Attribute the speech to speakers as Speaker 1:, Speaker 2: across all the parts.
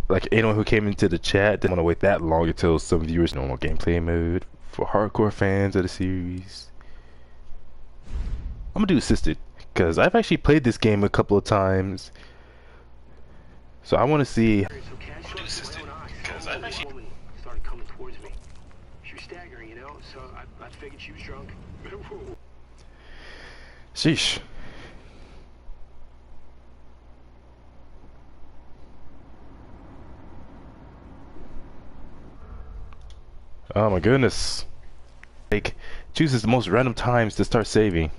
Speaker 1: Like anyone who came into the chat didn't want to wait that long until some viewers normal gameplay mode for hardcore fans of the series. I'm gonna do assisted because I've actually played this game a couple of times, so I want to see. I'm gonna do assisted because I've actually.
Speaker 2: Started coming towards me. She was staggering, you know, so I figured she was drunk.
Speaker 1: Sheesh. Oh my goodness. Like, chooses the most random times to start saving.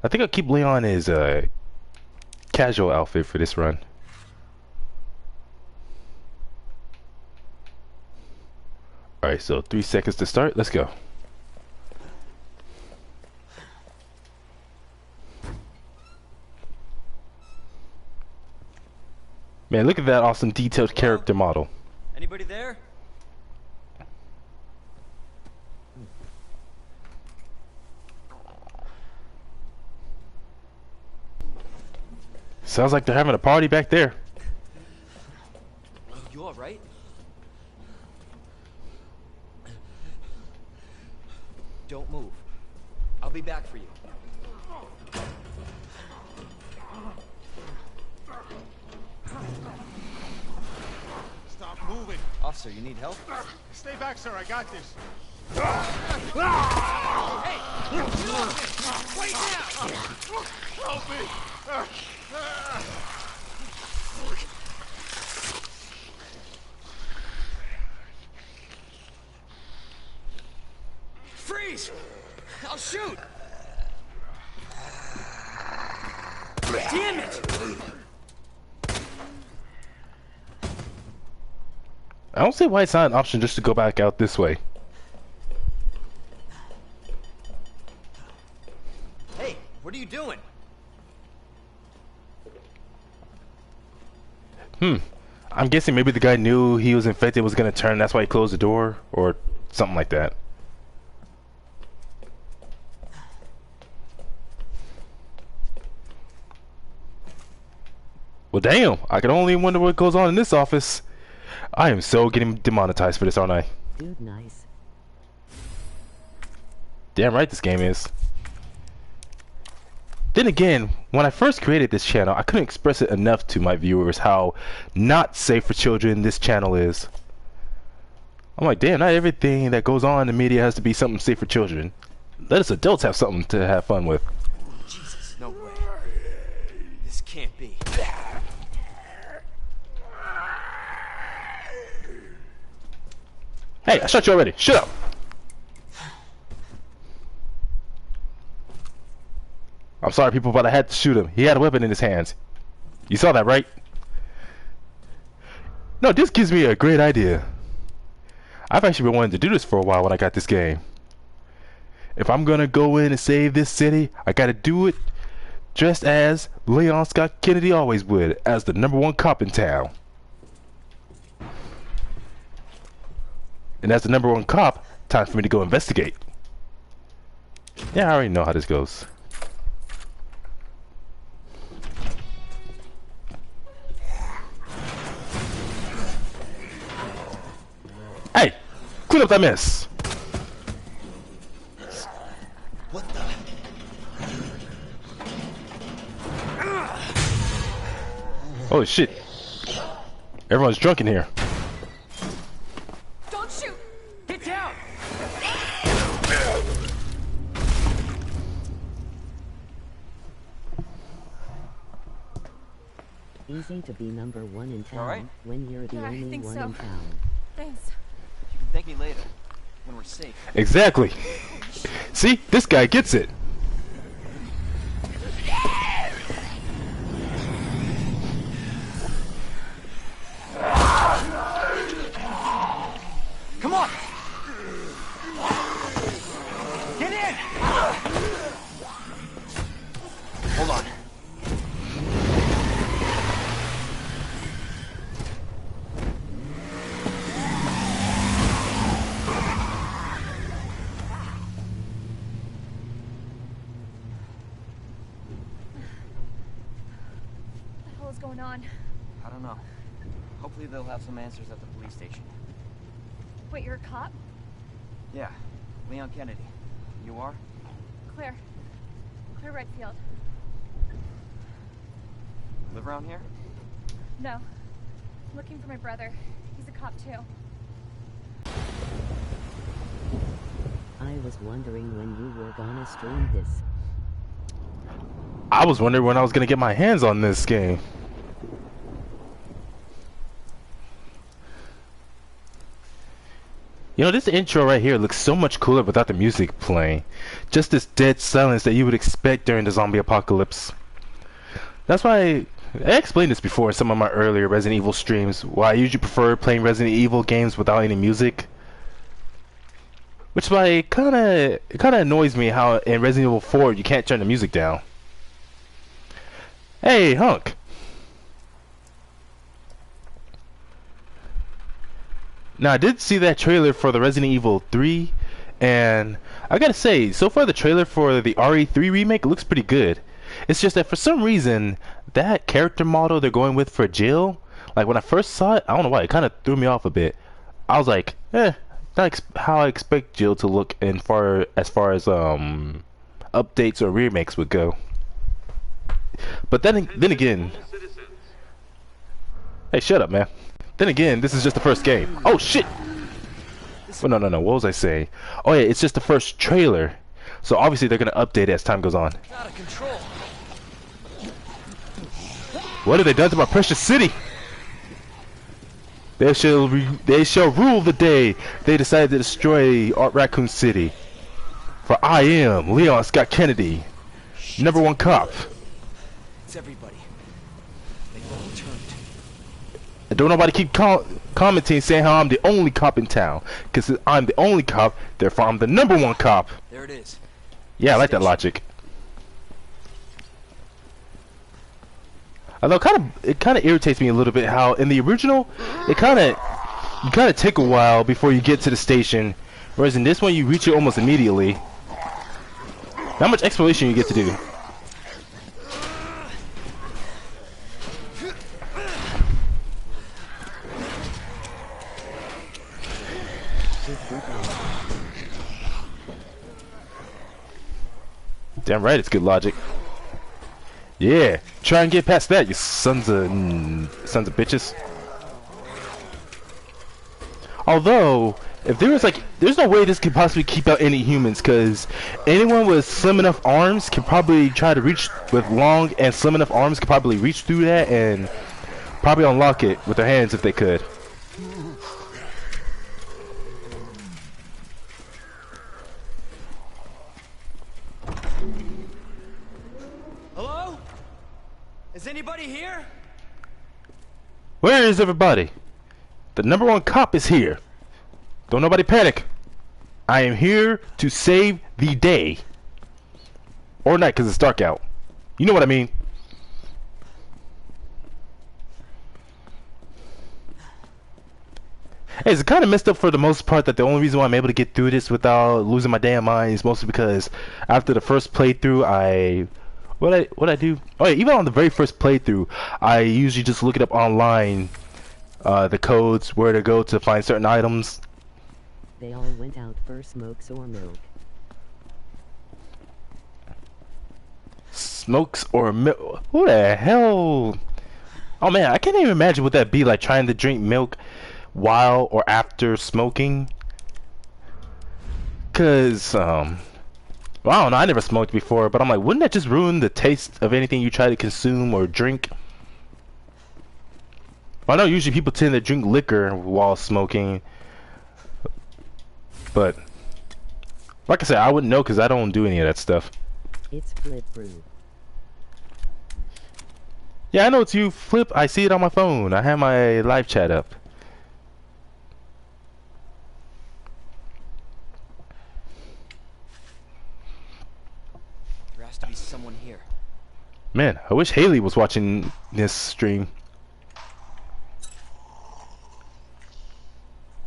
Speaker 1: I think I'll keep Leon as a casual outfit for this run. Alright, so 3 seconds to start. Let's go. Man, look at that awesome detailed character model.
Speaker 3: Anybody there?
Speaker 1: Sounds like they're having a party back there.
Speaker 3: You all right? Don't move. I'll be back for you.
Speaker 4: Stop moving.
Speaker 3: Officer, you need help?
Speaker 4: Stay back, sir. I got this.
Speaker 3: Hey! Wait down!
Speaker 4: Help me!
Speaker 3: Freeze! I'll shoot! Damn it!
Speaker 1: I don't see why it's not an option just to go back out this way.
Speaker 3: Hey, what are you doing?
Speaker 1: I'm guessing maybe the guy knew he was infected, was gonna turn, that's why he closed the door, or something like that. Well, damn, I can only wonder what goes on in this office. I am so getting demonetized for this, aren't I?
Speaker 5: Dude, nice.
Speaker 1: Damn right this game is. Then again, when I first created this channel, I couldn't express it enough to my viewers how not safe for children this channel is. I'm like, damn, not everything that goes on in the media has to be something safe for children. Let us adults have something to have fun with.
Speaker 3: Jesus, no way. This can't be.
Speaker 1: Hey, I shot you already. Shut up. I'm sorry, people, but I had to shoot him. He had a weapon in his hands. You saw that, right? No, this gives me a great idea. I've actually been wanting to do this for a while when I got this game. If I'm gonna go in and save this city, I gotta do it just as Leon Scott Kennedy always would, as the #1 cop in town. And as the #1 cop, time for me to go investigate. Yeah, I already know how this goes. Hey! Clean up that mess!
Speaker 3: What the?
Speaker 1: Holy shit. Everyone's drunk in here.
Speaker 3: Don't shoot! Get down!
Speaker 5: Easy to be #1 in town
Speaker 3: All right?
Speaker 5: when you're the
Speaker 6: Yeah, I
Speaker 5: only
Speaker 6: think
Speaker 5: one
Speaker 6: so.
Speaker 5: in town.
Speaker 6: Thanks.
Speaker 3: You can thank me later, when we're safe.
Speaker 1: Exactly. See? This guy gets it.
Speaker 3: Come on! Get in! Hold on.
Speaker 6: is going on?
Speaker 3: I don't know. Hopefully they'll have some answers at the police station.
Speaker 6: Wait, you're a cop?
Speaker 3: Yeah, Leon Kennedy. You are?
Speaker 6: Claire. Claire Redfield.
Speaker 3: Live around here?
Speaker 6: No. I'm looking for my brother. He's a cop too.
Speaker 5: I was wondering when you were gonna stream this.
Speaker 1: I was wondering when I was gonna get my hands on this game. You know, this intro right here looks so much cooler without the music playing. Just this dead silence that you would expect during the zombie apocalypse. That's why I explained this before in some of my earlier Resident Evil streams, why I usually prefer playing Resident Evil games without any music. Which is why it kinda annoys me how in Resident Evil 4 you can't turn the music down. Hey, Hunk! Now I did see that trailer for the Resident Evil 3, and I gotta say, so far the trailer for the RE3 remake looks pretty good. It's just that for some reason, that character model they're going with for Jill, like when I first saw it, I don't know why, it kinda threw me off a bit. I was like, not how I expect Jill to look as far as updates or remakes would go. But then again, hey, shut up, man. Then again, this is just the first game. Oh shit! Well, no. What was I saying? Oh yeah, it's just the first trailer. So obviously they're gonna update it as time goes on.
Speaker 3: Out of control.
Speaker 1: What have they done to my precious city? They shall rule the day they decide to destroy Raccoon City. For I am Leon Scott Kennedy, #1 cop.
Speaker 3: It's everybody. They all turned.
Speaker 1: And don't nobody keep commenting saying how I'm the only cop in town. Because I'm the only cop, therefore I'm the #1 cop.
Speaker 3: There it is.
Speaker 1: Yeah, I like that logic. Although it kind of irritates me a little bit how in the original, you kind of take a while before you get to the station, whereas in this one you reach it almost immediately. Not much exploration you get to do. Damn right, it's good logic. Yeah, try and get past that, you sons of bitches. Although, if there was there's no way this could possibly keep out any humans, because anyone with slim enough arms can probably try to reach with long and slim enough arms could probably reach through that and probably unlock it with their hands if they could.
Speaker 3: Hello? Is anybody here?
Speaker 1: Where is everybody? The #1 cop is here. Don't nobody panic. I am here to save the day. Or night, because it's dark out. You know what I mean. Hey, it's kind of messed up for the most part that the only reason why I'm able to get through this without losing my damn mind is mostly because after the first playthrough, what I do? Oh yeah, even on the very first playthrough, I usually just look it up online, the codes, where to go to find certain items.
Speaker 5: They all went out for smokes or milk.
Speaker 1: Smokes or milk? Who the hell? Oh man, I can't even imagine what that'd be like trying to drink milk while or after smoking. Cause well, I don't know, I never smoked before, but I'm like, wouldn't that just ruin the taste of anything you try to consume or drink? Well, I know usually people tend to drink liquor while smoking, but like I said, I wouldn't know because I don't do any of that stuff.
Speaker 5: It's Flip Brew.
Speaker 1: Yeah, I know it's you, Flip. I see it on my phone. I have my live chat up.
Speaker 3: There has to be someone here.
Speaker 1: Man, I wish Haley was watching this stream.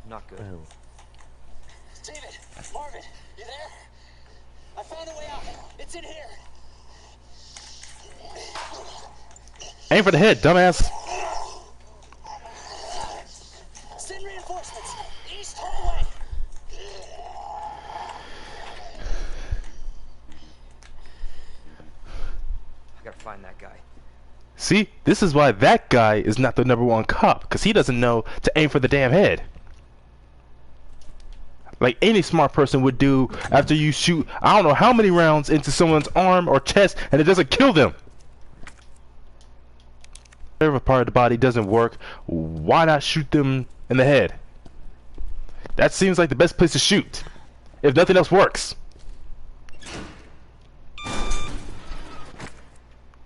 Speaker 3: Not good.
Speaker 5: Oh.
Speaker 2: David, Marvin, you there? I found a way out. It's in here.
Speaker 1: Aim for the head, dumbass.
Speaker 7: Send reinforcements. East hallway.
Speaker 3: I gotta find that guy.
Speaker 1: See, this is why that guy is not the #1 cop, because he doesn't know to aim for the damn head. Like any smart person would do after you shoot I don't know how many rounds into someone's arm or chest and it doesn't kill them. Whatever part of the body doesn't work, why not shoot them in the head? That seems like the best place to shoot, if nothing else works.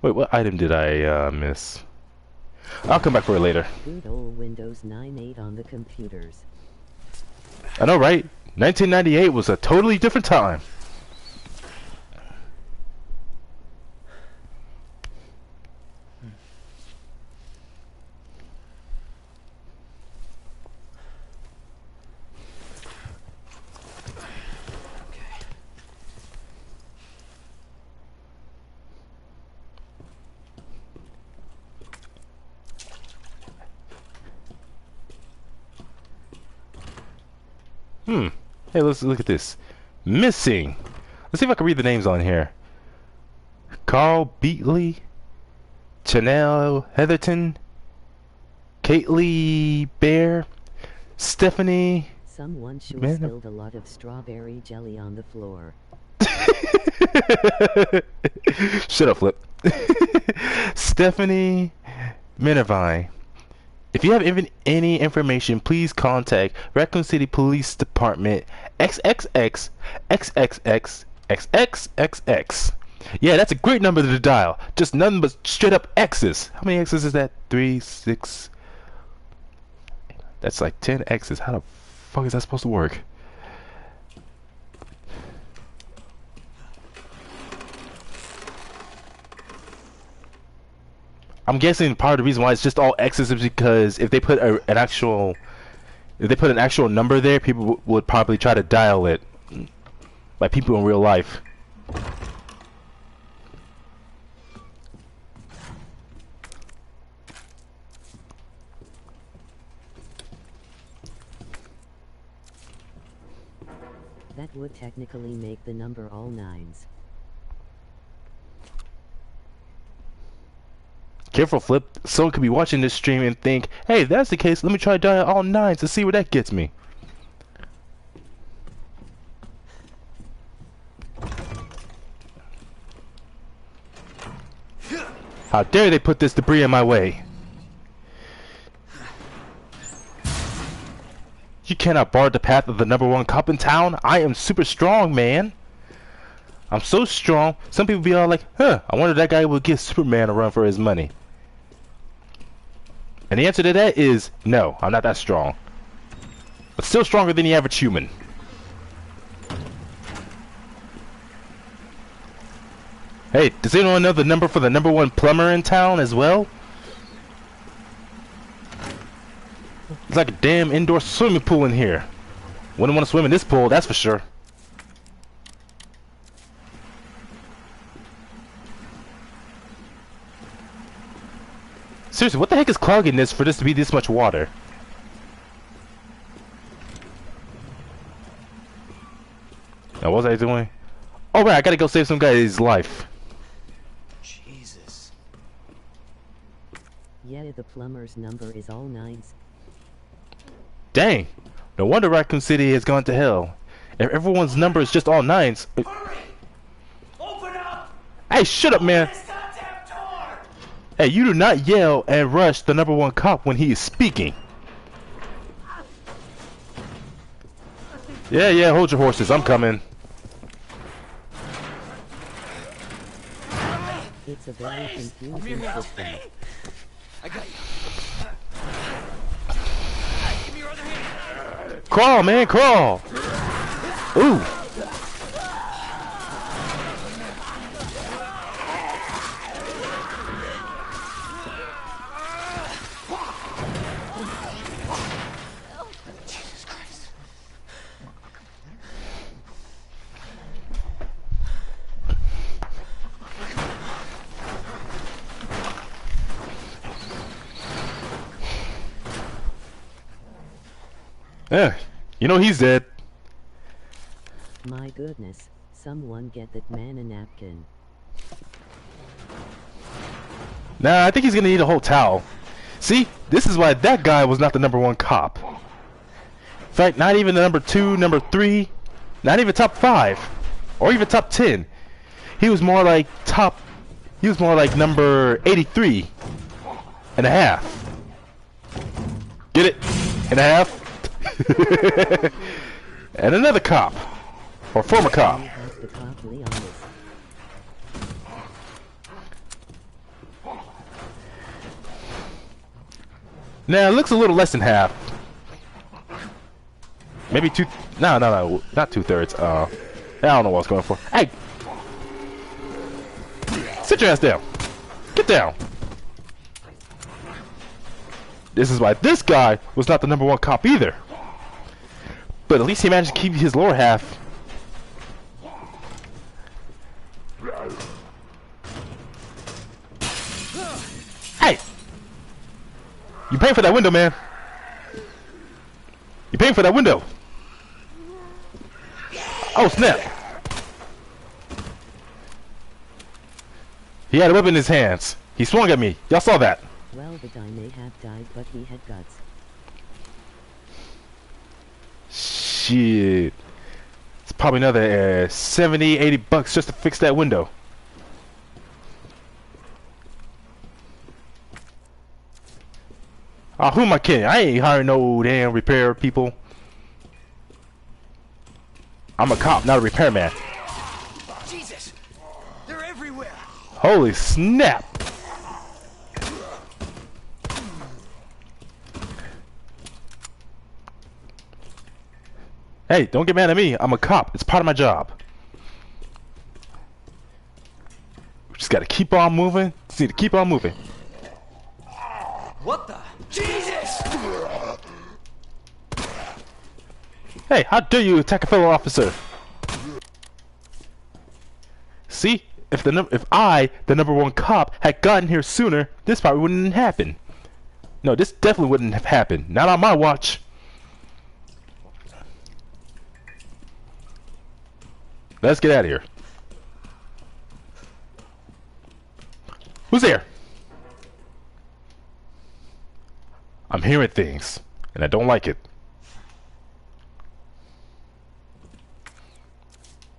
Speaker 1: Wait, what item did I miss? I'll come back for it later.
Speaker 5: Good old Windows 9.8 on the computers.
Speaker 1: I know, right? 1998 was a totally different time. Hey, let's look at this. Missing. Let's see if I can read the names on here. Carl Beatley, Chanel Heatherton, Kately Bear, Stephanie.
Speaker 5: Someone sure spilled a lot of strawberry jelly on the floor.
Speaker 1: Shut up, Flip. Stephanie Minervine. If you have any information, please contact Raccoon City Police Department XXX XXX XXXX. Yeah, that's a great number to dial. Just nothing but straight up X's. How many X's is that? 3, 6. That's like 10 X's. How the fuck is that supposed to work? I'm guessing part of the reason why it's just all X's is because if they put an actual number there, people would probably try to dial it, like people in real life.
Speaker 5: That would technically make the number all 9s.
Speaker 1: Careful, Flip. Someone could be watching this stream and think, hey, if that's the case, let me try dial all 9s to see where that gets me. How dare they put this debris in my way? You cannot bar the path of the #1 cop in town. I am super strong, man. I'm so strong, some people be all like, huh, I wonder if that guy will give Superman a run for his money. And the answer to that is, no, I'm not that strong. But still stronger than the average human. Hey, does anyone know the number for the #1 plumber in town as well? It's like a damn indoor swimming pool in here. Wouldn't want to swim in this pool, that's for sure. Seriously, what the heck is clogging this for this to be this much water? Now, what was I doing? Oh, right, I gotta go save some guy's life.
Speaker 3: Jesus.
Speaker 5: Yeah, the plumber's number is all 9s.
Speaker 1: Dang. No wonder Raccoon City has gone to hell. If everyone's number is just all 9s.
Speaker 7: Hurry! Open up!
Speaker 1: Hey, shut up, man.
Speaker 7: This goddamn door!
Speaker 1: Hey, you do not yell and rush the #1 cop when he is speaking. Yeah, hold your horses. I'm coming.
Speaker 5: It's a very confusing system.
Speaker 3: I got you. Give me your other hand.
Speaker 1: Crawl, man, crawl. Ooh.
Speaker 3: Jesus Christ.
Speaker 1: Eh, you know he's dead.
Speaker 5: My goodness, someone get that man a napkin.
Speaker 1: Nah, I think he's gonna need a whole towel. See, this is why that guy was not the #1 cop. In fact, not even the #2, #3, not even top 5, or even top 10. He was more like number 83 and a half. Get it? And a half? And another cop. Or former cop.
Speaker 5: The cop Leon is.
Speaker 1: Now, it looks a little less than half. Maybe two... No, not 2/3. I don't know what I was going for. Hey! Sit your ass down. Get down. This is why this guy was not the #1 cop either. But at least he managed to keep his lower half. Hey! You paying for that window, man. You paying for that window. Oh, snap. He had a weapon in his hands. He swung at me. Y'all saw that.
Speaker 5: Well, the guy may have died, but he had guts.
Speaker 1: Shit. It's probably another 70, 80 bucks just to fix that window. Oh, who am I kidding? I ain't hiring no damn repair people. I'm a cop, not a repairman.
Speaker 3: Jesus! They're everywhere!
Speaker 1: Holy snap! Hey, don't get mad at me. I'm a cop. It's part of my job. We just gotta keep on moving. Just need to keep on moving.
Speaker 3: What the? Jesus!
Speaker 1: Hey, how dare you attack a fellow officer? See, if I, the #1 cop, had gotten here sooner, this probably wouldn't happen. No, this definitely wouldn't have happened. Not on my watch. Let's get out of here. Who's there? I'm hearing things, and I don't like it.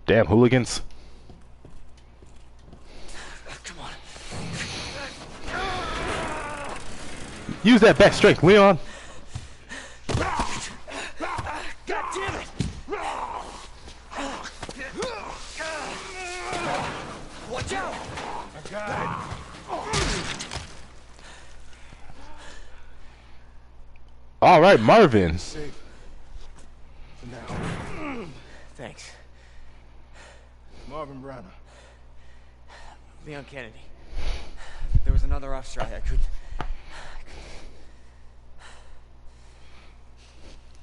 Speaker 1: Damn hooligans.
Speaker 3: Come on.
Speaker 1: Use that back strength, Leon.
Speaker 3: God damn it! Watch out!
Speaker 1: All right, Marvin.
Speaker 3: Thanks.
Speaker 4: Marvin Browner.
Speaker 3: Leon Kennedy. There was another officer I could...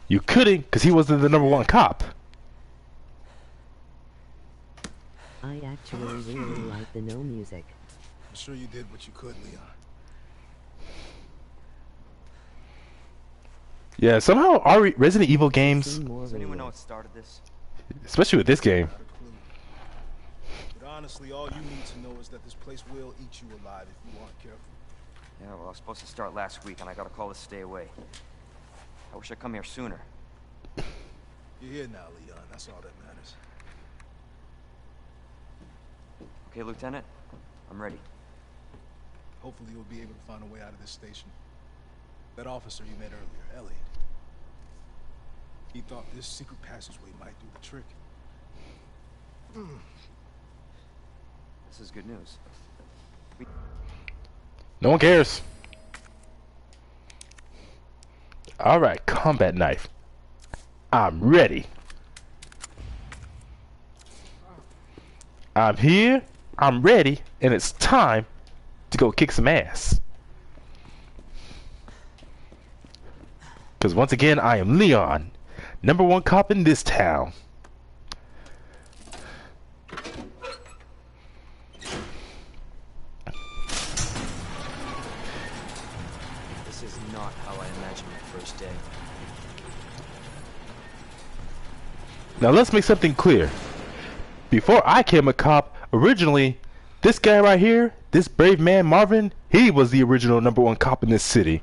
Speaker 1: You couldn't, because he wasn't the #1 cop.
Speaker 5: I actually really like the no music.
Speaker 4: I'm sure you did what you could, Leon.
Speaker 1: Yeah, somehow our Resident Evil games,
Speaker 3: Does anyone know what started this?
Speaker 1: especially with this game,
Speaker 4: Not a clue. But honestly, all you need to know is that this place will eat you alive if you aren't careful.
Speaker 3: Yeah, well, I was supposed to start last week, and I got a call to stay away. I wish I'd come here sooner.
Speaker 4: You're here now, Leon. That's all that matters.
Speaker 3: Okay, Lieutenant? I'm ready.
Speaker 4: Hopefully you'll be able to find a way out of this station. That officer you met earlier, Elliot. He thought this secret passageway might do the trick.
Speaker 3: This is good news.
Speaker 1: no one cares. All right, combat knife. I'm ready. I'm here, I'm ready, and it's time to go kick some ass. Because once again, I am Leon, #1 cop in this town.
Speaker 3: This is not how I imagined my first day.
Speaker 1: Now let's make something clear. Before I became a cop, originally, this guy right here, this brave man Marvin, he was the original #1 cop in this city.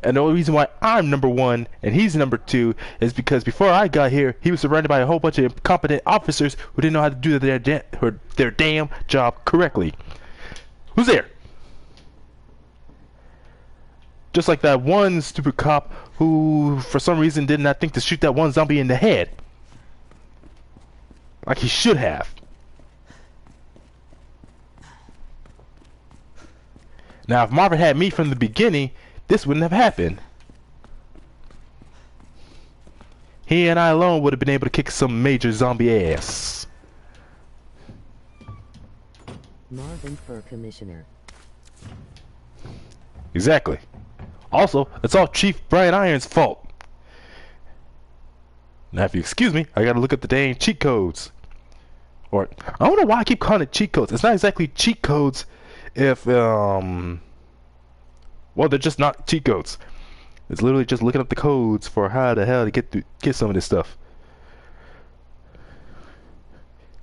Speaker 1: And the only reason why I'm #1 and he's #2 is because before I got here, he was surrounded by a whole bunch of incompetent officers who didn't know how to do their damn job correctly. Who's there? Just like that one stupid cop who, for some reason, did not think to shoot that one zombie in the head. Like he should have. Now, if Marvin had me from the beginning, this wouldn't have happened. He and I alone would have been able to kick some major zombie ass.
Speaker 5: Marvin for commissioner.
Speaker 1: Exactly. Also, it's all Chief Brian Iron's fault. Now, if you excuse me, I gotta look up the dang cheat codes. Or, I don't know why I keep calling it cheat codes. It's not exactly cheat codes if, well, they're just not cheat codes. It's literally just looking up the codes for how the hell to get some of this stuff.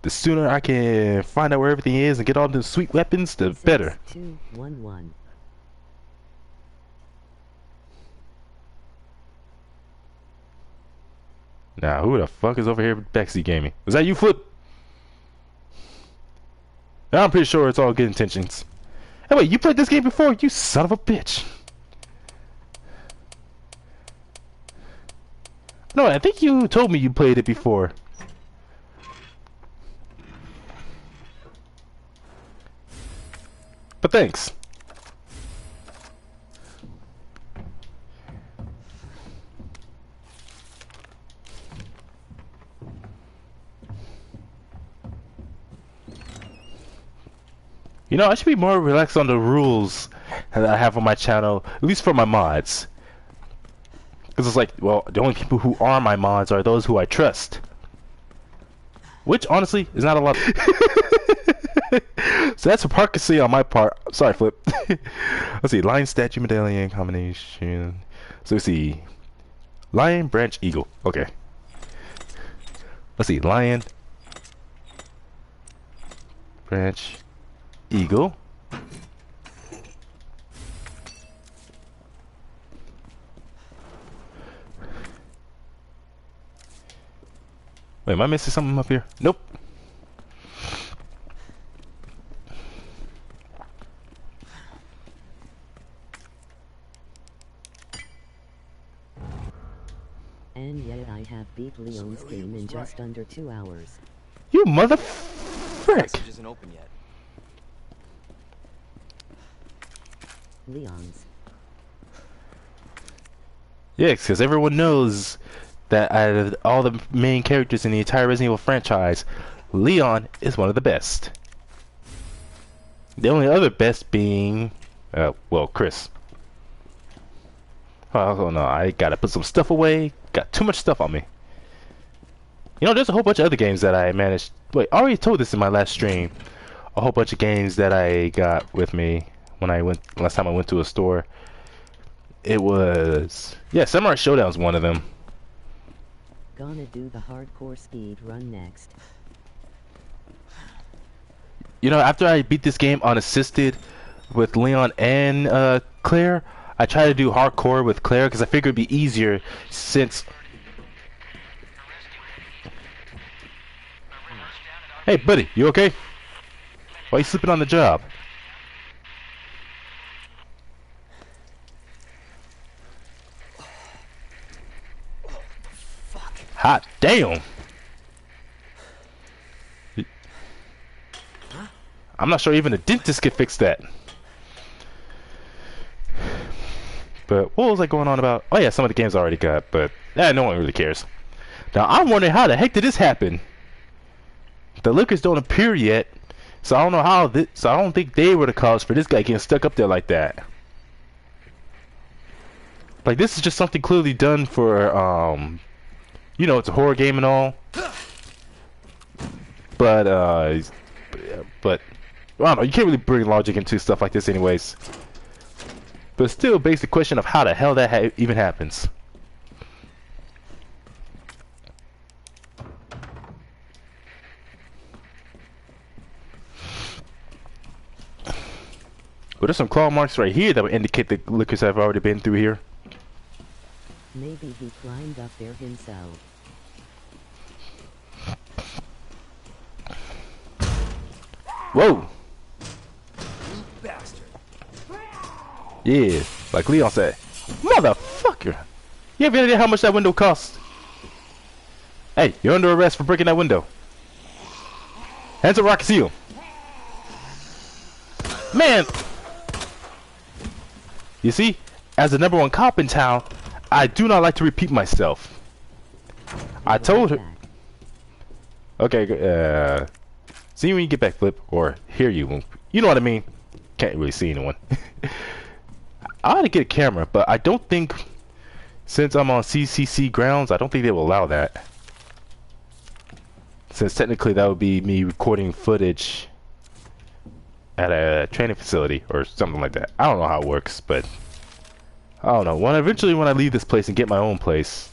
Speaker 1: The sooner I can find out where everything is and get all the sweet weapons, the better.
Speaker 5: 211.
Speaker 1: Now, who the fuck is over here backseat gaming? Was that you, Flip? I'm pretty sure it's all good intentions. Hey, wait, you played this game before? You son of a bitch. No, I think you told me you played it before. But thanks. You know, I should be more relaxed on the rules that I have on my channel, at least for my mods. Because it's like, well, the only people who are my mods are those who I trust. Which, honestly, is not a lot. So that's hypocrisy on my part. Sorry, Flip. Let's see, lion, statue, medallion, combination. So let's see. Lion, branch, eagle. Okay. Let's see, lion, branch, eagle. Wait, am I missing something up here? Nope.
Speaker 5: And yet I have beat Leon's game in just under 2 hours.
Speaker 1: You mother frick.
Speaker 3: Message isn't open yet.
Speaker 5: Leon's.
Speaker 1: Yes, because everyone knows that out of all the main characters in the entire Resident Evil franchise, Leon is one of the best. The only other best being, well, Chris. Oh no, I gotta put some stuff away. Got too much stuff on me. You know, there's a whole bunch of other games that I managed. Wait, I already told this in my last stream. A whole bunch of games that I got with me when I went last time I went to a store. It was, yeah, Samurai Showdown's one of them.
Speaker 5: Gonna do the hardcore speed run next.
Speaker 1: You know, after I beat this game unassisted with Leon and Claire, I tried to do hardcore with Claire because I figured it'd be easier since. Hey, buddy, you okay? Why are you sleeping on the job? Hot damn! I'm not sure even a dentist could fix that. But what was I going on about? Oh yeah, some of the games I already got, but no one really cares. Now I'm wondering how the heck did this happen? The liquors don't appear yet, so I don't know how. So I don't think they were the cause for this guy getting stuck up there like that. Like this is just something clearly done for you know, it's a horror game and all. But I don't know. You can't really bring logic into stuff like this, anyways. But it's still a basic question of how the hell that even happens. But there's some claw marks right here that would indicate the lickers have already been through here.
Speaker 5: Maybe he climbed up there himself.
Speaker 1: Whoa!
Speaker 7: You bastard.
Speaker 1: Yeah, like Leon said. Motherfucker! You have any idea how much that window costs? Hey, you're under arrest for breaking that window. Hands up, Rocket Seal. Man! You see, as the #1 cop in town, I do not like to repeat myself. I told her... Okay, see when you get back, Flip, or hear you. You know what I mean. Can't really see anyone. I ought to get a camera, but I don't think, since I'm on CCC grounds, I don't think they will allow that. Since technically that would be me recording footage at a training facility or something like that. I don't know how it works, but I don't know. Eventually when I leave this place and get my own place,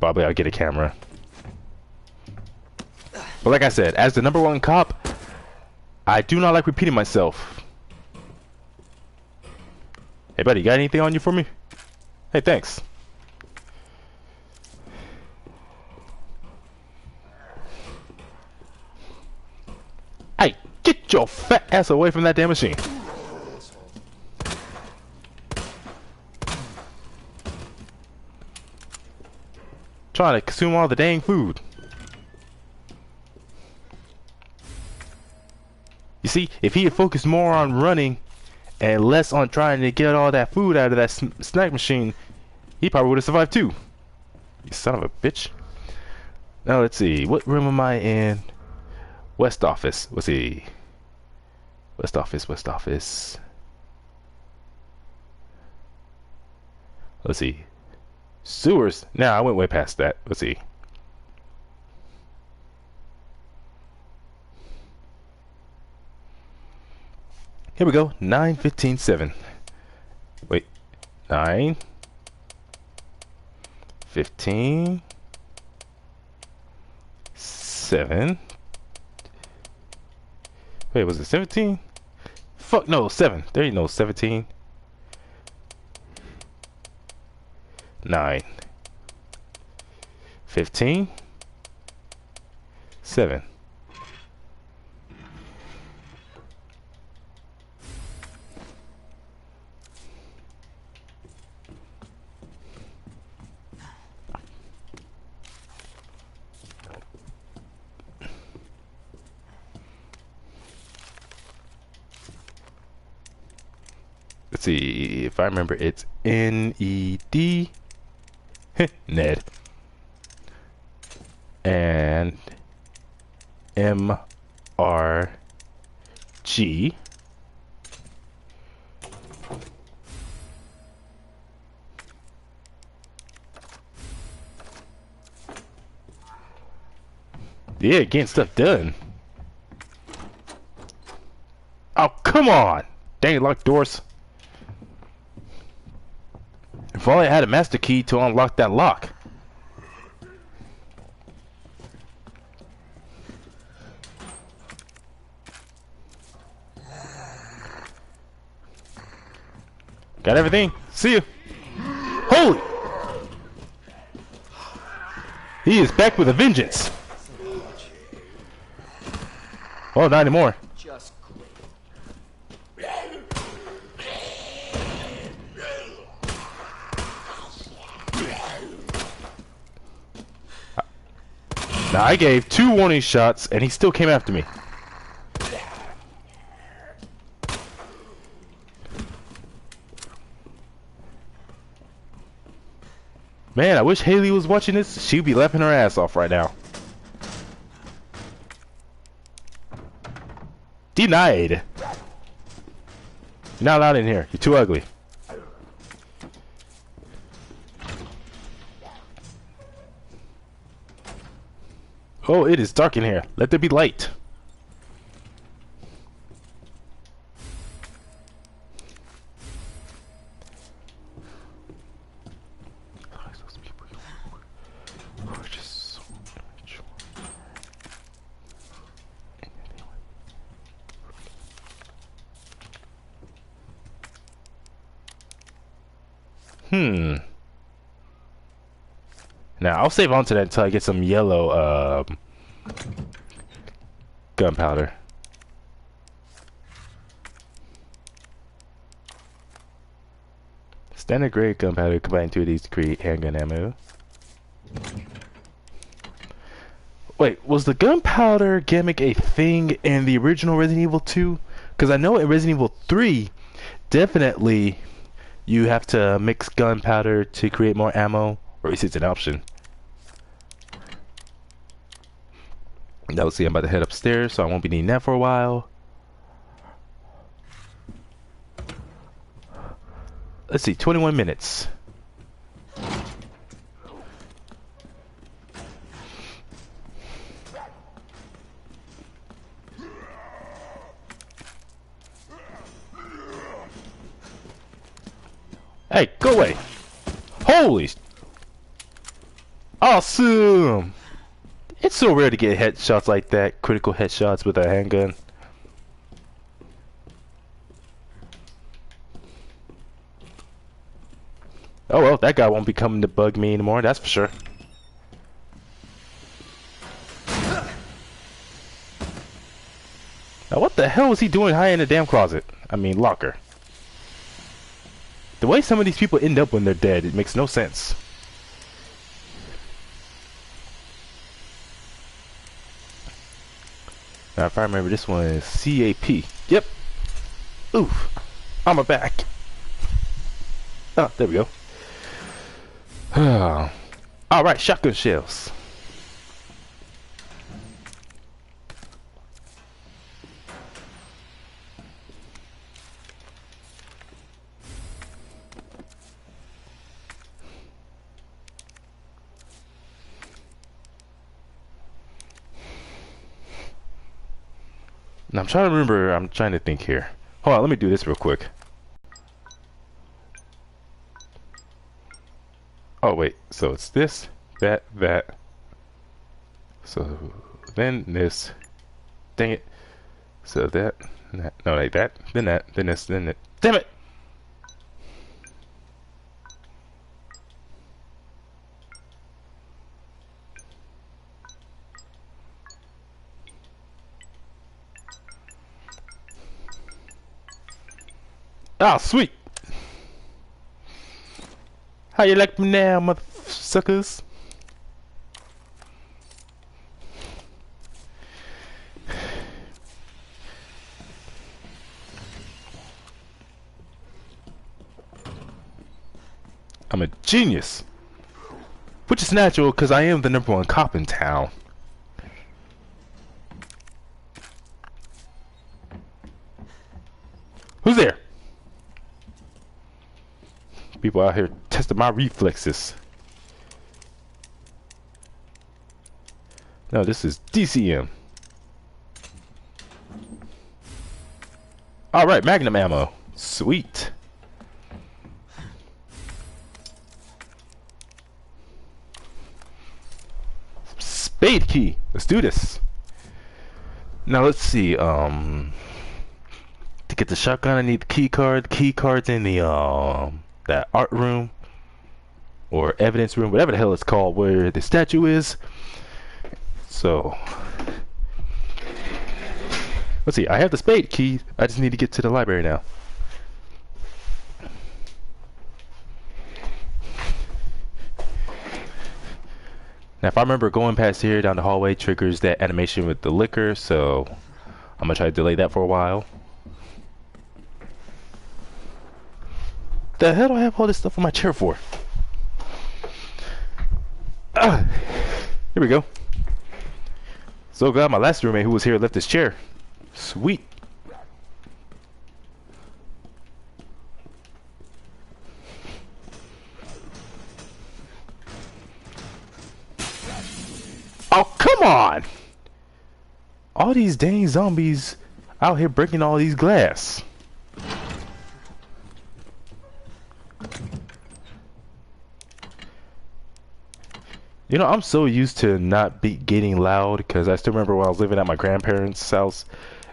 Speaker 1: probably I'll get a camera. But like I said, as the #1 cop, I do not like repeating myself. Hey buddy, got anything on you for me? Hey, thanks. Hey, get your fat ass away from that damn machine. Trying to consume all the dang food. You see, if he had focused more on running and less on trying to get all that food out of that snack machine, he probably would have survived too. You son of a bitch. Now let's see, what room am I in? West office. Let's see. West office, West office. Let's see. Sewers. Nah, I went way past that. Let's see. Here we go. 9:15:7. Wait. 9:15:7. Wait, was it 17? Fuck no, 7. There ain't no 17. 9. 15. 7. Let's see if I remember. It's N-E-D Ned and M-R-G yeah, getting stuff done. Oh, come on! Dang it, locked doors. If only I had a master key to unlock that lock. Got everything? See you. Holy! He is back with a vengeance. Oh, not anymore.
Speaker 3: Just great.
Speaker 1: Now I gave 2 warning shots and he still came after me. Man, I wish Haley was watching this. She'd be laughing her ass off right now. Denied. You're not allowed in here. You're too ugly. Oh, it is dark in here. Let there be light. Now I'll save on to that until I get some yellow gunpowder. Standard grade gunpowder combined 2 of these to create handgun ammo. Wait, was the gunpowder gimmick a thing in the original Resident Evil 2? Because I know in Resident Evil 3, definitely you have to mix gunpowder to create more ammo, or at least it's an option. Now let's see, I'm about to head upstairs, so I won't be needing that for a while. Let's see, 21 minutes. Hey, go away! Holy! Awesome! It's so rare to get headshots like that, critical headshots with a handgun. Oh well, that guy won't be coming to bug me anymore, that's for sure. Now what the hell was he doing high in the damn closet? I mean, locker. The way some of these people end up when they're dead, it makes no sense. Now if I remember, this one is CAP. Yep. Oof. On my back. Oh, there we go. Alright, shotgun shells. Now I'm trying to remember, I'm trying to think here. Hold on, let me do this real quick. Oh wait, so it's this, that. So then this. Dang it. So that, no, like that, then this, then that. Damn it! Ah, sweet! How you like me now, mother suckers? I'm a genius! Which is natural, because I am the #1 cop in town. Who's there? People out here testing my reflexes. No, this is DCM. Alright, Magnum ammo. Sweet. Spade key. Let's do this. Now let's see. To get the shotgun, I need the key card. The key card's in the that art room or evidence room, whatever the hell it's called, where the statue is. So let's see, I have the spade key, I just need to get to the library now. Now if I remember, going past here down the hallway triggers that animation with the liquor, so I'm gonna try to delay that for a while. The hell do I have all this stuff on my chair for? Here we go. So glad my last roommate who was here left his chair. Sweet. Oh, come on! All these dang zombies out here breaking all these glass. You know, I'm so used to not be getting loud, because I still remember when I was living at my grandparents' house,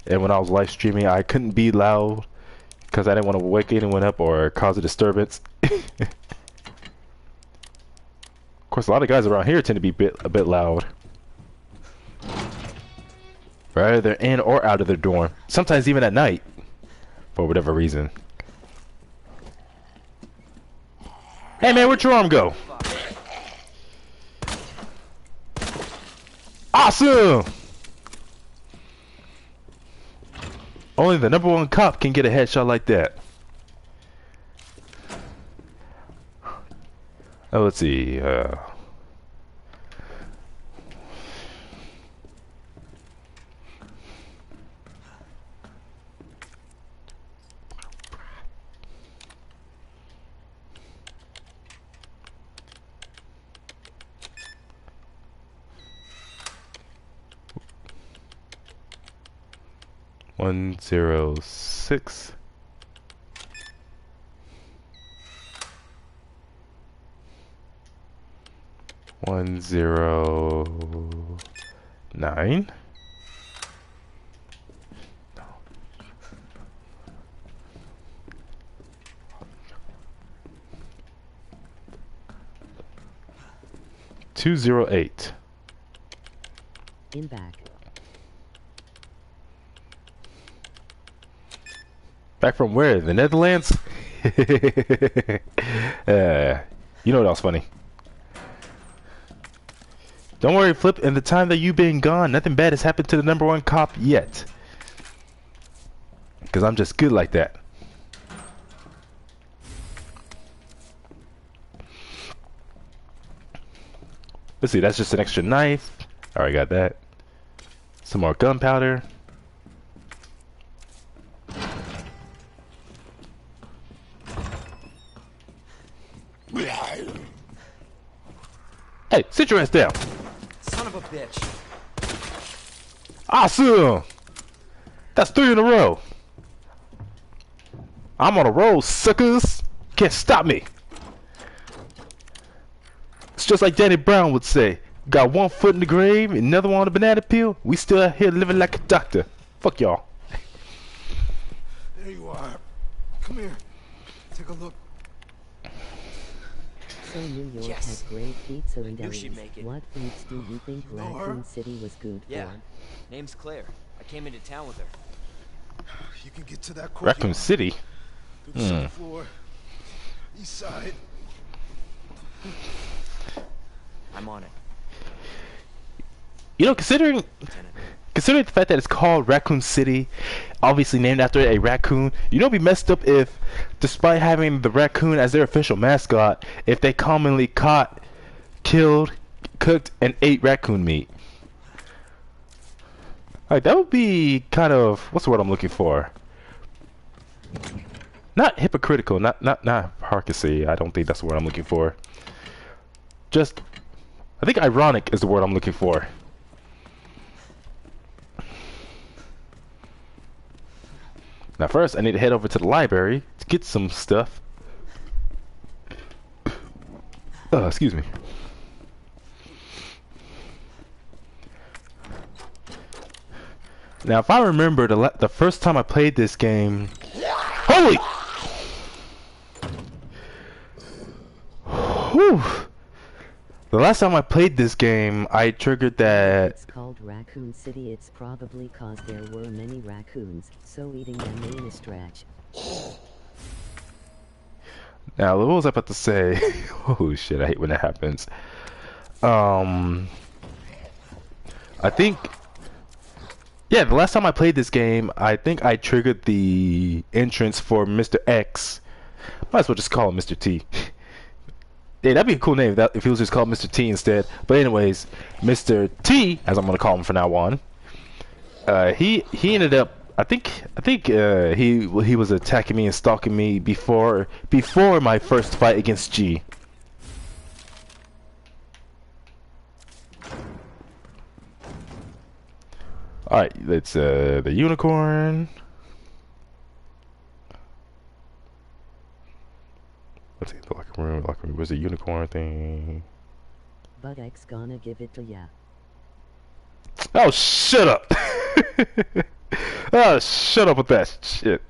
Speaker 1: and when I was live streaming, I couldn't be loud because I didn't want to wake anyone up or cause a disturbance. course, a lot of guys around here tend to be a bit loud. Whether they're in or out of their dorm. Sometimes even at night. For whatever reason. Hey man, where'd your arm go? Awesome! Only the #1 cop can get a headshot like that. Oh, let's see. 106. One zero nine. Two 208.
Speaker 5: In back.
Speaker 1: Back from where? The Netherlands? You know what else funny? Don't worry, Flip. In the time that you've been gone, nothing bad has happened to the #1 cop yet. Because I'm just good like that. Let's see, that's just an extra knife. Alright, got that. Some more gunpowder. Hey, sit your ass down.
Speaker 7: Son of a bitch.
Speaker 1: Awesome! That's 3 in a row. I'm on a roll, suckers. Can't stop me. It's just like Danny Brown would say. Got one foot in the grave, another one on a banana peel. We still out here living like a doctor. Fuck y'all.
Speaker 4: There you are. Come here. Take a look.
Speaker 5: So New York
Speaker 7: Yes.
Speaker 5: has great pizza and
Speaker 7: Knew she'd
Speaker 5: delis.
Speaker 7: make it.
Speaker 5: What foods do you think
Speaker 4: You know her?
Speaker 5: Raccoon City was good
Speaker 7: Yeah.
Speaker 5: for?
Speaker 7: Name's Claire. I came into town with her.
Speaker 4: You can get to that courtyard.
Speaker 1: Raccoon City.
Speaker 4: Through the second floor. East side.
Speaker 7: I'm on it.
Speaker 1: You know, considering
Speaker 7: Lieutenant.
Speaker 1: the fact that it's called Raccoon City, obviously named after a raccoon, you know, it'd be messed up if, despite having the raccoon as their official mascot, if they commonly caught, killed, cooked, and ate raccoon meat. Like, that would be kind of, what's the word I'm looking for? Not hypocritical, not hypocrisy. I don't think that's the word I'm looking for. Just, I think ironic is the word I'm looking for. Now first, I need to head over to the library to get some stuff. Excuse me. Now, if I remember, the first time I played this game, holy, whew. The last time I played this game, I triggered that.
Speaker 5: It's called Raccoon City. It's probably cause there were many raccoons, so eating them ain't a stretch.
Speaker 1: Now, what was I about to say? Oh shit, I hate when that happens. I think, yeah, the last time I played this game, I think I triggered the entrance for Mr. X. Might as well just call him Mr. T. Yeah, that'd be a cool name if he was just called Mr. T instead. But anyways, Mr. T, as I'm gonna call him from now on, he ended up. I think he was attacking me and stalking me before my first fight against G. All right, let's the unicorn. Let's see the locker room. Where's the unicorn thing?
Speaker 5: But X gonna give it to ya.
Speaker 1: Oh, shut up! Oh, shut up with that shit.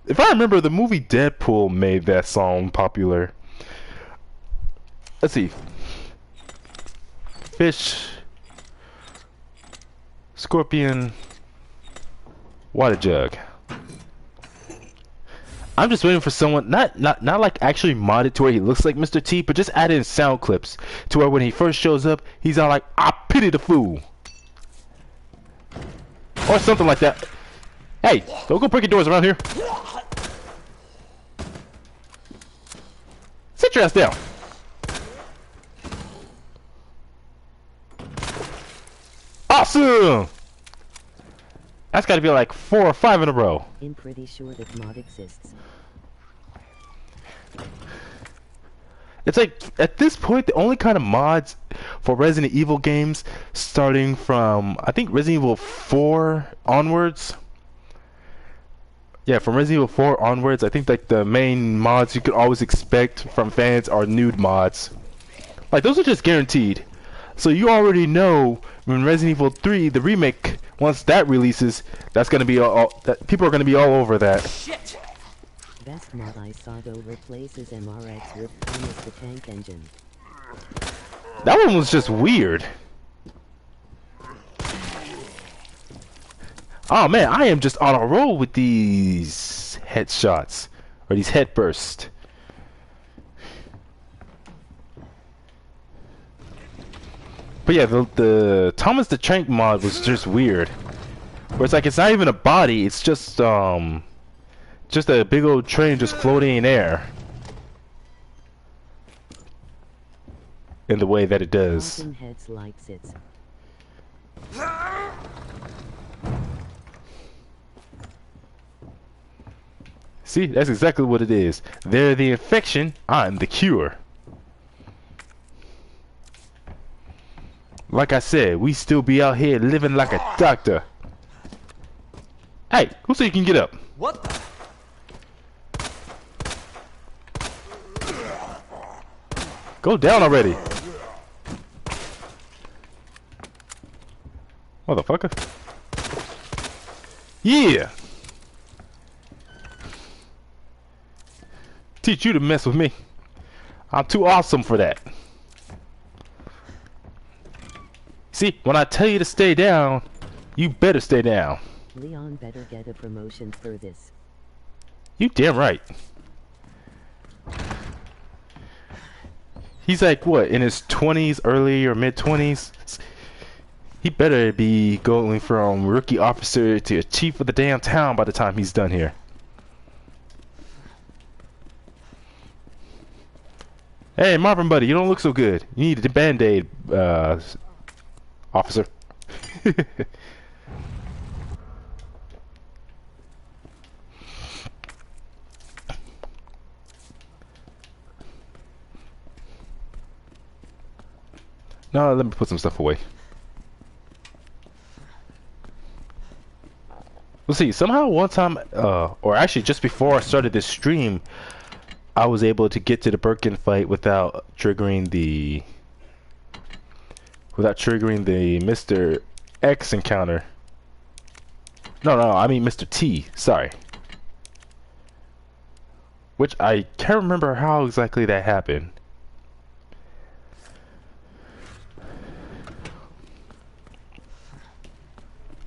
Speaker 1: If I remember, the movie Deadpool made that song popular. let's see. Fish, scorpion, water jug. I'm just waiting for someone, not like actually modded to where he looks like Mr. T, but just add in sound clips to where when he first shows up, he's all like, "I pity the fool," or something like that. Hey, don't go breaking doors around here. Sit your ass down. Awesome. That's got to be like 4 or 5 in a row.
Speaker 5: I'm pretty sure that mod exists.
Speaker 1: It's like, at this point, the only kind of mods for Resident Evil games, starting from, I think, Resident Evil 4 onwards. Yeah, from Resident Evil 4 onwards, I think like the main mods you could always expect from fans are nude mods. Like, those are just guaranteed. So you already know when Resident Evil 3, the remake, once that releases, that's gonna be that people are gonna be all over that.
Speaker 7: Shit!
Speaker 5: Best mod I saw though replaces MRX with Thomas the Tank Engine.
Speaker 1: That one was just weird. Oh man, I am just on a roll with these headshots or these head bursts. But yeah, the Thomas the Tank mod was just weird. Where it's like it's not even a body, it's just a big old train just floating in air. In the way that it does.
Speaker 5: Talking Heads likes it.
Speaker 1: See, that's exactly what it is. They're the infection, I'm the cure. Like I said, we still be out here living like a doctor. Hey, who said you can get up?
Speaker 7: What the?
Speaker 1: Go down already. Motherfucker. Yeah. Teach you to mess with me. I'm too awesome for that. See, when I tell you to stay down, you better stay down.
Speaker 5: Leon better get a promotion for this.
Speaker 1: You damn right. He's like, what, in his 20s, early or mid-20s? He better be going from rookie officer to chief of the damn town by the time he's done here. Hey, Marvin buddy, you don't look so good. You need a band-aid, officer. No, let me put some stuff away. Let's see, somehow one time, or actually just before I started this stream, I was able to get to the Birkin fight without triggering the Mr. X encounter. No, I mean Mr. T, sorry. Which I can't remember how exactly that happened.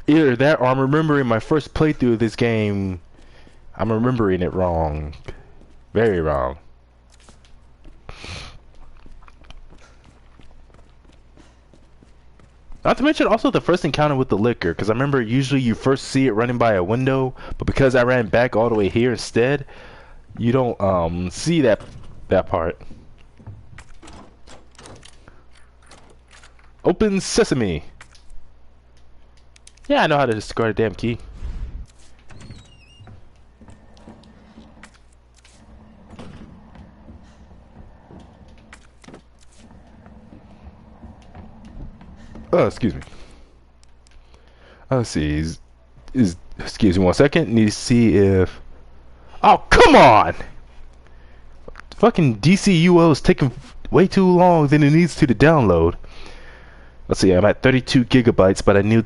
Speaker 1: Either that or I'm remembering my first playthrough of this game. I'm remembering it wrong. Very wrong. Not to mention also the first encounter with the liquor, because I remember usually you first see it running by a window, but because I ran back all the way here instead, you don't see that part. Open sesame. Yeah, I know how to discard a damn key. Oh, excuse me. Let's see. Excuse me 1 second. Need to see if. Oh, come on! Fucking DCUO is taking way too long than it needs to download. Let's see. I'm at 32 gigabytes, but I need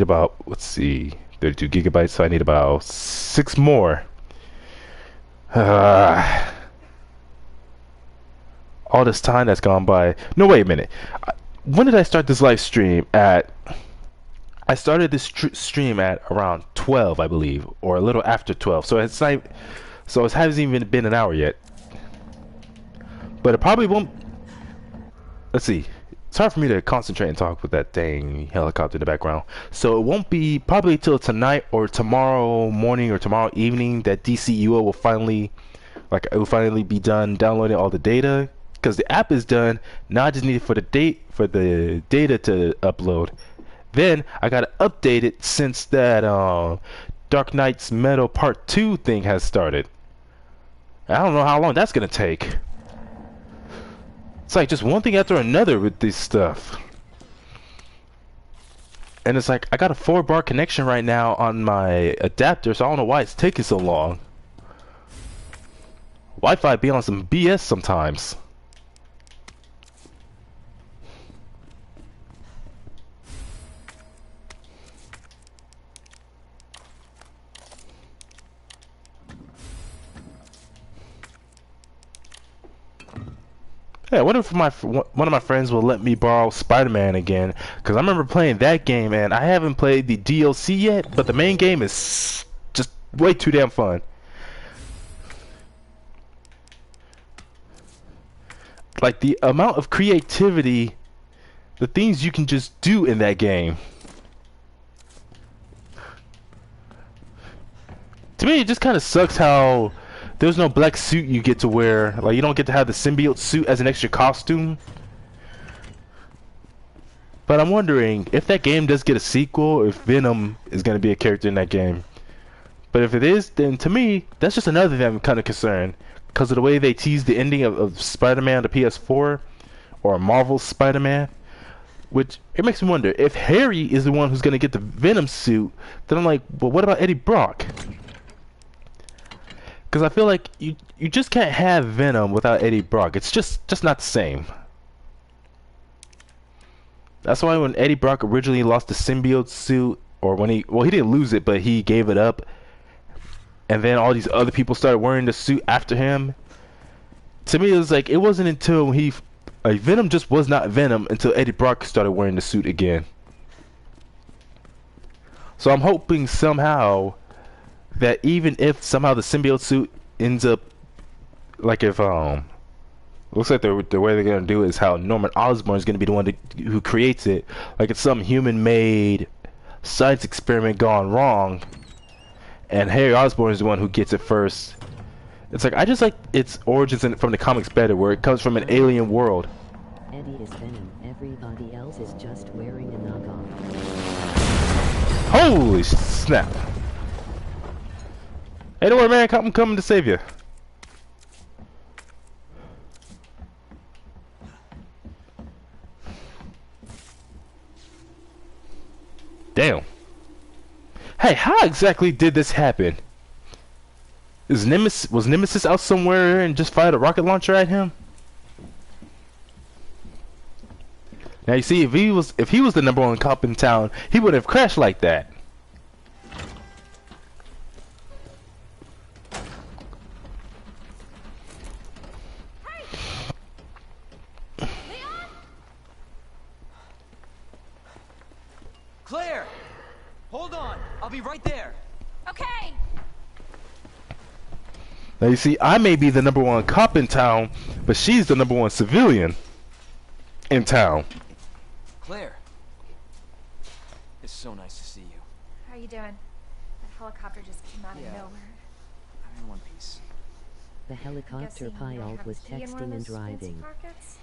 Speaker 1: about. Let's see. 32 gigabytes, so I need about 6 more. all this time that's gone by. No, wait a minute. When did I start this live stream? I started this stream at around 12, I believe, or a little after 12. So it's like, so it hasn't even been an hour yet. But it probably won't. Let's see. It's hard for me to concentrate and talk with that dang helicopter in the background. So it won't be probably till tonight or tomorrow morning or tomorrow evening that DCUO will finally, like, it will finally be done downloading all the data, because the app is done. Now I just need it for the data to upload. Then I gotta update it since that Dark Knight's Metal Part 2 thing has started. I don't know how long that's gonna take. It's like just one thing after another with this stuff. And it's like I got a 4-bar connection right now on my adapter, so I don't know why it's taking so long. Wi-Fi be on some BS sometimes. Yeah, I wonder if one of my friends will let me borrow Spider-Man again, because I remember playing that game, and I haven't played the DLC yet, but the main game is just way too damn fun. Like, the amount of creativity, the things you can just do in that game. To me, it just kind of sucks how there's no black suit you get to wear. Like, you don't get to have the symbiote suit as an extra costume. But I'm wondering if that game does get a sequel, if Venom is going to be a character in that game. But if it is, then to me, that's just another thing I'm kind of concerned. Because of the way they teased the ending of Spider-Man on the PS4, or Marvel's Spider-Man. Which, it makes me wonder, if Harry is the one who's going to get the Venom suit, then I'm like, well, what about Eddie Brock? Because I feel like you just can't have Venom without Eddie Brock. It's just not the same. That's why when Eddie Brock originally lost the symbiote suit, or when he didn't lose it, but he gave it up, and then all these other people started wearing the suit after him. To me, it was like, it wasn't until Venom just was not Venom until Eddie Brock started wearing the suit again. So I'm hoping somehow that even if somehow the symbiote suit ends up, like, if looks like the way they're gonna do it is how Norman Osborn is gonna be the one who creates it, like it's some human-made science experiment gone wrong, and Harry Osborn is the one who gets it first. It's like, I just like its origins from the comics better, where it comes from an alien world.
Speaker 5: Eddie is Venom. Everybody else is just wearing a knockoff.
Speaker 1: Holy snap! Hey, don't worry, man. I'm coming to save you. Damn. Hey, how exactly did this happen? Was Nemesis out somewhere and just fired a rocket launcher at him? Now you see, if he was the #1 cop in town, he wouldn't have crashed like that.
Speaker 7: Claire! Hold on! I'll be right there!
Speaker 6: Okay.
Speaker 1: Now you see, I may be the #1 cop in town, but she's the #1 civilian in town.
Speaker 7: Claire! It's so nice to see you.
Speaker 6: How are you doing? That helicopter just came out of
Speaker 7: Yeah.
Speaker 6: nowhere.
Speaker 7: I'm in one piece.
Speaker 5: The helicopter
Speaker 6: Guessing you don't
Speaker 5: pilot
Speaker 6: have
Speaker 5: was
Speaker 6: a key in one
Speaker 5: texting
Speaker 6: of
Speaker 5: and
Speaker 6: those fancy
Speaker 5: driving.
Speaker 6: pockets?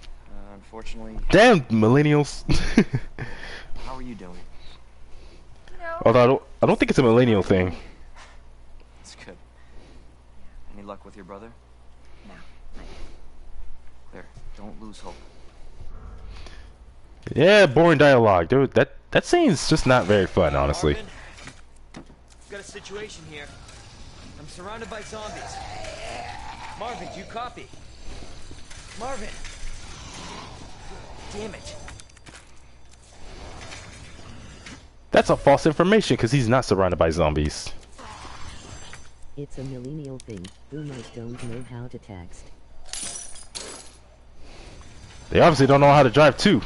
Speaker 7: Unfortunately...
Speaker 1: Damn millennials.
Speaker 7: How are you doing?
Speaker 6: You know,
Speaker 1: Although I don't think it's a millennial thing.
Speaker 7: It's good. Any luck with your brother?
Speaker 6: no. Not yet.
Speaker 7: Claire, don't lose hope.
Speaker 1: Yeah, boring dialogue. Dude, that scene's just not very fun, honestly.
Speaker 7: Marvin, I've got a situation here. I'm surrounded by zombies. Marvin, do you copy? Marvin! Damn it.
Speaker 1: That's a false information, because he's not surrounded by zombies.
Speaker 5: It's a millennial thing. Boomers don't know how to text.
Speaker 1: They obviously don't know how to drive too.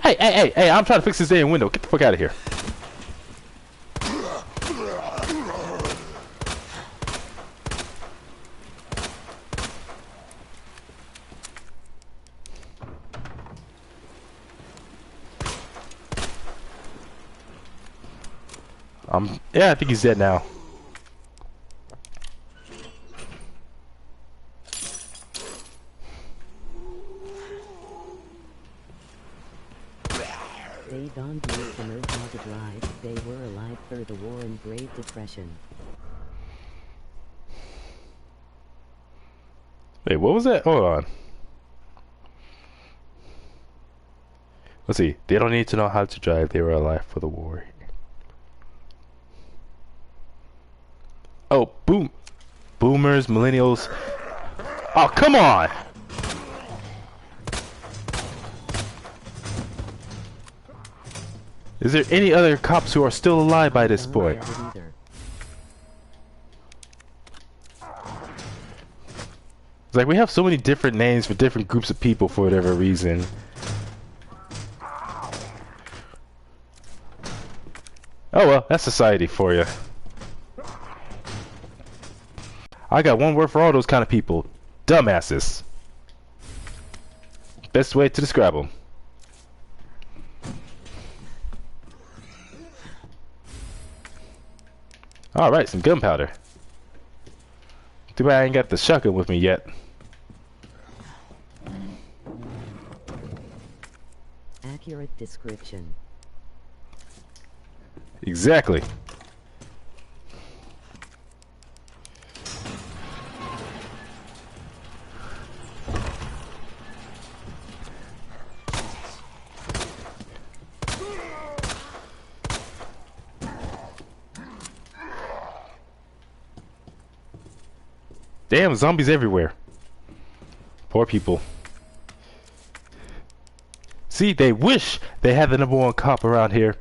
Speaker 1: Hey, I'm trying to fix this damn window. Get the fuck out of here. Yeah, I think he's dead now.
Speaker 5: They don't need to know how to drive. They were alive through the war and Great Depression.
Speaker 1: Wait, what was that? Hold on. Let's see. They don't need to know how to drive. They were alive for the war. Oh, boom. Boomers, millennials. Oh, come on. Is there any other cops who are still alive by this point? It's like we have so many different names for different groups of people for whatever reason. Oh well, that's society for you. I got one word for all those kind of people. Dumbasses. Best way to describe them. Alright, some gunpowder. Too bad I ain't got the shotgun with me yet.
Speaker 5: Accurate description.
Speaker 1: Exactly. Damn, zombies everywhere. Poor people. See, they wish they had the #1 cop around here.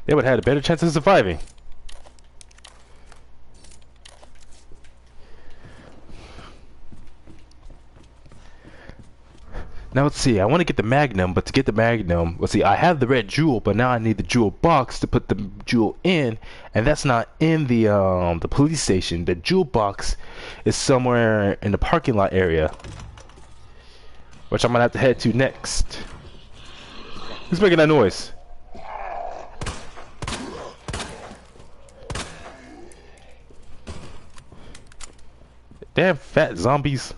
Speaker 1: They would have had a better chance of surviving. Now let's see, I want to get the Magnum, but to get the Magnum, let's see, I have the red jewel, but now I need the jewel box to put the jewel in, and that's not in the police station. The jewel box is somewhere in the parking lot area, which I'm gonna have to head to next. Who's making that noise? Damn fat zombies.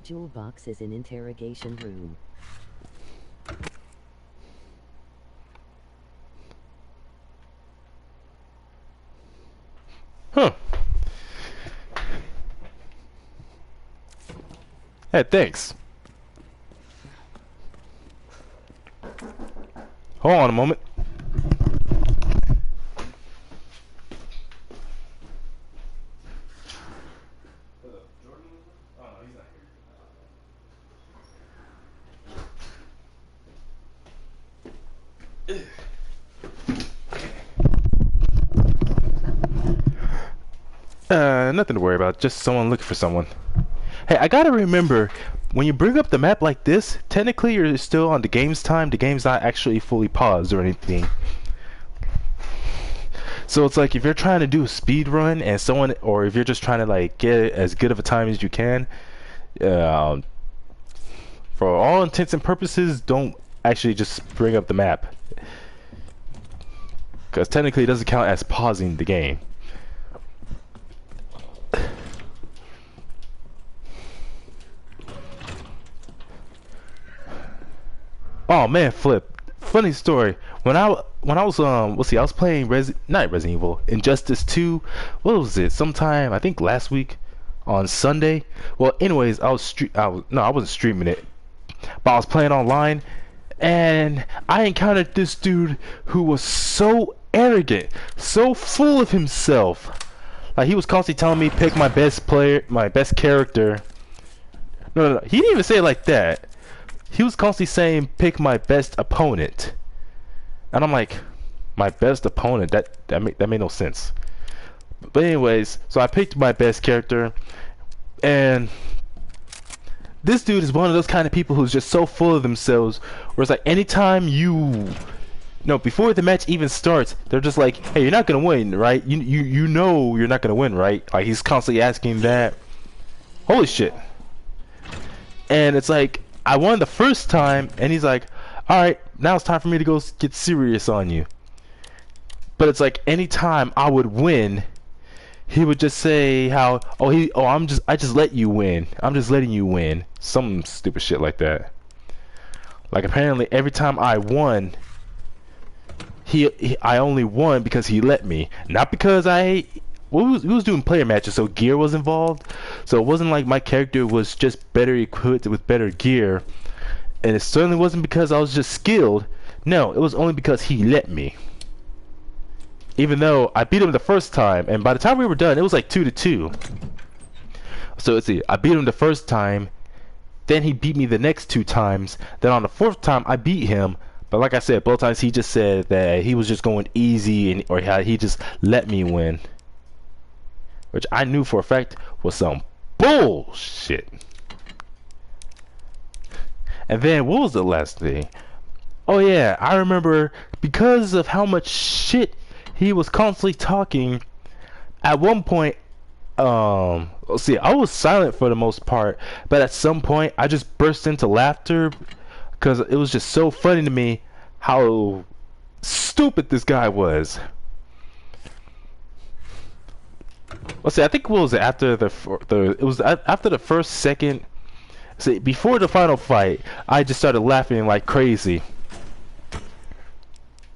Speaker 5: Jewel box is in interrogation room.
Speaker 1: Huh. Hey, thanks. Hold on a moment. Nothing to worry about, just someone looking for someone. Hey, I gotta remember, when you bring up the map like this, technically you're still on the game's time. The game's not actually fully paused or anything. So it's like if you're trying to do a speed run and someone, or if you're just trying to like get as good of a time as you can, for all intents and purposes, don't actually just bring up the map, because technically it doesn't count as pausing the game. Oh man, Flip. Funny story. When I was let's see, I was playing not Resident Evil, Injustice 2. What was it? Sometime I think last week on Sunday. Well, anyways, I wasn't streaming it, but I was playing online, and I encountered this dude who was so arrogant, so full of himself. Like he was constantly telling me pick my best player, my best character. No, he didn't even say it like that. He was constantly saying pick my best opponent, and I'm like, my best opponent. That made no sense. But anyways, so I picked my best character, and this dude is one of those kind of people who's just so full of themselves, where it's like anytime before the match even starts, they're just like, hey, you're not gonna win, right? You know you're not gonna win, right? Like, he's constantly asking that. Holy shit. And it's like, I won the first time, and he's like, alright, now it's time for me to go get serious on you. But it's like, anytime I would win, he would just say how, I just let you win. I'm just letting you win. Some stupid shit like that. Like, apparently every time I won, I only won because he let me, not because he was doing player matches, so gear was involved. So it wasn't like my character was just better equipped with better gear, and it certainly wasn't because I was just skilled. No, it was only because he let me. Even though I beat him the first time, and by the time we were done, it was like 2-2. So let's see, I beat him the first time, then he beat me the next 2 times, then on the 4th time I beat him, but like I said, both times he just said that he was just going easy, or he just let me win. Which I knew for a fact was some bullshit. And then, what was the last thing? Oh yeah, I remember, because of how much shit he was constantly talking, at one point, let's see, I was silent for the most part, but at some point I just burst into laughter because it was just so funny to me how stupid this guy was. Let's see, I think, what was it, after after the first second, see, before the final fight, I just started laughing like crazy.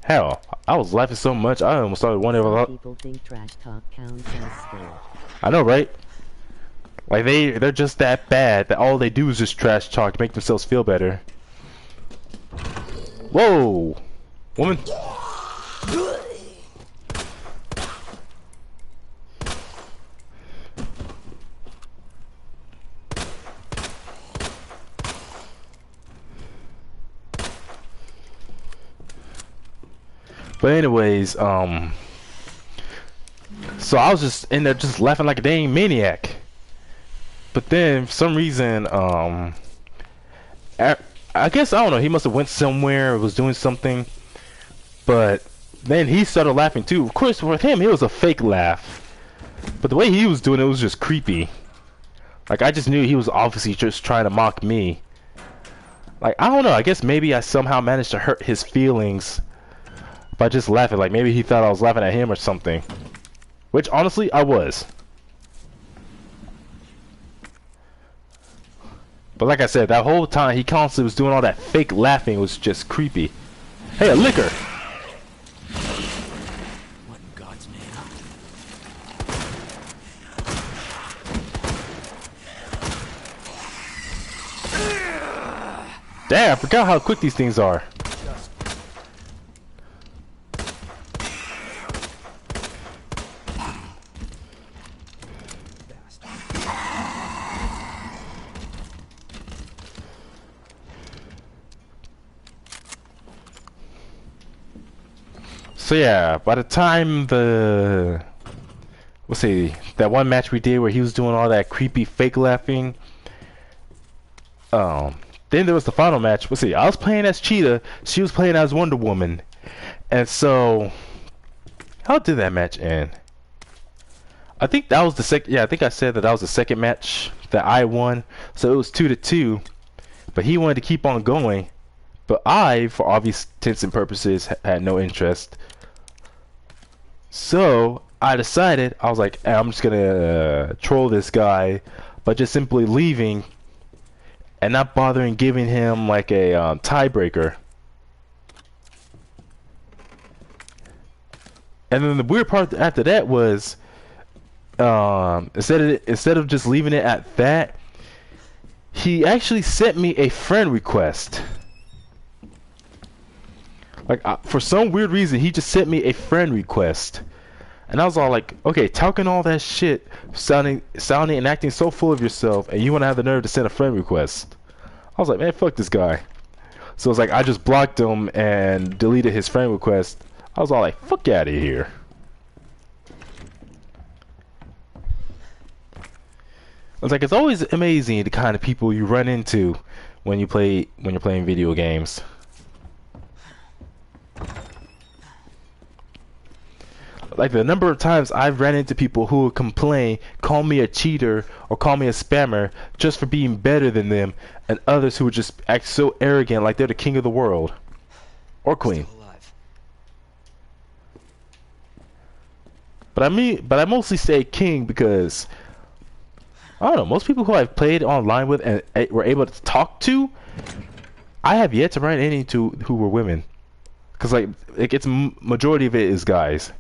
Speaker 1: Hell, I was laughing so much I almost started wondering.
Speaker 5: People think trash talk counts as skill.
Speaker 1: I know, right? Like, they're just that bad that all they do is just trash talk to make themselves feel better. Whoa, woman. But anyways, so I was just in there just laughing like a dang maniac. But then for some reason, I guess, I don't know, he must have went somewhere or was doing something. But then he started laughing too. Of course, with him, it was a fake laugh. But the way he was doing it was just creepy. Like, I just knew he was obviously just trying to mock me. Like, I don't know, I guess maybe I somehow managed to hurt his feelings by just laughing. Like, maybe he thought I was laughing at him or something. Which, honestly, I was. But like I said, that whole time he constantly was doing all that fake laughing. It was just creepy. Hey, a liquor!
Speaker 7: What in God's name?
Speaker 1: Damn, I forgot how quick these things are. So yeah, by the time let's see, that one match we did where he was doing all that creepy fake laughing, then there was the final match. Let's see, I was playing as Cheetah, she was playing as Wonder Woman, and so how did that match end? I think that was the second. Yeah, I think I said that was the second match that I won, so it was 2-2. But he wanted to keep on going, but I, for obvious intents and purposes, had no interest. So I decided, I was like, hey, I'm just gonna troll this guy by just simply leaving and not bothering giving him like a tiebreaker. And then the weird part after that was, instead of just leaving it at that, he actually sent me a friend request. Like, for some weird reason, he just sent me a friend request. And I was all like, okay, talking all that shit, sounding and acting so full of yourself, and you want to have the nerve to send a friend request. I was like, man, fuck this guy. So it's like, I just blocked him and deleted his friend request. I was all like, fuck out of here. I was like, it's always amazing the kind of people you run into when you're playing video games. Like the number of times I've ran into people who would complain, call me a cheater or call me a spammer just for being better than them, and others who would just act so arrogant like they're the king of the world or queen.
Speaker 7: Still alive.
Speaker 1: But I mostly say king because I don't know, most people who I've played online with and were able to talk to, I have yet to run into who were women. Cause like it's majority of it is guys.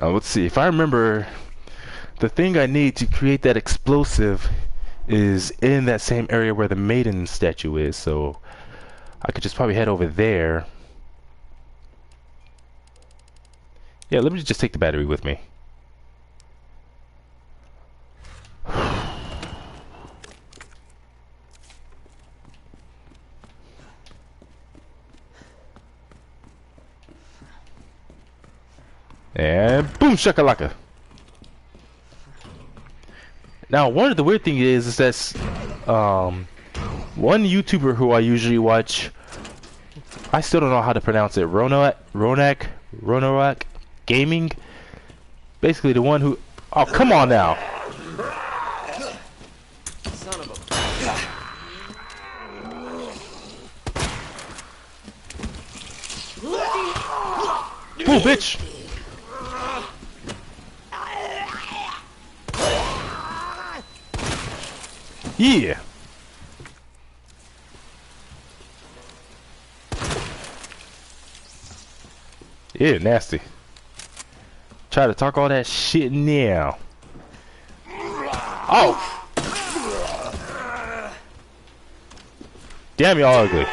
Speaker 1: Now let's see, if I remember, the thing I need to create that explosive is in that same area where the maiden statue is, so I could just probably head over there. Yeah, let me just take the battery with me. And boom shakalaka. Now, one of the weird things is that one YouTuber who I usually watch, I still don't know how to pronounce it. Ronak Gaming. Basically, the one who. Oh, come on now.
Speaker 7: Son of a...
Speaker 1: Ooh, bitch. Yeah. Yeah, nasty. Try to talk all that shit now. Oh! Damn, y'all ugly.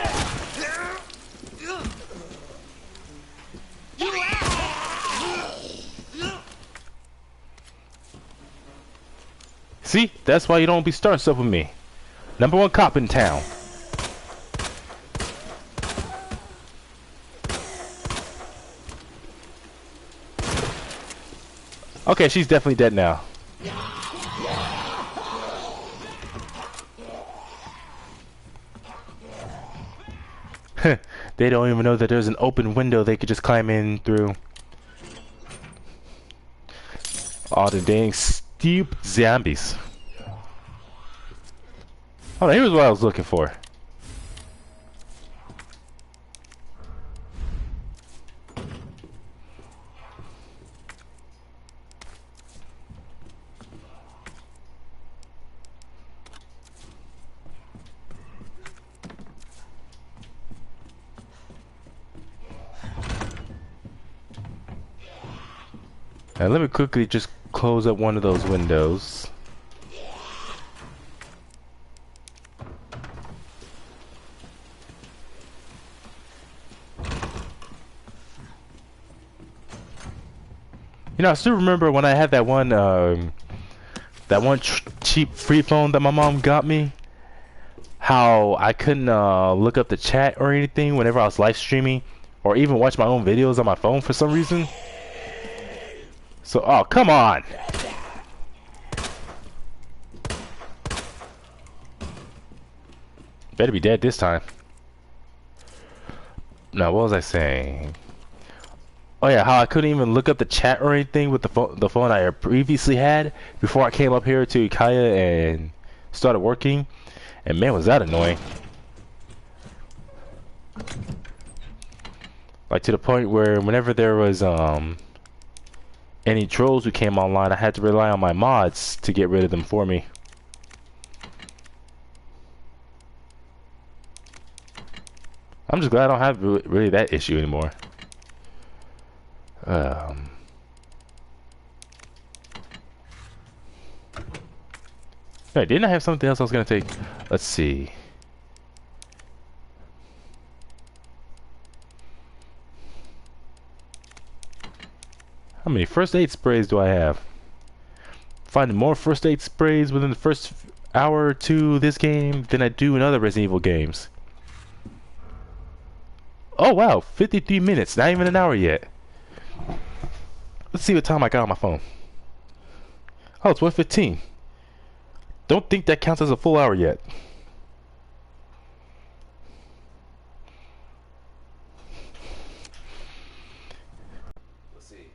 Speaker 1: See? That's why you don't be starting stuff with me. #1 cop in town. Okay, she's definitely dead now. They don't even know that there's an open window they could just climb in through. All the dang stupid zombies. Oh, here's what I was looking for. Now let me quickly just close up one of those windows. You know, I still remember when I had that one cheap free phone that my mom got me. How I couldn't look up the chat or anything whenever I was live streaming, or even watch my own videos on my phone for some reason. So, oh, come on! Better be dead this time. Now, what was I saying? Oh yeah, how I couldn't even look up the chat or anything with the phone I previously had before I came up here to Ikea and started working. And man, was that annoying. Like to the point where whenever there was any trolls who came online, I had to rely on my mods to get rid of them for me. I'm just glad I don't have really that issue anymore. Wait, didn't I have something else I was gonna take? Let's see. How many first aid sprays do I have? Finding more first aid sprays within the first hour or two this game than I do in other Resident Evil games. Oh wow, 53 minutes, not even an hour yet. Let's see what time I got on my phone. Oh, it's 1:15. Don't think that counts as a full hour yet. Let's see.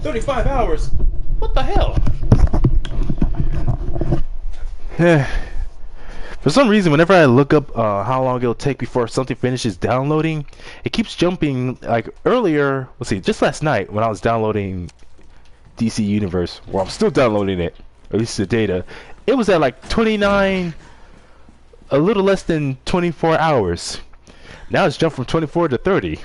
Speaker 1: 35 hours? What the hell? For some reason, whenever I look up how long it'll take before something finishes downloading, it keeps jumping. Like earlier, let's see, just last night when I was downloading DC Universe, well, I'm still downloading it, at least the data, it was at like 29, a little less than 24 hours. Now it's jumped from 24 to 30.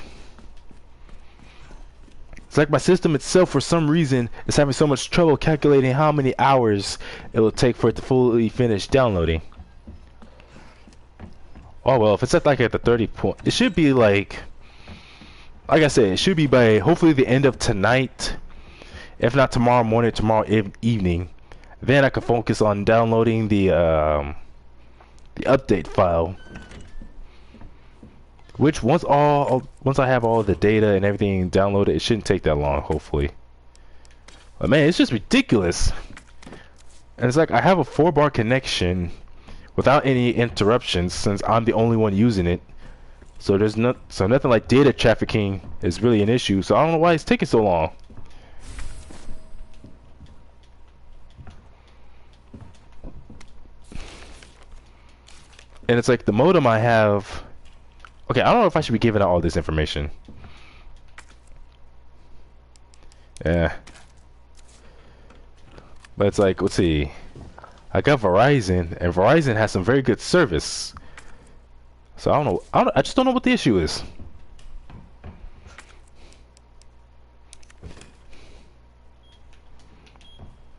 Speaker 1: It's like my system itself, for some reason, is having so much trouble calculating how many hours it will take for it to fully finish downloading. Oh well, if it's at like at the 30 point, it should be like I said, it should be by hopefully the end of tonight, if not tomorrow morning, tomorrow evening. Then I can focus on downloading the update file. Which once I have all the data and everything downloaded, it shouldn't take that long, hopefully. But man, it's just ridiculous. And it's like I have a 4-bar connection without any interruptions, since I'm the only one using it. So there's nothing like data trafficking is really an issue. So I don't know why it's taking so long. And it's like the modem I have. Okay, I don't know if I should be giving out all this information. Yeah. But it's like, let's see. I got Verizon, and Verizon has some very good service. So I don't know. I just don't know what the issue is.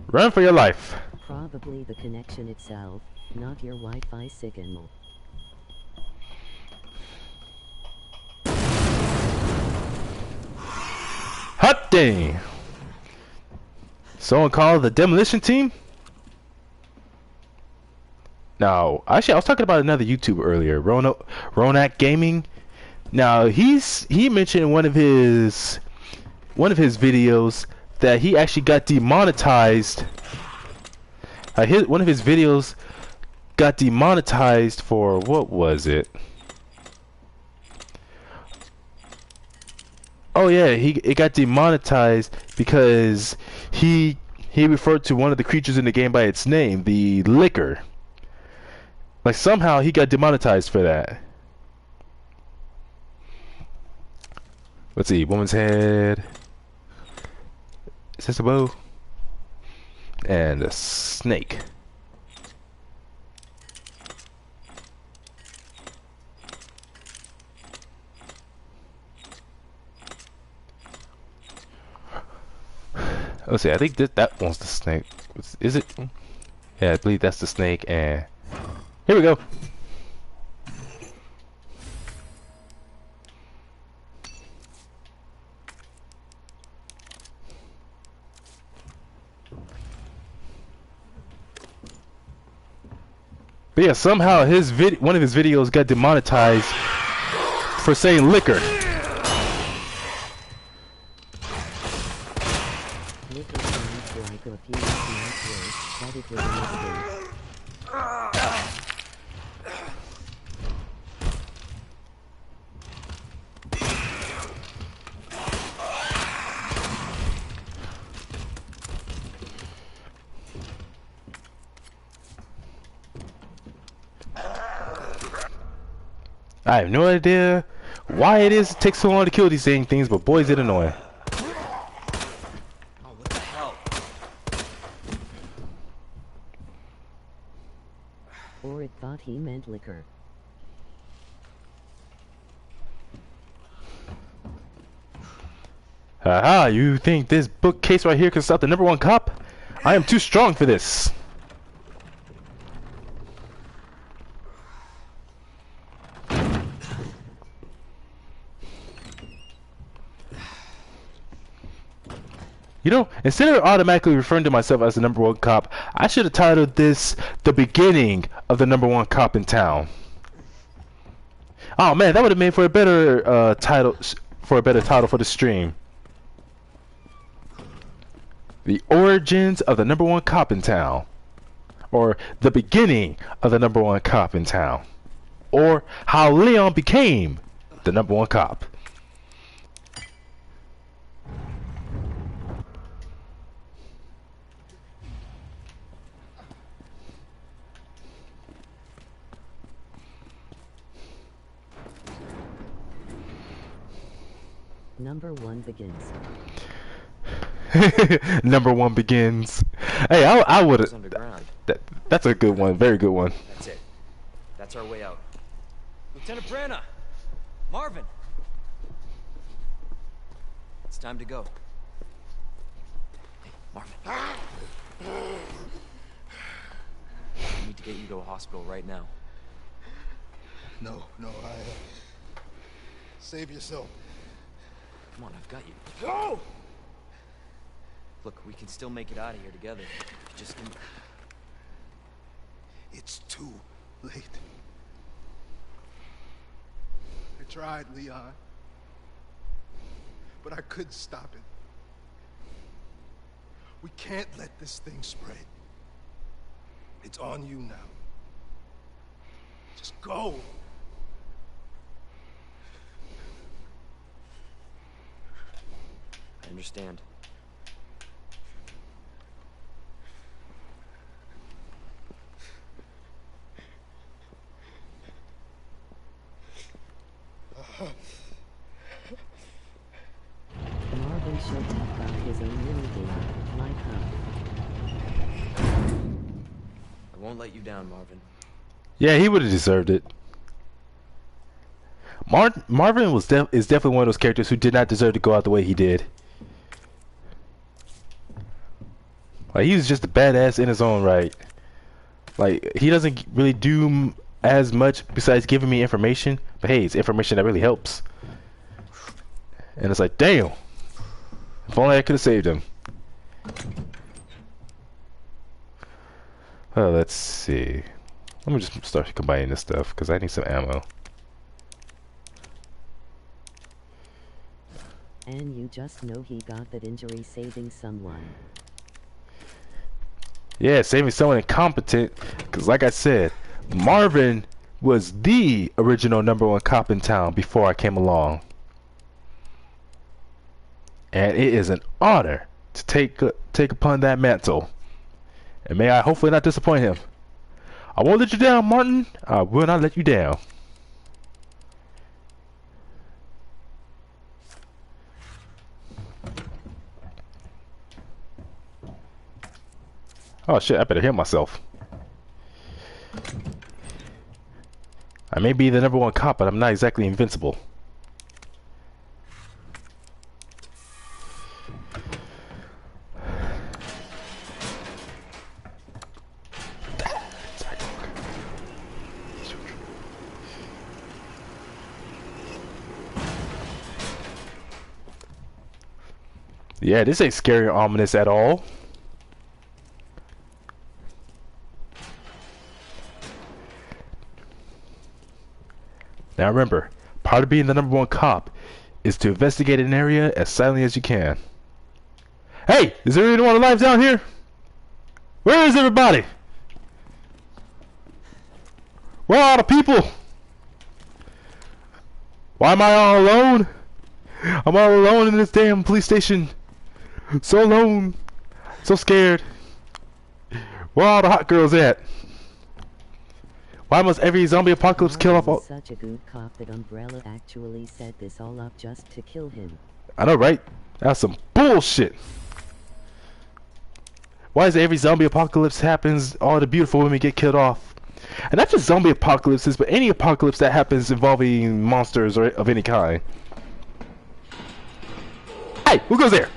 Speaker 1: Run for your life.
Speaker 5: Probably the connection itself, not your Wi-Fi signal.
Speaker 1: Hot dang! Someone called the demolition team? Now, actually, I was talking about another YouTuber earlier, Ronak Gaming. Now, he mentioned in one of his videos that he actually got demonetized. One of his videos got demonetized for, what was it? Oh yeah, it got demonetized because he referred to one of the creatures in the game by its name, the Licker. Like somehow he got demonetized for that. Let's see, woman's head. Is this a bow? And a snake. Let's see, I think that one's the snake. Is it? Yeah, I believe that's the snake, and here we go. But yeah, somehow one of his videos got demonetized for saying liquor. I have no idea why it takes so long to kill these things, but boy is it annoying.
Speaker 7: Oh, what the hell?
Speaker 5: Or it thought he meant liquor.
Speaker 1: Haha, you think this bookcase right here can stop the #1 cop? I am too strong for this. You know, instead of automatically referring to myself as the number one cop, I should have titled this "The Beginning of the Number One Cop in Town." Oh man, that would have made for a better title for the stream. The origins of the number one cop in town, or the beginning of the number one cop in town, or how Leon became the number one cop.
Speaker 5: Number one begins.
Speaker 1: Number one begins. Hey, I would have.
Speaker 3: Underground.
Speaker 1: That's a good one. Very good one.
Speaker 3: That's it. That's our way out. Lieutenant Branna! Marvin! It's time to go. Hey, Marvin. I need to get you to a hospital right now.
Speaker 4: No, save yourself.
Speaker 3: Come on, I've got you.
Speaker 4: Go!
Speaker 3: Look, we can still make it out of here together. Just give me...
Speaker 4: It's too late. I tried, Leon. But I couldn't stop it. We can't let this thing spread. It's on you now. Just go.
Speaker 3: I understand.
Speaker 5: Marvin should have got his own minigame, like how.
Speaker 3: I won't let you down, Marvin.
Speaker 1: Yeah, he would have deserved it. Marvin is definitely one of those characters who did not deserve to go out the way he did. Like, he was just a badass in his own right. Like, he doesn't really do as much besides giving me information, but hey, it's information that really helps. And it's like, damn, if only I could have saved him. Oh, let's see. Let me just start combining this stuff because I need some ammo.
Speaker 5: And you just know he got that injury saving someone.
Speaker 1: Yeah, saving someone incompetent, because like I said, Marvin was the original number one cop in town before I came along. And it is an honor to take upon that mantle. And may I hopefully not disappoint him. I won't let you down, Martin. I will not let you down. Oh shit, I better heal myself. I may be the number one cop, but I'm not exactly invincible. Yeah, this ain't scary or ominous at all. Now remember, part of being the number one cop is to investigate an area as silently as you can. Hey, is there anyone alive down here? Where is everybody? Where are all the people? Why am I all alone? I'm all alone in this damn police station. So alone. So scared. Where are all the hot girls at? Why must every zombie apocalypse kill off all...
Speaker 5: Such a good cop that Umbrella actually set this all up just to kill him.
Speaker 1: I know, right? That's some bullshit. Why is every zombie apocalypse happens, all the beautiful women get killed off? And not just zombie apocalypses, but any apocalypse that happens involving monsters or of any kind. Hey, who goes there?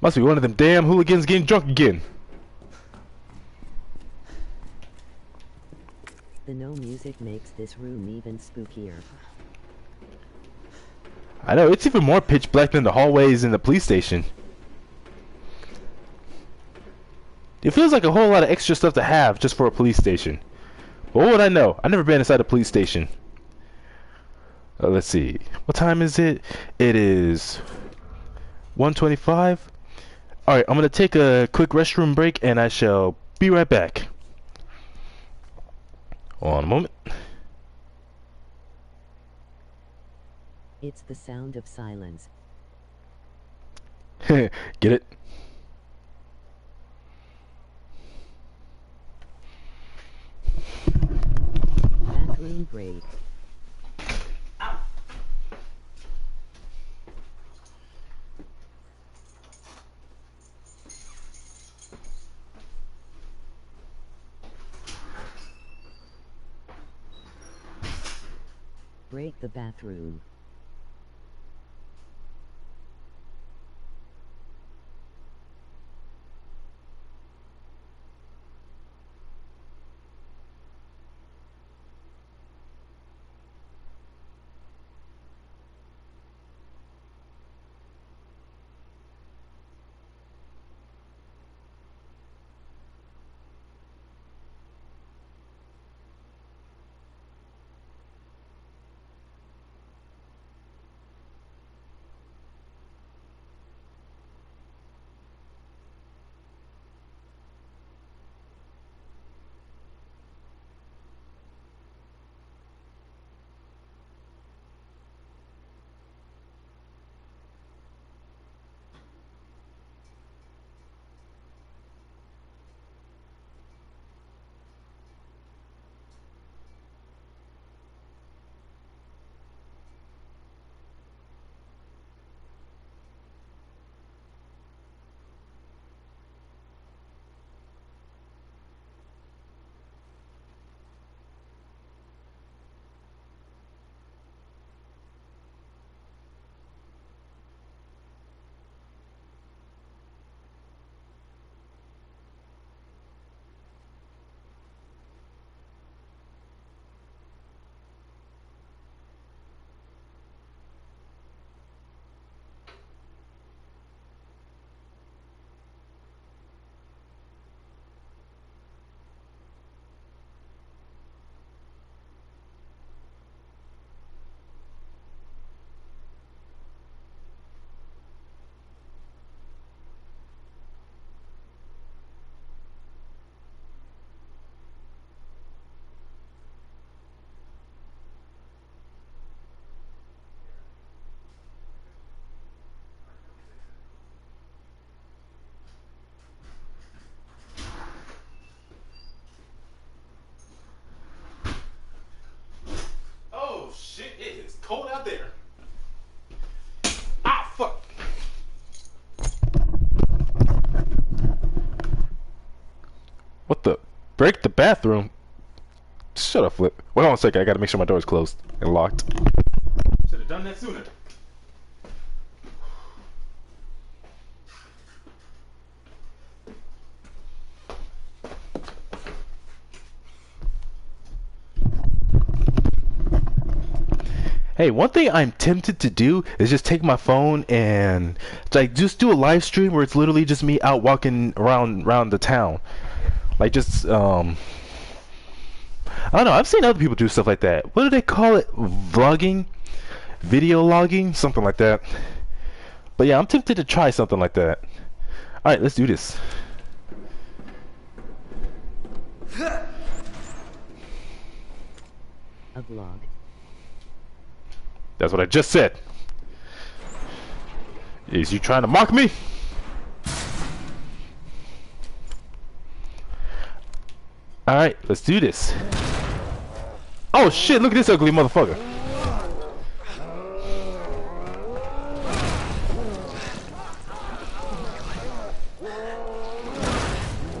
Speaker 1: Must be one of them damn hooligans getting drunk again.
Speaker 5: The no music makes this room even spookier.
Speaker 1: I know, it's even more pitch black than the hallways in the police station. It feels like a whole lot of extra stuff to have just for a police station. But what would I know? I've never been inside a police station. Let's see. What time is it? It is 1:25. Alright, I'm going to take a quick restroom break and I shall be right back. Hold on a moment.
Speaker 5: It's the sound of silence.
Speaker 1: Get it?
Speaker 5: Bathroom break. Break the bathroom.
Speaker 1: Cold out there. Ah, fuck. What the? Break the bathroom? Shut up, Flip. Wait on a second. I gotta make sure my door is closed and locked. Should have done that sooner. Hey, one thing I'm tempted to do is just take my phone and like just do a live stream where it's literally just me out walking around the town. Like just I don't know, I've seen other people do stuff like that. What do they call it? Vlogging? Video logging? Something like that. But yeah, I'm tempted to try something like that. Alright, let's do this.
Speaker 5: A vlog.
Speaker 1: That's what I just said. Is you trying to mock me? Alright, let's do this. Oh shit, look at this ugly motherfucker.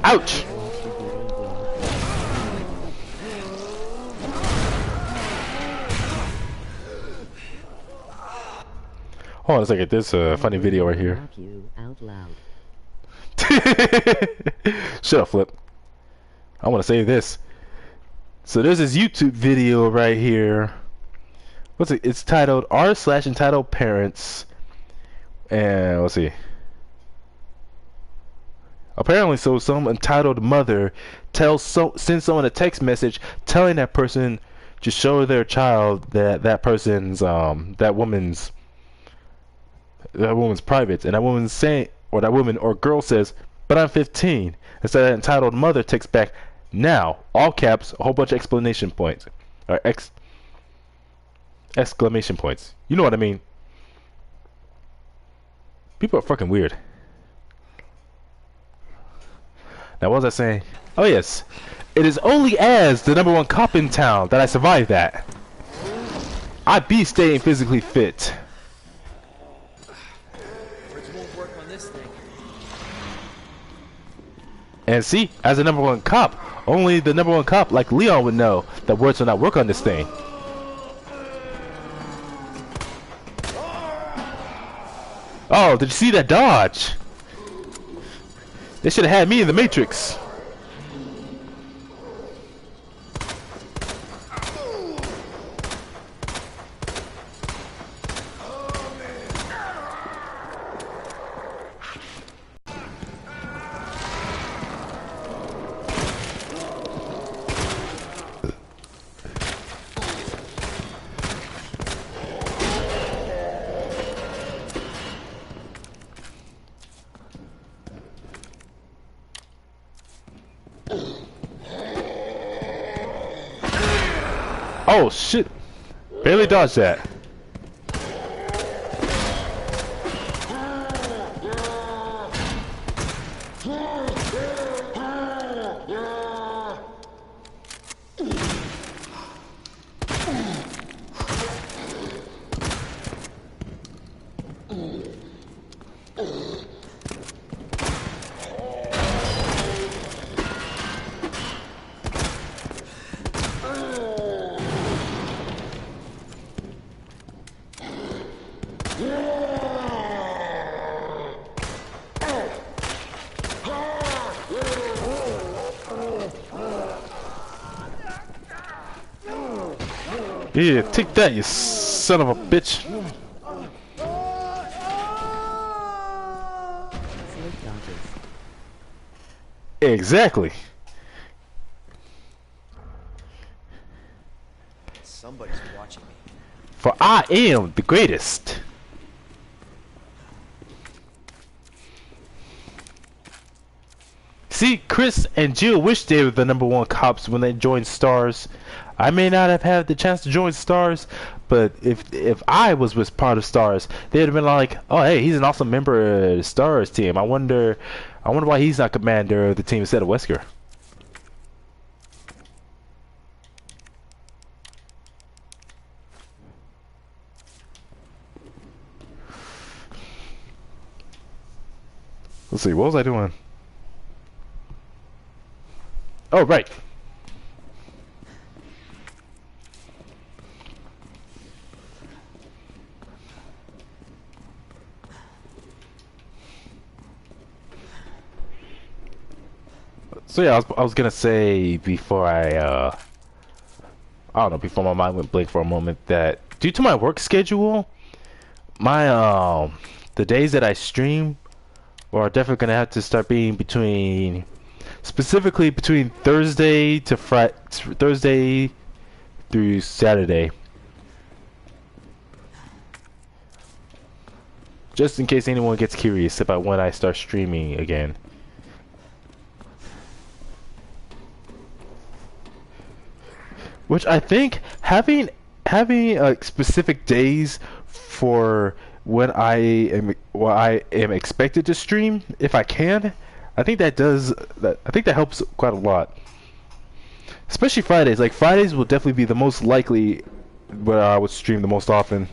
Speaker 1: Ouch! Hold on a second, there's a funny video right here.
Speaker 5: You out loud.
Speaker 1: Shut up, Flip. I want to say this. So there's this YouTube video right here. What's it? It's titled r/entitled parents, and let's see. Apparently, so some entitled mother sends someone a text message telling that person to show their child that person's that woman's private, and that woman's saying, or that woman or girl says, "But I'm 15." And so that entitled mother texts back, "Now," all caps, a whole bunch of exclamation points, or exclamation points. You know what I mean? People are fucking weird. Now, what was I saying? Oh yes, it is only as the #1 cop in town that I survived that. I be staying physically fit.
Speaker 7: Words won't work on this thing.
Speaker 1: And see, as the #1 cop, only the #1 cop like Leon would know that words will not work on this thing. Oh, did you see that dodge? They should have had me in the Matrix. Oh shit! Barely dodged that. Yeah, take that, you son of a bitch.
Speaker 5: Slick dodges.
Speaker 1: Exactly.
Speaker 7: Somebody's watching me.
Speaker 1: For I am the greatest. See, Chris and Jill wish they were the #1 cops when they joined Stars. I may not have had the chance to join Stars, but if I was with part of Stars, they'd have been like, "Oh, hey, he's an awesome member of the Stars team. I wonder why he's not commander of the team instead of Wesker." Let's see, what was I doing? Oh, right. So yeah, I was gonna say before I don't know, before my mind went blank for a moment, that due to my work schedule, my the days that I stream are definitely gonna have to start being specifically between Thursday through Saturday. Just in case anyone gets curious about when I start streaming again. Which I think having specific days for when I am expected to stream, if I can, I think that helps quite a lot. Especially Fridays. Like Fridays will definitely be the most likely where I would stream the most often.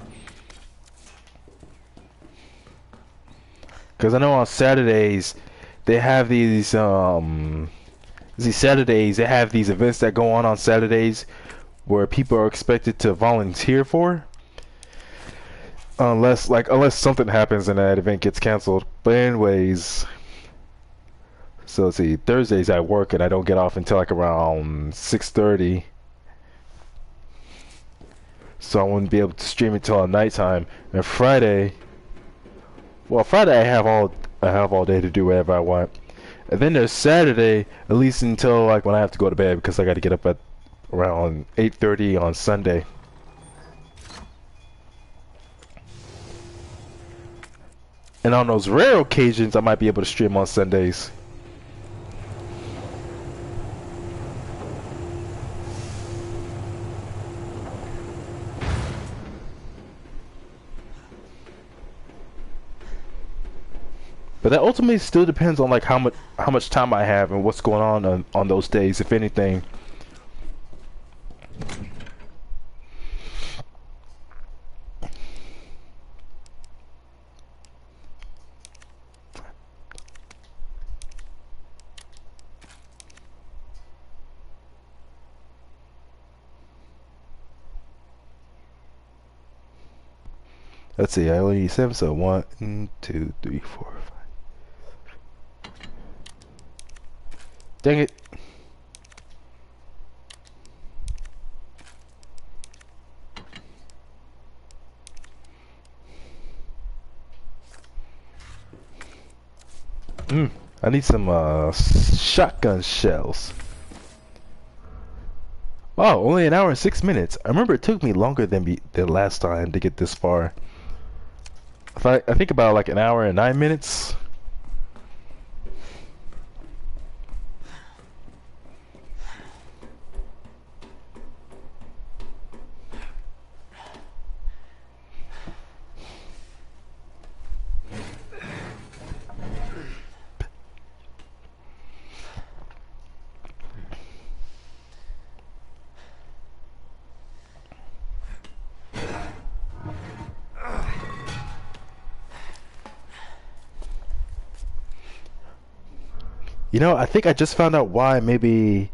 Speaker 1: Because I know on Saturdays they have these Saturdays they have these events that go on Saturdays where people are expected to volunteer for, unless something happens and that event gets canceled. But anyways, so let's see, Thursdays I work and I don't get off until like around 6:30, so I wouldn't be able to stream it till nighttime. And Friday, well, Friday I have all day to do whatever I want. And then there's Saturday, at least until like when I have to go to bed because I got to get up at around 8:30 on Sunday. And on those rare occasions, I might be able to stream on Sundays. But that ultimately still depends on like how much time I have and what's going on those days, if anything. Let's see, I only need 7, so 1, 2, 3, 4, 5. Dang it. I need some shotgun shells. Wow, only an hour and 6 minutes. I remember it took me longer than the last time to get this far. I think about like an hour and 9 minutes. You know, I think I just found out why maybe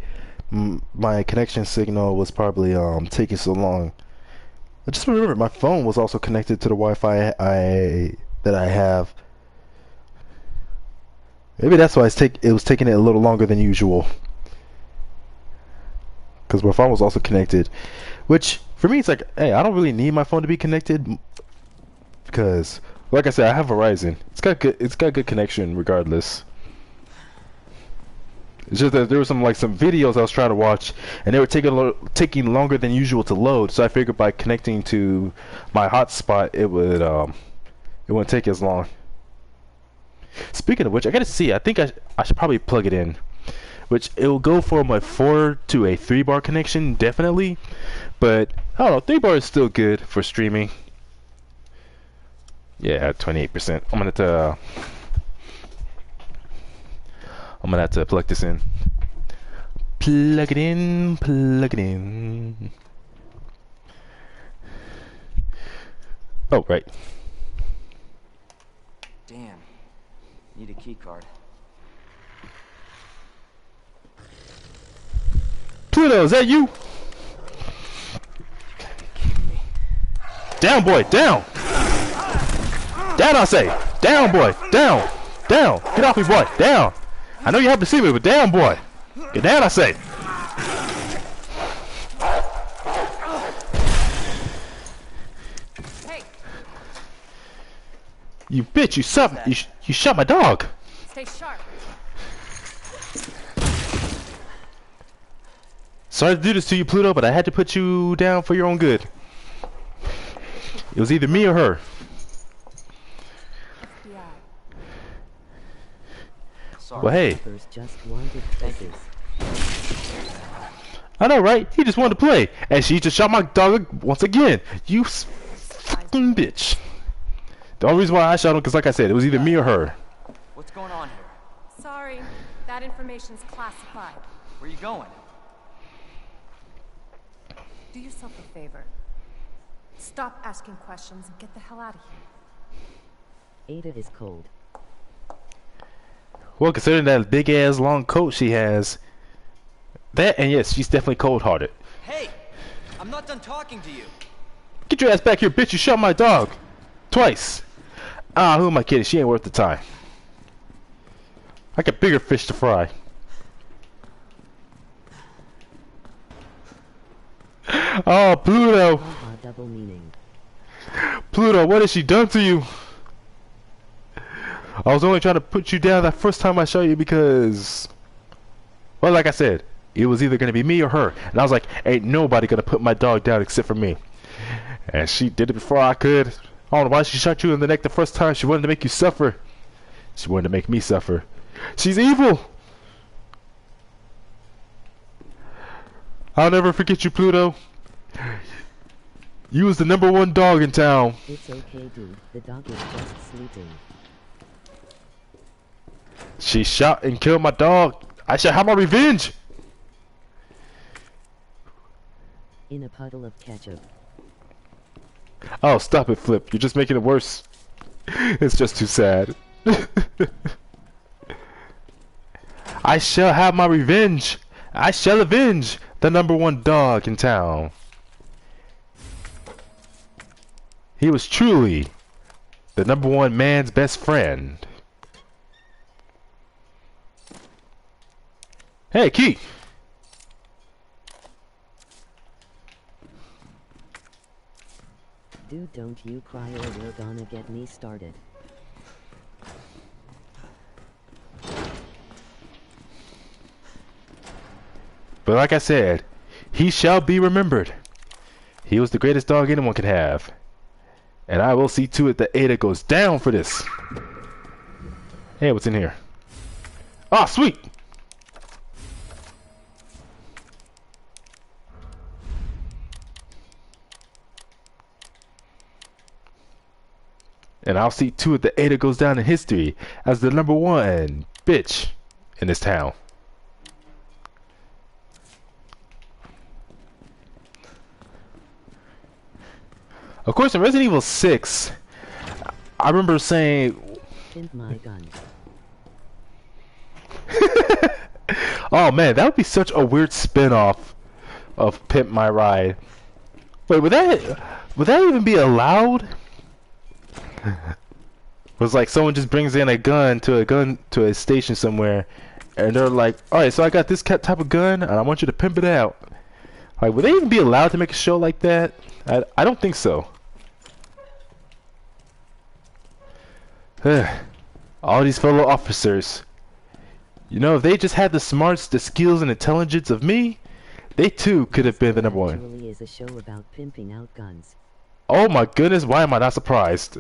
Speaker 1: my connection signal was probably taking so long. I just remember my phone was also connected to the Wi-Fi that I have. Maybe that's why it was taking it a little longer than usual. Because my phone was also connected, which for me it's like, hey, I don't really need my phone to be connected because, like I said, I have Verizon. It's got good connection regardless. It's just that there were some videos I was trying to watch, and they were taking longer than usual to load. So I figured by connecting to my hotspot, it wouldn't take as long. Speaking of which, I gotta see. I think I should probably plug it in, which it will go from a 4 to a 3 bar connection, definitely. But I don't know, 3 bar is still good for streaming. Yeah, 28%. I'm gonna have to plug this in. Plug it in, plug it in. Oh, right.
Speaker 3: Damn. Need a key card.
Speaker 1: Pluto, is that you? Down, boy, down! Down, I say! Down, boy, down! Down! Get off me, boy, down! I know you have to see me, but down, boy! Get down, I say!
Speaker 6: Hey,
Speaker 1: You bitch! You shot my dog!
Speaker 6: stay sharp.
Speaker 1: Sorry to do this to you, Pluto, but I had to put you down for your own good. It was either me or her.
Speaker 6: Yeah.
Speaker 3: Sorry.
Speaker 1: Well, hey.
Speaker 5: Just wanted kisses.
Speaker 1: I know, right? He just wanted to play, and she just shot my dog once again. You fucking bitch. The only reason why I shot him, because like I said, it was either me or her.
Speaker 3: What's going on here?
Speaker 6: Sorry, that information's classified.
Speaker 3: Where you going?
Speaker 6: Do yourself a favor. Stop asking questions and get the hell out of here.
Speaker 5: Ada is cold.
Speaker 1: Well, considering that big ass long coat she has, that, and yes, she's definitely cold-hearted.
Speaker 7: Hey! I'm not done talking to you.
Speaker 1: Get your ass back here, bitch! You shot my dog twice. Ah, who am I kidding? She ain't worth the time. I got bigger fish to fry. Oh, Pluto!
Speaker 5: double meaning.
Speaker 1: Pluto, what has she done to you? I was only trying to put you down that first time I shot you because, well, like I said, it was either going to be me or her. And I was like, ain't nobody going to put my dog down except for me. And she did it before I could. I don't know why she shot you in the neck the first time. She wanted to make you suffer. She wanted to make me suffer. She's evil! I'll never forget you, Pluto. You was the #1 dog in town.
Speaker 5: It's okay, dude. The dog is just sleeping.
Speaker 1: She shot and killed my dog. I shall have my revenge.
Speaker 5: In a puddle of ketchup.
Speaker 1: Oh, stop it, Flip. You're just making it worse. It's just too sad. I shall have my revenge. I shall avenge the #1 dog in town. He was truly the #1 man's best friend. Hey, Key.
Speaker 5: Dude, don't you cry or you're gonna get me started.
Speaker 1: But like I said, he shall be remembered. He was the greatest dog anyone could have. And I will see to it that Ada goes down for this. Hey, what's in here? Ah, sweet! And I'll see to it that Ada goes down in history as the #1 bitch in this town. Of course, in Resident Evil 6, I remember saying...
Speaker 5: Pimp my gun.
Speaker 1: Oh man, that would be such a weird spin-off of Pimp My Ride. Wait, would that even be allowed? It was like someone just brings in a gun to a station somewhere, and they're like, "Alright, so I got this type of gun, and I want you to pimp it out." Like, would they even be allowed to make a show like that? I don't think so. All these fellow officers. You know, if they just had the smarts, the skills, and intelligence of me, they too could have been the #1.
Speaker 5: Actually is a show about pimping out guns.
Speaker 1: Oh my goodness, why am I not surprised?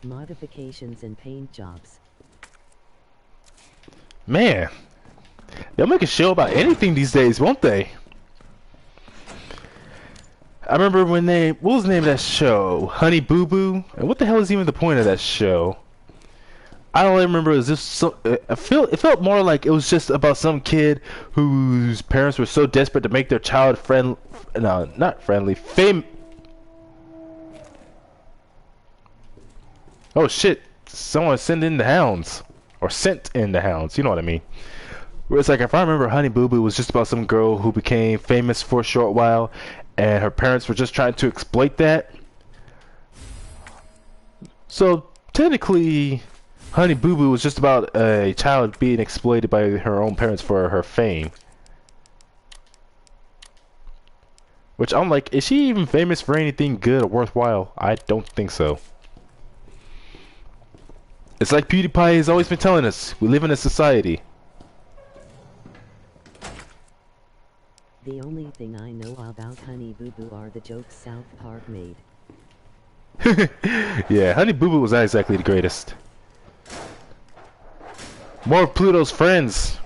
Speaker 5: Modifications and paint jobs.
Speaker 1: Man, they'll make a show about anything these days, won't they? I remember when what was the name of that show? Honey Boo Boo? And what the hell is even the point of that show? I don't remember. It was just so, it felt more like it was just about some kid whose parents were so desperate to make their child not friendly, Oh shit, someone sent in the hounds. Or sent in the hounds, you know what I mean. Where it's like, if I remember, Honey Boo Boo was just about some girl who became famous for a short while, and her parents were just trying to exploit that. So, technically, Honey Boo Boo was just about a child being exploited by her own parents for her fame. Which I'm like, is she even famous for anything good or worthwhile? I don't think so. It's like PewDiePie has always been telling us, we live in a society.
Speaker 5: The only thing I know about Honey Boo Boo are the jokes South Park made.
Speaker 1: Yeah, Honey Boo Boo was not exactly the greatest. More of Pluto's friends.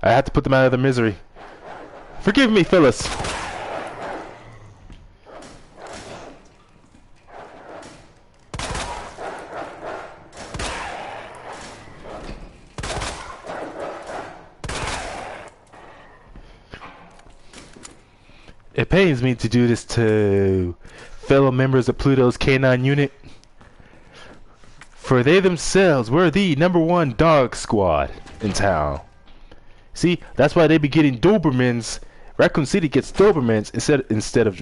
Speaker 1: I had to put them out of their misery. Forgive me, Phyllis. It pains me to do this to fellow members of Pluto's K9 unit, for they themselves were the #1 dog squad in town. See, that's why they be getting Dobermans. Raccoon City gets Dobermans instead of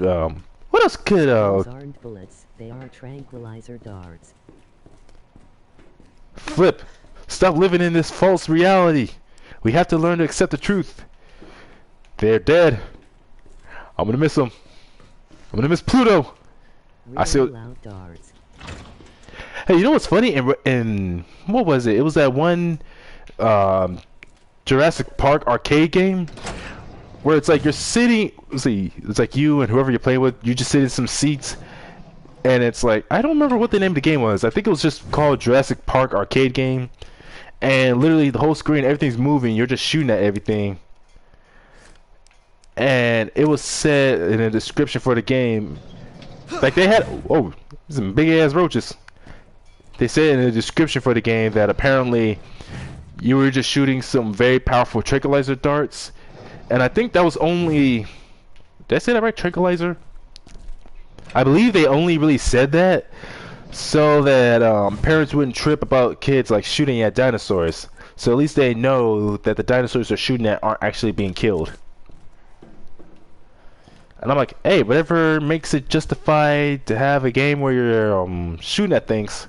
Speaker 1: what else could
Speaker 5: Those aren't bullets, they are tranquilizer darts.
Speaker 1: Flip, stop living in this false reality. We have to learn to accept the truth. They're dead. I'm gonna miss them. I'm gonna miss Pluto.
Speaker 5: Really
Speaker 1: I see.
Speaker 5: loud darts.
Speaker 1: Hey, you know what's funny? In what was it? It was that one Jurassic Park arcade game where it's like you're sitting. Let's see, it's like you and whoever you're playing with. You just sit in some seats, and it's like I don't remember what the name of the game was. I think it was just called Jurassic Park arcade game. And literally the whole screen, everything's moving. You're just shooting at everything. And it was said in the description for the game, like they had, oh, some big ass roaches. They said in the description for the game that apparently you were just shooting some very powerful tranquilizer darts. And I think that was only, did I say that right? Tranquilizer? I believe they only really said that so that parents wouldn't trip about kids like shooting at dinosaurs. So at least they know that the dinosaurs they're shooting at aren't actually being killed. And I'm like, hey, whatever makes it justified to have a game where you're shooting at things.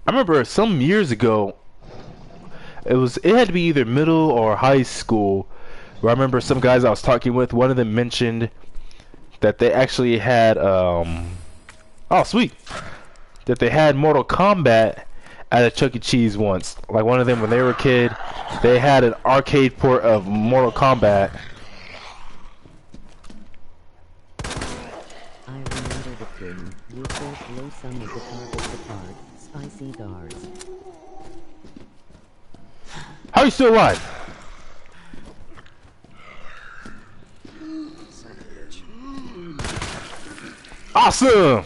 Speaker 1: I remember some years ago, it had to be either middle or high school, where I remember some guys I was talking with, one of them mentioned that they actually had oh sweet, that they had Mortal Kombat at a Chuck E. Cheese once. Like one of them, when they were a kid, they had an arcade port of Mortal Kombat.
Speaker 5: I remember the thing. You first blow some of the targets apart. Spicy darts.
Speaker 1: How are you still alive? Awesome!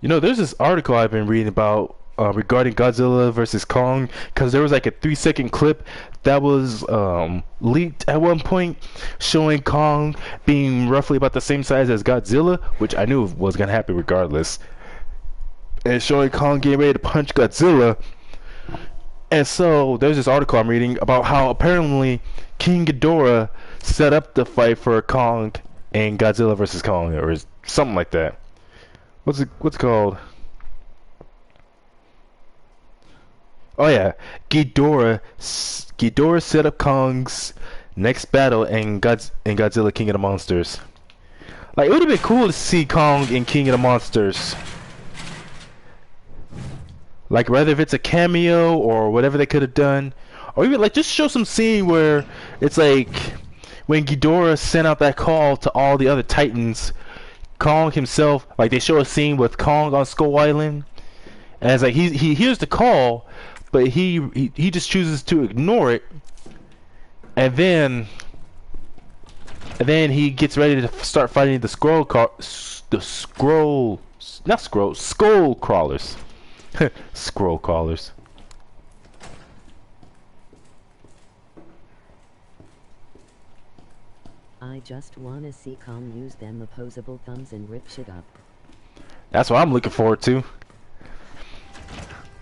Speaker 1: You know, there's this article I've been reading about regarding Godzilla versus Kong, because there was like a 3-second clip that was leaked at one point showing Kong being roughly about the same size as Godzilla, which I knew was gonna happen regardless, and showing Kong getting ready to punch Godzilla. And so there's this article I'm reading about how apparently King Ghidorah set up the fight for Kong and Godzilla versus Kong, or something like that. What's it called? Oh yeah, Ghidorah set up Kong's next battle in Godzilla King of the Monsters. Like, it would have been cool to see Kong in King of the Monsters. Like, whether if it's a cameo or whatever they could have done, or even like just show some scene where it's like when Ghidorah sent out that call to all the other Titans, Kong himself, like they show a scene with Kong on Skull Island, and it's like he hears the call, but he just chooses to ignore it, and then he gets ready to start fighting the skull crawlers. Scroll crawlers.
Speaker 5: I just wanna see Kong use them opposable thumbs and rip shit up.
Speaker 1: That's what I'm looking forward to.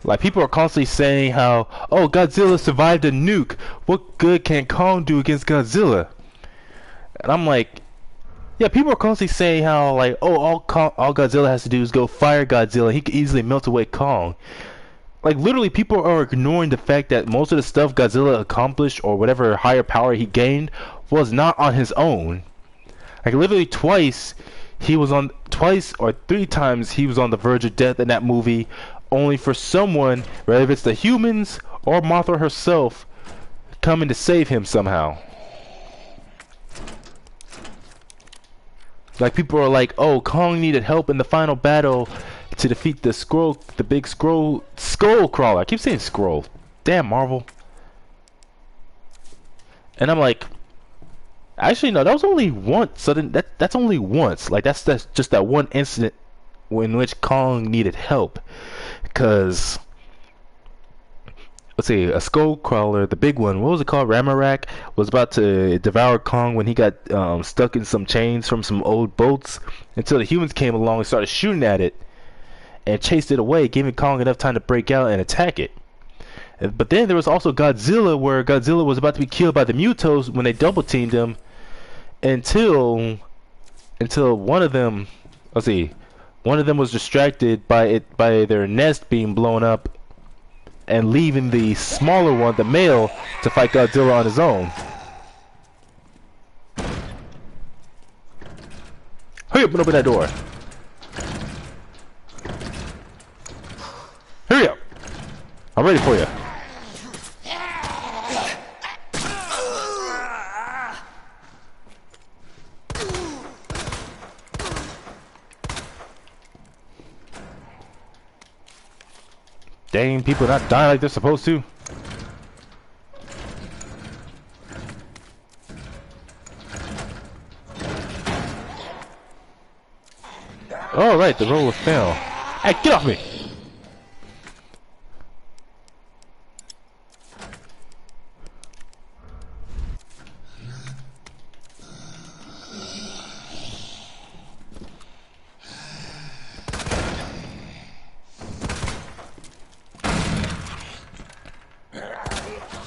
Speaker 1: Like, people are constantly saying how, oh, Godzilla survived a nuke. What good can Kong do against Godzilla? And I'm like, yeah, people are constantly saying how, like, oh, all Godzilla has to do is go fire Godzilla. He could easily melt away Kong. Like, literally, people are ignoring the fact that most of the stuff Godzilla accomplished, or whatever higher power he gained, was not on his own. Like, literally twice or 3 times he was on the verge of death in that movie, only for someone, whether it's the humans or Mothra herself, coming to save him somehow. Like, people are like, oh, Kong needed help in the final battle to defeat the big skull crawler. I keep saying scroll. Damn, Marvel. And I'm like, actually no, that was only once. So then that's only once. Like, that's just that one incident in which Kong needed help. Because, let's see, a skull crawler, the big one, what was it called? Ramarak, was about to devour Kong when he got stuck in some chains from some old boats, until the humans came along and started shooting at it and chased it away, giving Kong enough time to break out and attack it. But then there was also Godzilla, where Godzilla was about to be killed by the Mutos when they double teamed him, until one of them, let's see, one of them was distracted by their nest being blown up, and leaving the smaller one, the male, to fight Godzilla on his own. Hurry up and open that door. Hurry up. I'm ready for you. Dang, people not dying like they're supposed to. Oh, right, the roller fell. Hey, get off me!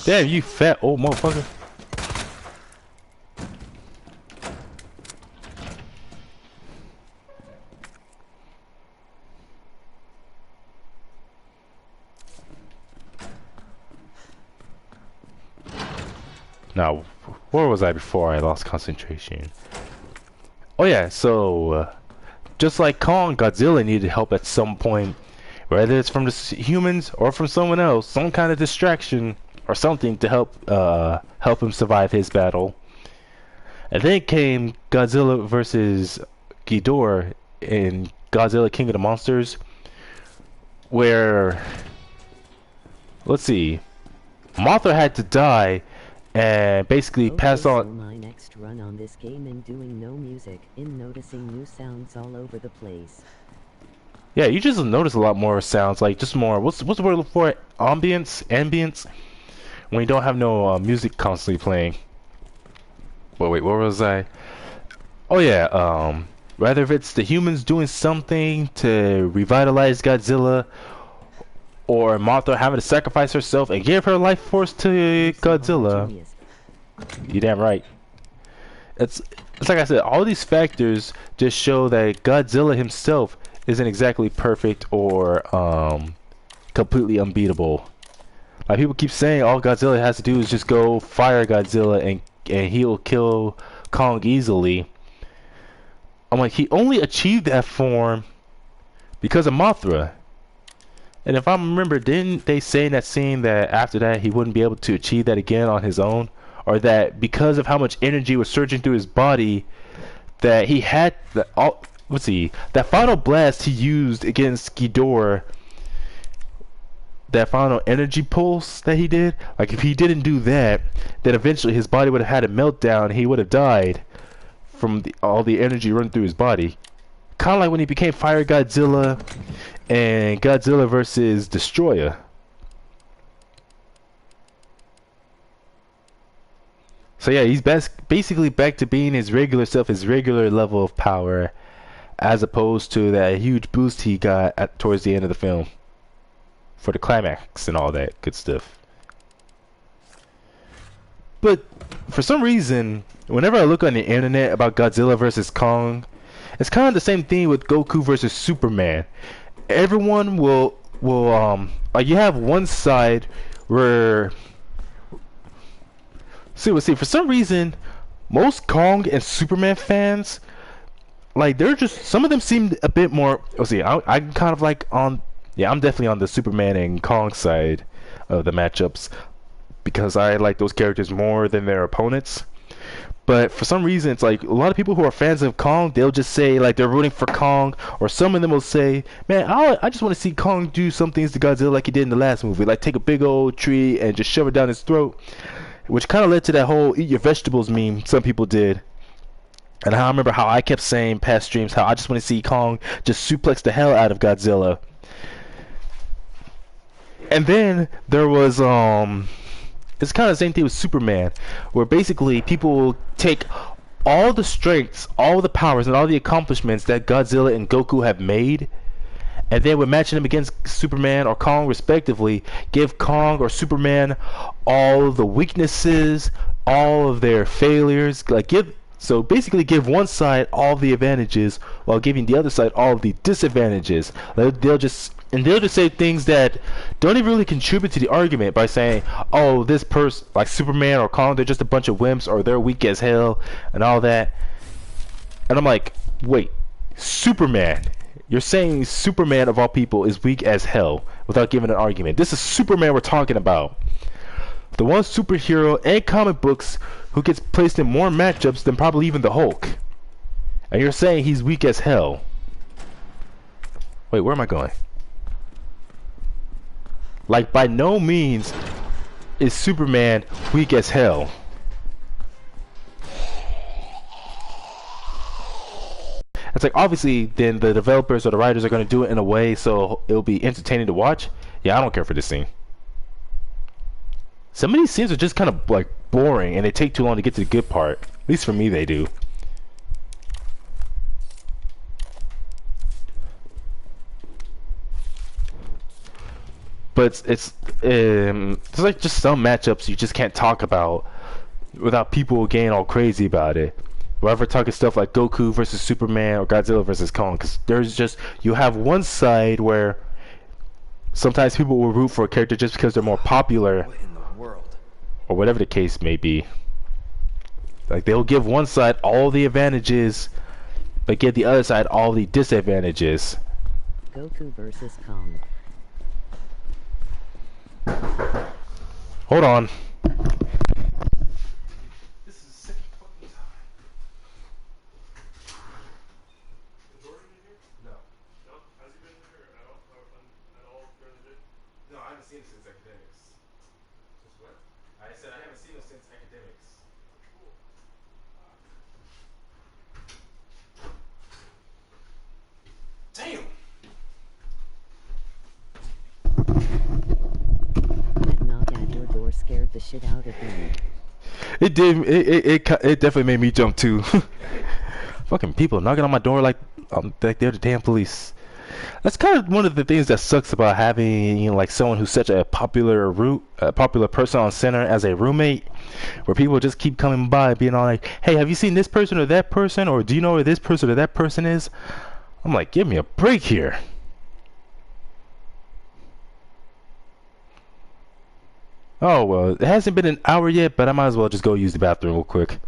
Speaker 1: Damn, you fat old motherfucker. Now, where was I before I lost concentration? Oh yeah, so just like Kong, Godzilla needed help at some point, whether it's from the humans or from someone else, some kind of distraction or something to help him survive his battle. And then came Godzilla versus Ghidorah in Godzilla King of the Monsters, where, let's see, Mothra had to die and basically pass on.
Speaker 5: My next run on this game and doing no music, in noticing new sounds all over the place.
Speaker 1: Yeah, you just notice a lot more sounds, like just more, what's the word for it? Ambience? When you don't have no music constantly playing. But wait, where was I? Oh yeah, whether if it's the humans doing something to revitalize Godzilla, or Mothra having to sacrifice herself and give her life force to Godzilla. You damn right. It's like I said, all these factors just show that Godzilla himself isn't exactly perfect or completely unbeatable. Like, people keep saying all Godzilla has to do is just go fire Godzilla and he'll kill Kong easily. I'm like, he only achieved that form because of Mothra. And if I remember, didn't they say in that scene that after that he wouldn't be able to achieve that again on his own? Or that because of how much energy was surging through his body, that he had that final blast he used against Ghidorah, that final energy pulse that he did, like if he didn't do that, then eventually his body would have had a meltdown. He would have died from all the energy running through his body. Kind of like when he became Fire Godzilla and Godzilla versus Destroyer. So yeah, he's basically back to being his regular self, his regular level of power, as opposed to that huge boost he got towards the end of the film for the climax and all that good stuff. But for some reason, whenever I look on the internet about Godzilla versus Kong, it's kind of the same thing with Goku versus Superman. Everyone will like, you have one side where see, for some reason, most Kong and Superman fans, like, they're just, some of them seem a bit more, I'm kind of like on, yeah, I'm definitely on the Superman and Kong side of the matchups, because I like those characters more than their opponents. But for some reason, it's like a lot of people who are fans of Kong, they'll just say like they're rooting for Kong, or some of them will say, man, I just want to see Kong do some things to Godzilla like he did in the last movie, like take a big old tree and just shove it down his throat, which kind of led to that whole eat your vegetables meme some people did. And I remember how I kept saying past streams how I just want to see Kong just suplex the hell out of Godzilla. And then there was it's kind of the same thing with Superman, where basically people will take all the strengths, all the powers, and all the accomplishments that Godzilla and Goku have made, and then when matching them against Superman or Kong respectively, give Kong or Superman all the weaknesses, all of their failures. Like basically give one side all the advantages while giving the other side all of the disadvantages. They'll just say things that don't even really contribute to the argument by saying, oh, this person like Superman or Kong, they're just a bunch of wimps, or they're weak as hell and all that. And I'm like, wait, Superman, you're saying Superman of all people is weak as hell without giving an argument. This is Superman we're talking about. The one superhero in comic books who gets placed in more matchups than probably even the Hulk. And you're saying he's weak as hell. Wait, where am I going? Like, by no means is Superman weak as hell. It's like, obviously, then the developers or the writers are going to do it in a way so it'll be entertaining to watch. Yeah, I don't care for this scene. Some of these scenes are just kind of like boring and they take too long to get to the good part. At least for me, they do. But it's like just some matchups you just can't talk about without people getting all crazy about it. Whenever talking stuff like Goku versus Superman or Godzilla versus Kong, because there's just, you have one side where sometimes people will root for a character just because they're more popular,
Speaker 7: What in the world?
Speaker 1: or whatever the case may be. Like, they'll give one side all the advantages, but give the other side all the disadvantages.
Speaker 5: Goku versus Kong.
Speaker 1: Hold on.
Speaker 5: That knock at your door scared the shit out of me.
Speaker 1: It did. It definitely made me jump too. Fucking people knocking on my door like they're the damn police. That's kind of one of the things that sucks about having, you know, like someone who's such a popular person on center as a roommate, where people just keep coming by being all like, "Hey, have you seen this person or that person, or do you know where this person or that person is?" I'm like, give me a break here. Oh well, it hasn't been an hour yet, but I might as well just go use the bathroom real quick.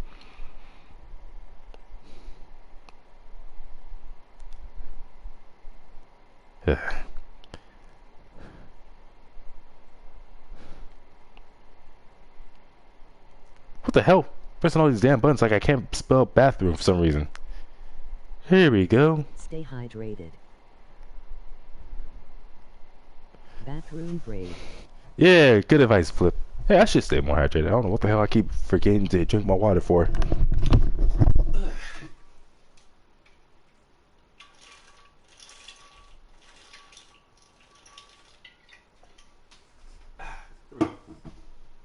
Speaker 1: What the hell? Pressing all these damn buttons like I can't spell bathroom for some reason. Here we go.
Speaker 5: Stay hydrated. Bathroom break.
Speaker 1: Yeah, good advice, Flip. Hey, I should stay more hydrated. I don't know what the hell I keep forgetting to drink my water for.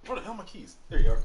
Speaker 1: Where the hell are my keys? There you are.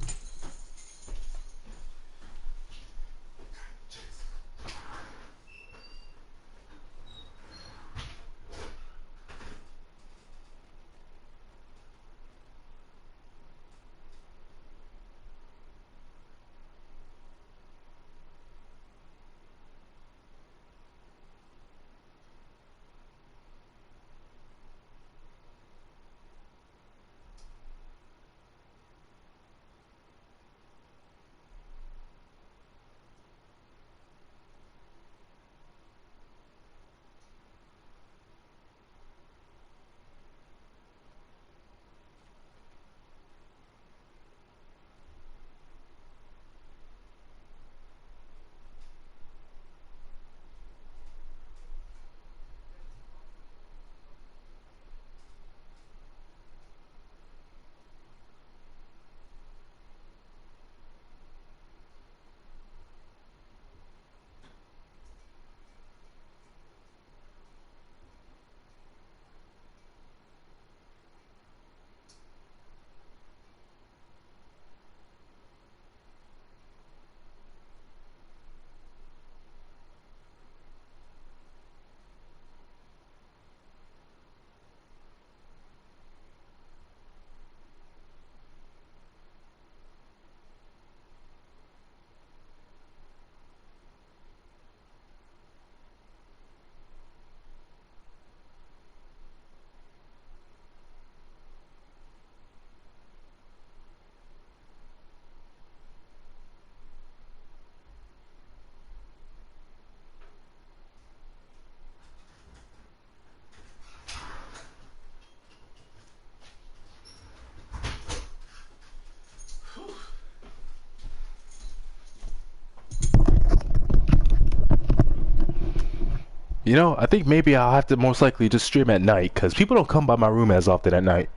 Speaker 1: You know, I think maybe I'll have to most likely just stream at night, because people don't come by my room as often at night.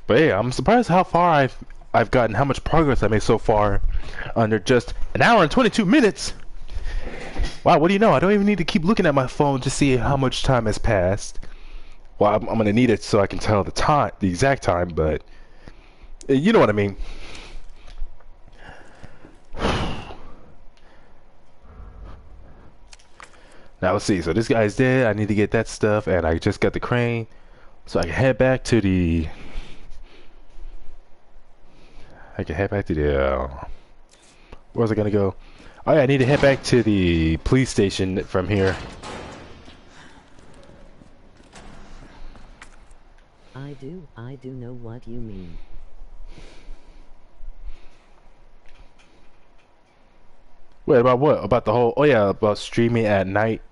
Speaker 1: But yeah, I'm surprised how far I've gotten, how much progress I made so far under just an hour and 22 minutes. Wow, what do you know? I don't even need to keep looking at my phone to see how much time has passed. Well, I'm gonna need it so I can tell the time, the exact time, but you know what I mean. Now let's see. So this guy's dead. I need to get that stuff, and I just got the crane, so I can head back to the. Where's I gonna go? Oh yeah, I need to head back to the police station from here.
Speaker 5: I do know what you mean.
Speaker 1: Wait, about what? About the whole? Oh yeah, about streaming at night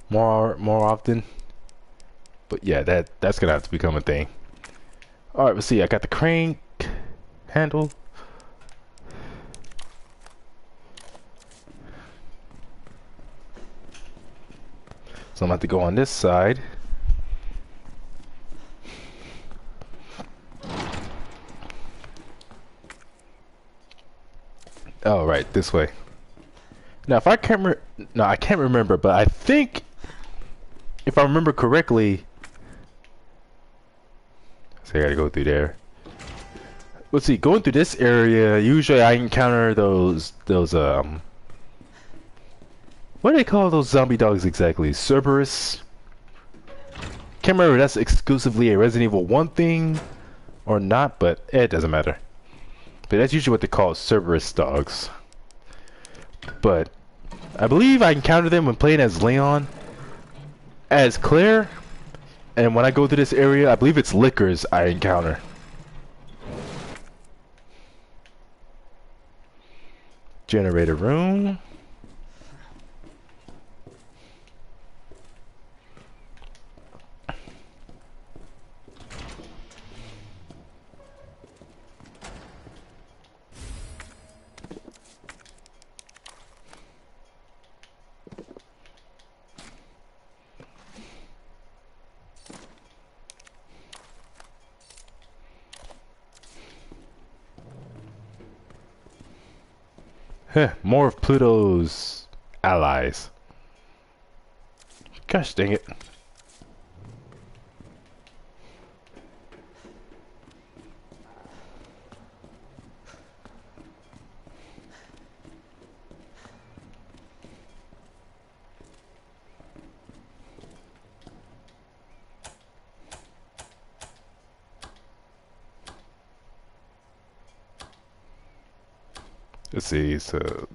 Speaker 1: more often. But yeah, that's gonna have to become a thing. All right, let's see. I got the crane handle. So I'm gonna have to go on this side. Oh, right, this way. Now, if I can't I can't remember, but I think if I remember correctly, so I gotta go through there. Let's see, going through this area, usually I encounter those what do they call those zombie dogs exactly? Cerberus? Can't remember if that's exclusively a Resident Evil 1 thing or not, but it doesn't matter. But that's usually what they call Cerberus dogs. But I believe I encountered them when playing as Leon, as Claire, and when I go to this area, I believe it's Lickers I encounter. Generator room. More of Pluto's allies. Gosh dang it. Let's see, so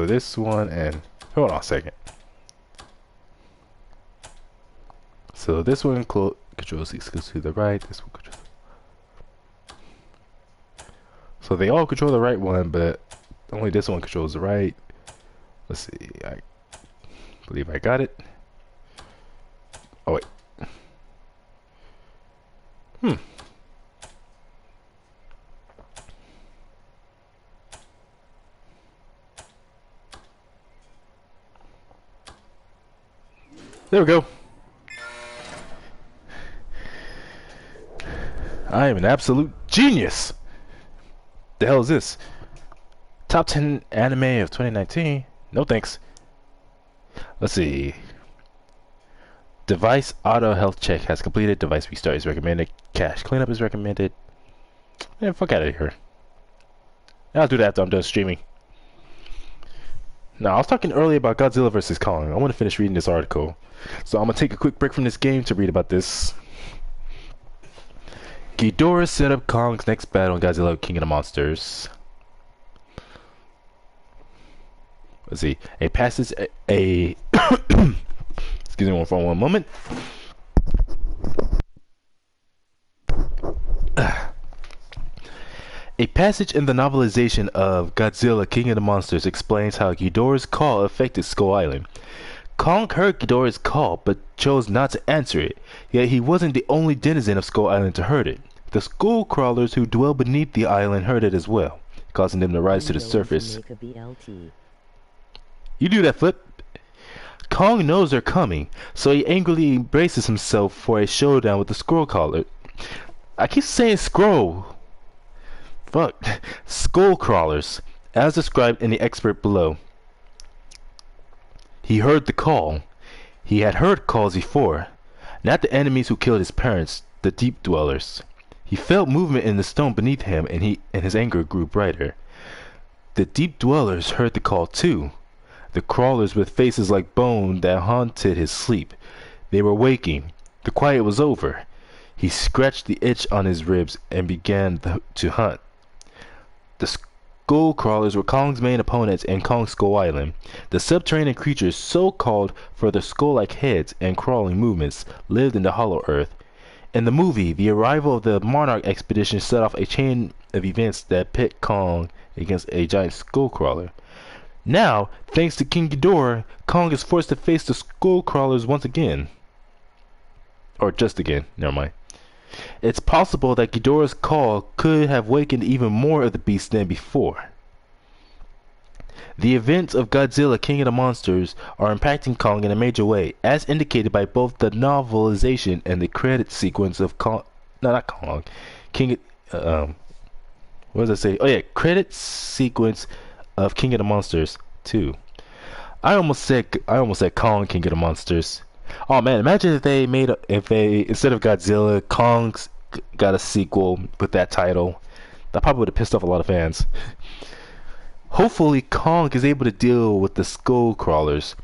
Speaker 1: this one, and hold on a second. So this one controls these to the right, this one controls. So they all control the right one, but only this one controls the right. Let's see, I believe I got it. Oh wait. There we go. I am an absolute genius. The hell is this? Top 10 anime of 2019? No thanks. Let's see. Device auto health check has completed. Device restart is recommended. Cache cleanup is recommended. Man, fuck out of here. I'll do that after I'm done streaming. Now, I was talking earlier about Godzilla vs. Kong. I want to finish reading this article. So I'm going to take a quick break from this game to read about this. Ghidorah set up Kong's next battle in Godzilla King of the Monsters. Let's see. A passage excuse me for one moment. A passage in the novelization of Godzilla King of the Monsters explains how Ghidorah's call affected Skull Island. Kong heard Ghidorah's call but chose not to answer it, yet he wasn't the only denizen of Skull Island to hear it. The skull crawlers who dwell beneath the island heard it as well, causing them to rise to the surface. You do that, Flip. Kong knows they're coming, so he angrily braces himself for a showdown with the skull crawler. I keep saying scroll. Fuck. Skull crawlers, as described in the expert below. He heard the call. He had heard calls before, not the enemies who killed his parents, the deep dwellers. He felt movement in the stone beneath him, and his anger grew brighter. The deep dwellers heard the call too. The crawlers with faces like bone that haunted his sleep. They were waking. The quiet was over. He scratched the itch on his ribs and began to hunt. The skull crawlers were Kong's main opponents in Kong Skull Island. The subterranean creatures, so called for their skull-like heads and crawling movements, lived in the Hollow Earth. In the movie, the arrival of the Monarch expedition set off a chain of events that pit Kong against a giant skull crawler. Now, thanks to King Ghidorah, Kong is forced to face the skull crawlers once again. Or just again, never mind. It's possible that Ghidorah's call could have wakened even more of the beasts than before. The events of Godzilla King of the Monsters are impacting Kong in a major way, as indicated by both the novelization and the credit sequence of Kong. No, not Kong. King. What does it say? Oh yeah, credit sequence of King of the Monsters 2. I almost said Kong King of the Monsters. Oh man, imagine if they instead of Godzilla, Kong's got a sequel with that title. That probably would have pissed off a lot of fans. Hopefully Kong is able to deal with the skull crawlers,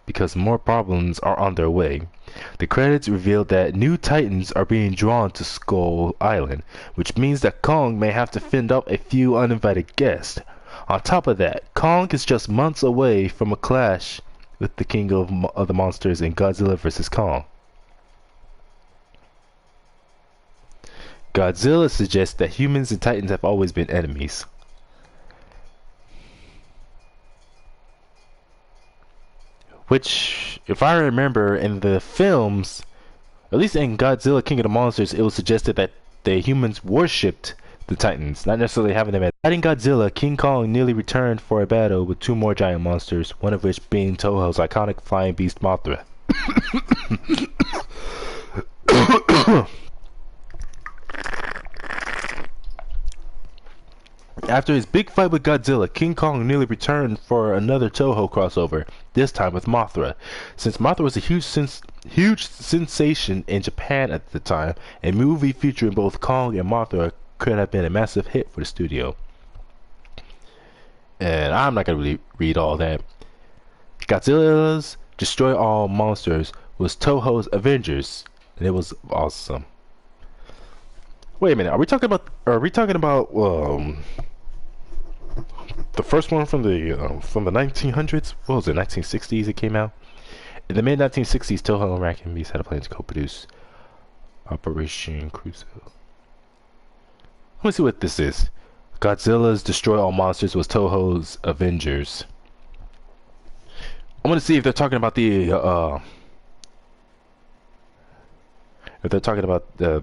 Speaker 1: because more problems are on their way. The credits revealed that new titans are being drawn to Skull Island, which means that Kong may have to fend off a few uninvited guests. On top of that, Kong is just months away from a clash with the King of the Monsters in Godzilla vs. Kong. Godzilla suggests that humans and titans have always been enemies. Which, if I remember, in the films, at least in Godzilla King of the Monsters, it was suggested that the humans worshipped the titans, not necessarily having them as. Fighting Godzilla, King Kong nearly returned for a battle with two more giant monsters, one of which being Toho's iconic flying beast Mothra. After his big fight with Godzilla, King Kong nearly returned for another Toho crossover, this time with Mothra. Since Mothra was a huge sensation in Japan at the time, a movie featuring both Kong and Mothra could have been a massive hit for the studio. And I'm not going to really read all that. Godzilla's Destroy All Monsters was Toho's Avengers, and it was awesome. Wait a minute, are we talking about the first one from the 1900s? What was it, 1960s it came out? In the mid 1960s, Toho and Rack and Beast had a plan to co-produce Operation Crusoe. Let me see what this is. Godzilla's Destroy All Monsters was Toho's Avengers. I want to see if they're talking about the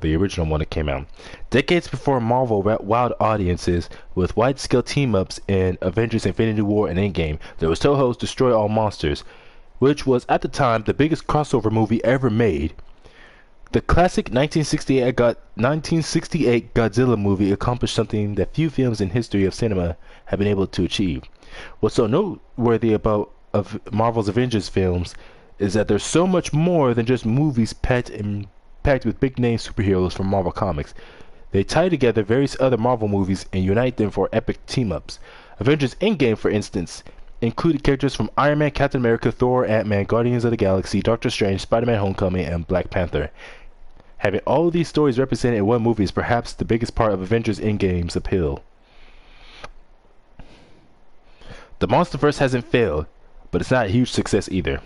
Speaker 1: original one that came out. Decades before Marvel wowed audiences with wide-scale team-ups in Avengers Infinity War and Endgame, there was Toho's Destroy All Monsters, which was at the time the biggest crossover movie ever made. The classic 1968 Godzilla movie accomplished something that few films in history of cinema have been able to achieve. What's so noteworthy about Marvel's Avengers films is that there's so much more than just movies packed with big-name superheroes from Marvel Comics. They tie together various other Marvel movies and unite them for epic team-ups. Avengers Endgame, for instance, included characters from Iron Man, Captain America, Thor, Ant-Man, Guardians of the Galaxy, Doctor Strange, Spider-Man Homecoming, and Black Panther. Having all of these stories represented in one movie is perhaps the biggest part of Avengers Endgame's appeal. The MonsterVerse hasn't failed, but it's not a huge success either.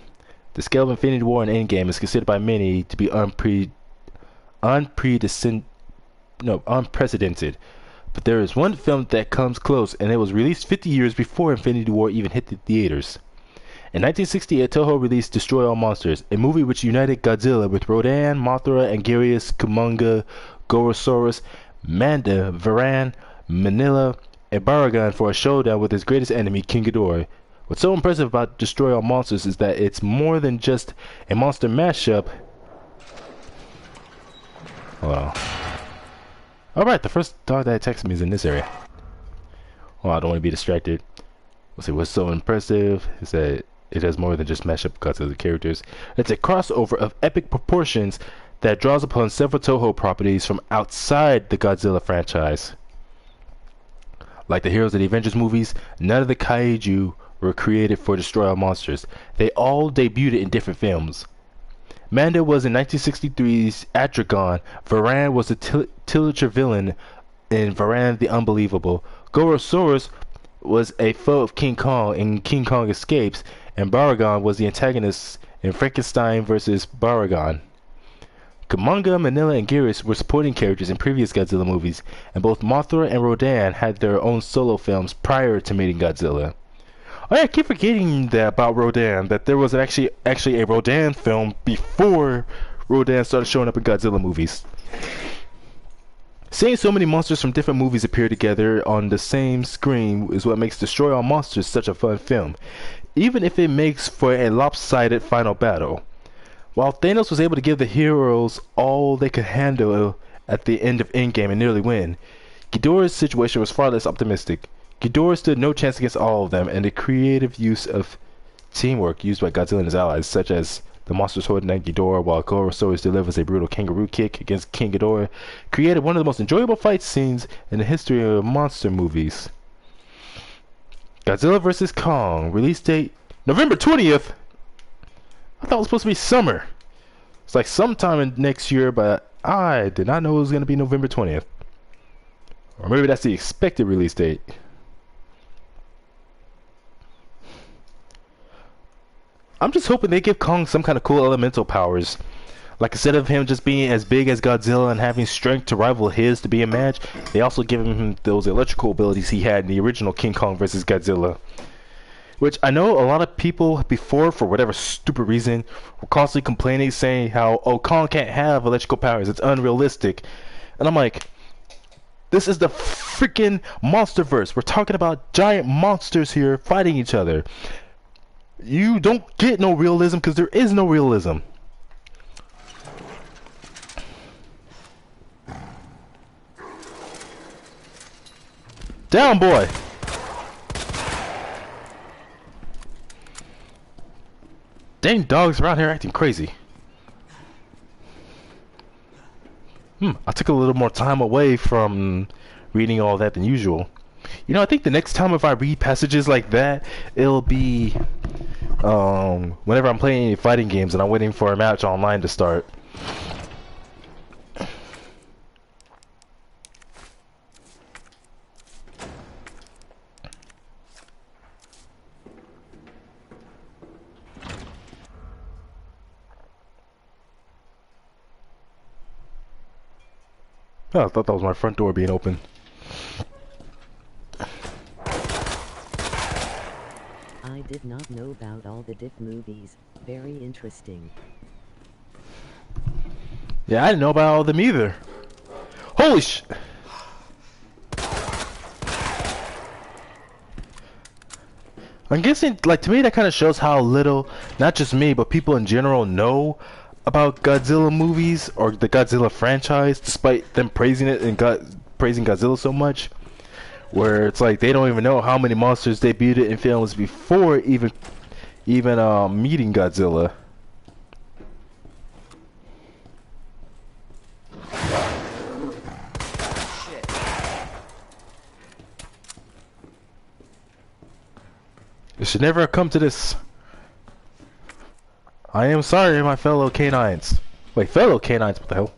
Speaker 1: The scale of Infinity War and Endgame is considered by many to be unprecedented unprecedented. But there is one film that comes close, and it was released 50 years before Infinity War even hit the theaters. In 1968, Toho released Destroy All Monsters, a movie which united Godzilla with Rodan, Mothra, Anguirus, Kumonga, Gorosaurus, Manda, Varan, Manila, and Baragon for a showdown with his greatest enemy, King Ghidorah. What's so impressive about Destroy All Monsters is that it's more than just a monster mashup. Hold on. Alright, the first dog that attacks me is in this area. Well, I don't want to be distracted. Let's see, what's so impressive is that it has more than just mashup Godzilla characters. It's a crossover of epic proportions that draws upon several Toho properties from outside the Godzilla franchise. Like the Heroes of the Avengers movies, none of the kaiju were created for Destroy All Monsters. They all debuted in different films. Manda was in 1963's Atragon. Varan was the titular villain in Varan the Unbelievable. Gorosaurus was a foe of King Kong in King Kong Escapes, and Baragon was the antagonist in Frankenstein vs. Baragon. Kumonga, Manila, and Anguirus were supporting characters in previous Godzilla movies, and both Mothra and Rodan had their own solo films prior to meeting Godzilla. Oh yeah, I keep forgetting that about Rodan, that there was actually a Rodan film before Rodan started showing up in Godzilla movies. Seeing so many monsters from different movies appear together on the same screen is what makes Destroy All Monsters such a fun film, even if it makes for a lopsided final battle. While Thanos was able to give the heroes all they could handle at the end of Endgame and nearly win, Ghidorah's situation was far less optimistic. Ghidorah stood no chance against all of them, and the creative use of teamwork used by Godzilla and his allies, such as the monsters holding down Ghidorah while Gorosaurus delivers a brutal kangaroo kick against King Ghidorah, created one of the most enjoyable fight scenes in the history of monster movies. Godzilla vs. Kong, release date November 20th. I thought it was supposed to be summer. It's like sometime in next year, but I did not know it was going to be November 20th. Or maybe that's the expected release date. I'm just hoping they give Kong some kind of cool elemental powers. Like instead of him just being as big as Godzilla and having strength to rival his to be a match, they also give him those electrical abilities he had in the original King Kong vs. Godzilla. Which I know a lot of people before, for whatever stupid reason, were constantly complaining, saying how, oh, Kong can't have electrical powers, it's unrealistic. And I'm like, this is the freaking Monsterverse. We're talking about giant monsters here fighting each other. You don't get no realism because there is no realism. Down, boy. Dang dogs around here acting crazy. I took a little more time away from reading all that than usual. You know, I think the next time if I read passages like that, it'll be whenever I'm playing any fighting games and I'm waiting for a match online to start. Oh, I thought that was my front door being open.
Speaker 5: I did not know about all the diff movies. Very interesting.
Speaker 1: Yeah, I didn't know about all of them either. Holy sh... I'm guessing, like, to me that kind of shows how little, not just me, but people in general know about Godzilla movies or the Godzilla franchise, despite them praising it and praising Godzilla so much. Where it's like they don't even know how many monsters debuted in films before even meeting Godzilla.
Speaker 3: Shit.
Speaker 1: It should never have come to this. I am sorry, my fellow canines. Wait, fellow canines? What the hell?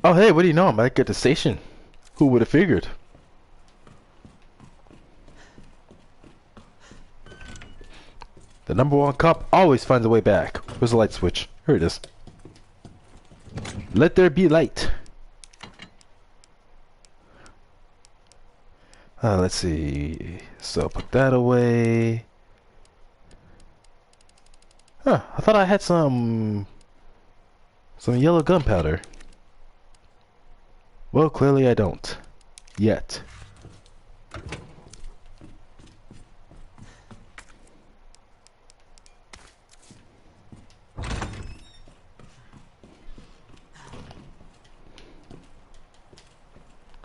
Speaker 1: Oh, hey, what do you know? I'm back at the station. Who would have figured? The #1 cop always finds a way back. Where's the light switch? Here it is. Let there be light. Let's see. So put that away. Huh, I thought I had some yellow gunpowder. Well, clearly I don't. Yet.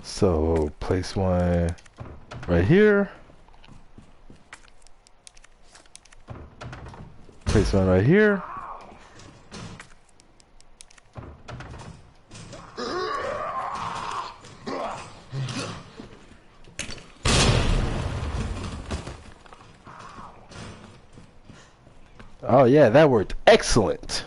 Speaker 1: So, place one right here. Place one right here. Oh yeah, that worked excellent.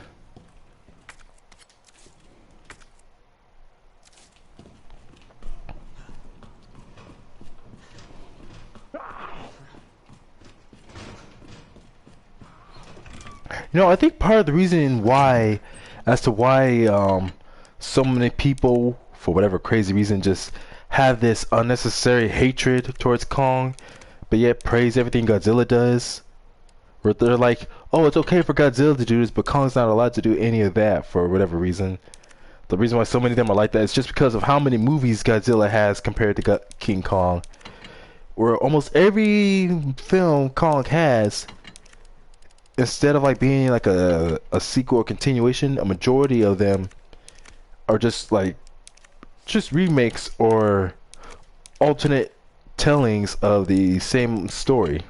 Speaker 1: You know, I think part of the reason why, as to why so many people, for whatever crazy reason, just have this unnecessary hatred towards Kong, but yet praise everything Godzilla does. Where they're like, oh, it's okay for Godzilla to do this, but Kong's not allowed to do any of that for whatever reason. The reason why so many of them are like that is just because of how many movies Godzilla has compared to King Kong. Where almost every film Kong has, instead of like being like a sequel or continuation, a majority of them are just remakes or alternate tellings of the same story.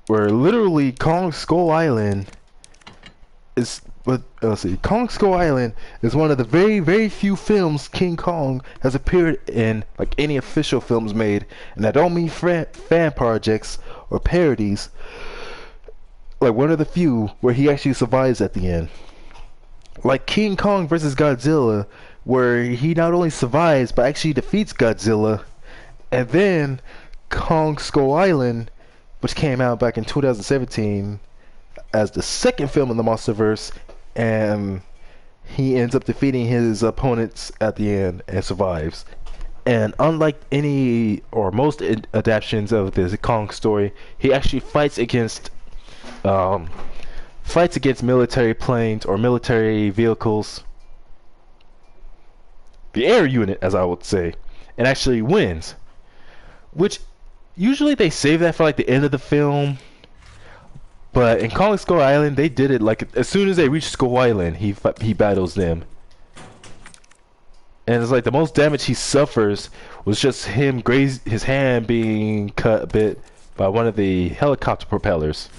Speaker 1: Where literally Kong Skull Island is Kong Skull Island is one of the very, very few films King Kong has appeared in, like any official films made, and I don't mean fan projects or parodies. Like one of the few where he actually survives at the end. Like King Kong versus Godzilla, where he not only survives but actually defeats Godzilla, and then Kong Skull Island, which came out back in 2017 as the second film in the MonsterVerse, and he ends up defeating his opponents at the end and survives. And unlike any or most adaptations of the Kong story, he actually fights against military planes or military vehicles, the air unit, as I would say, and actually wins. Which usually they save that for like the end of the film, but in Kong Skull Island they did it like as soon as they reach Skull Island, he battles them, and it's like the most damage he suffers was just his hand being cut a bit by one of the helicopter propellers.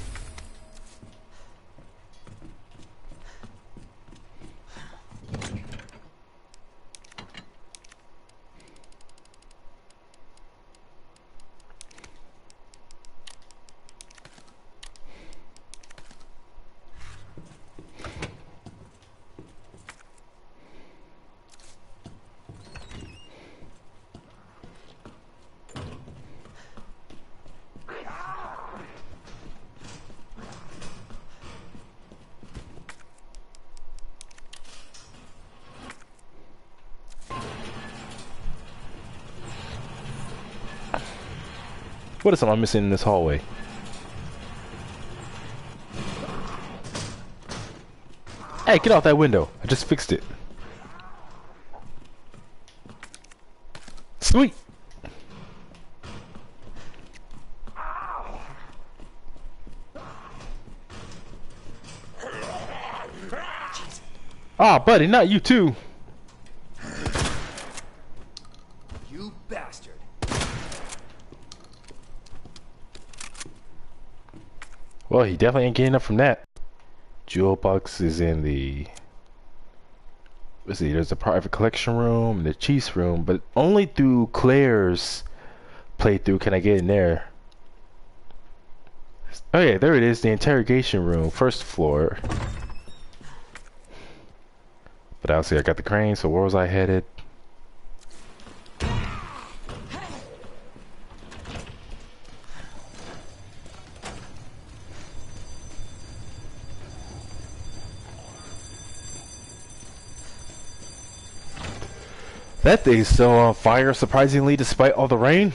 Speaker 1: What is something I'm missing in this hallway? Hey, get off that window. I just fixed it. Sweet. Ah, buddy, not you too.
Speaker 7: You bastard.
Speaker 1: Well, he definitely ain't getting up from that. Jewel box is in the... Let's see, there's a private collection room and the Chief's room, but only through Claire's playthrough can I get in there. Oh yeah, there it is, the interrogation room, first floor. But obviously I got the crane, so where was I headed? That thing's still on fire, surprisingly, despite all the rain.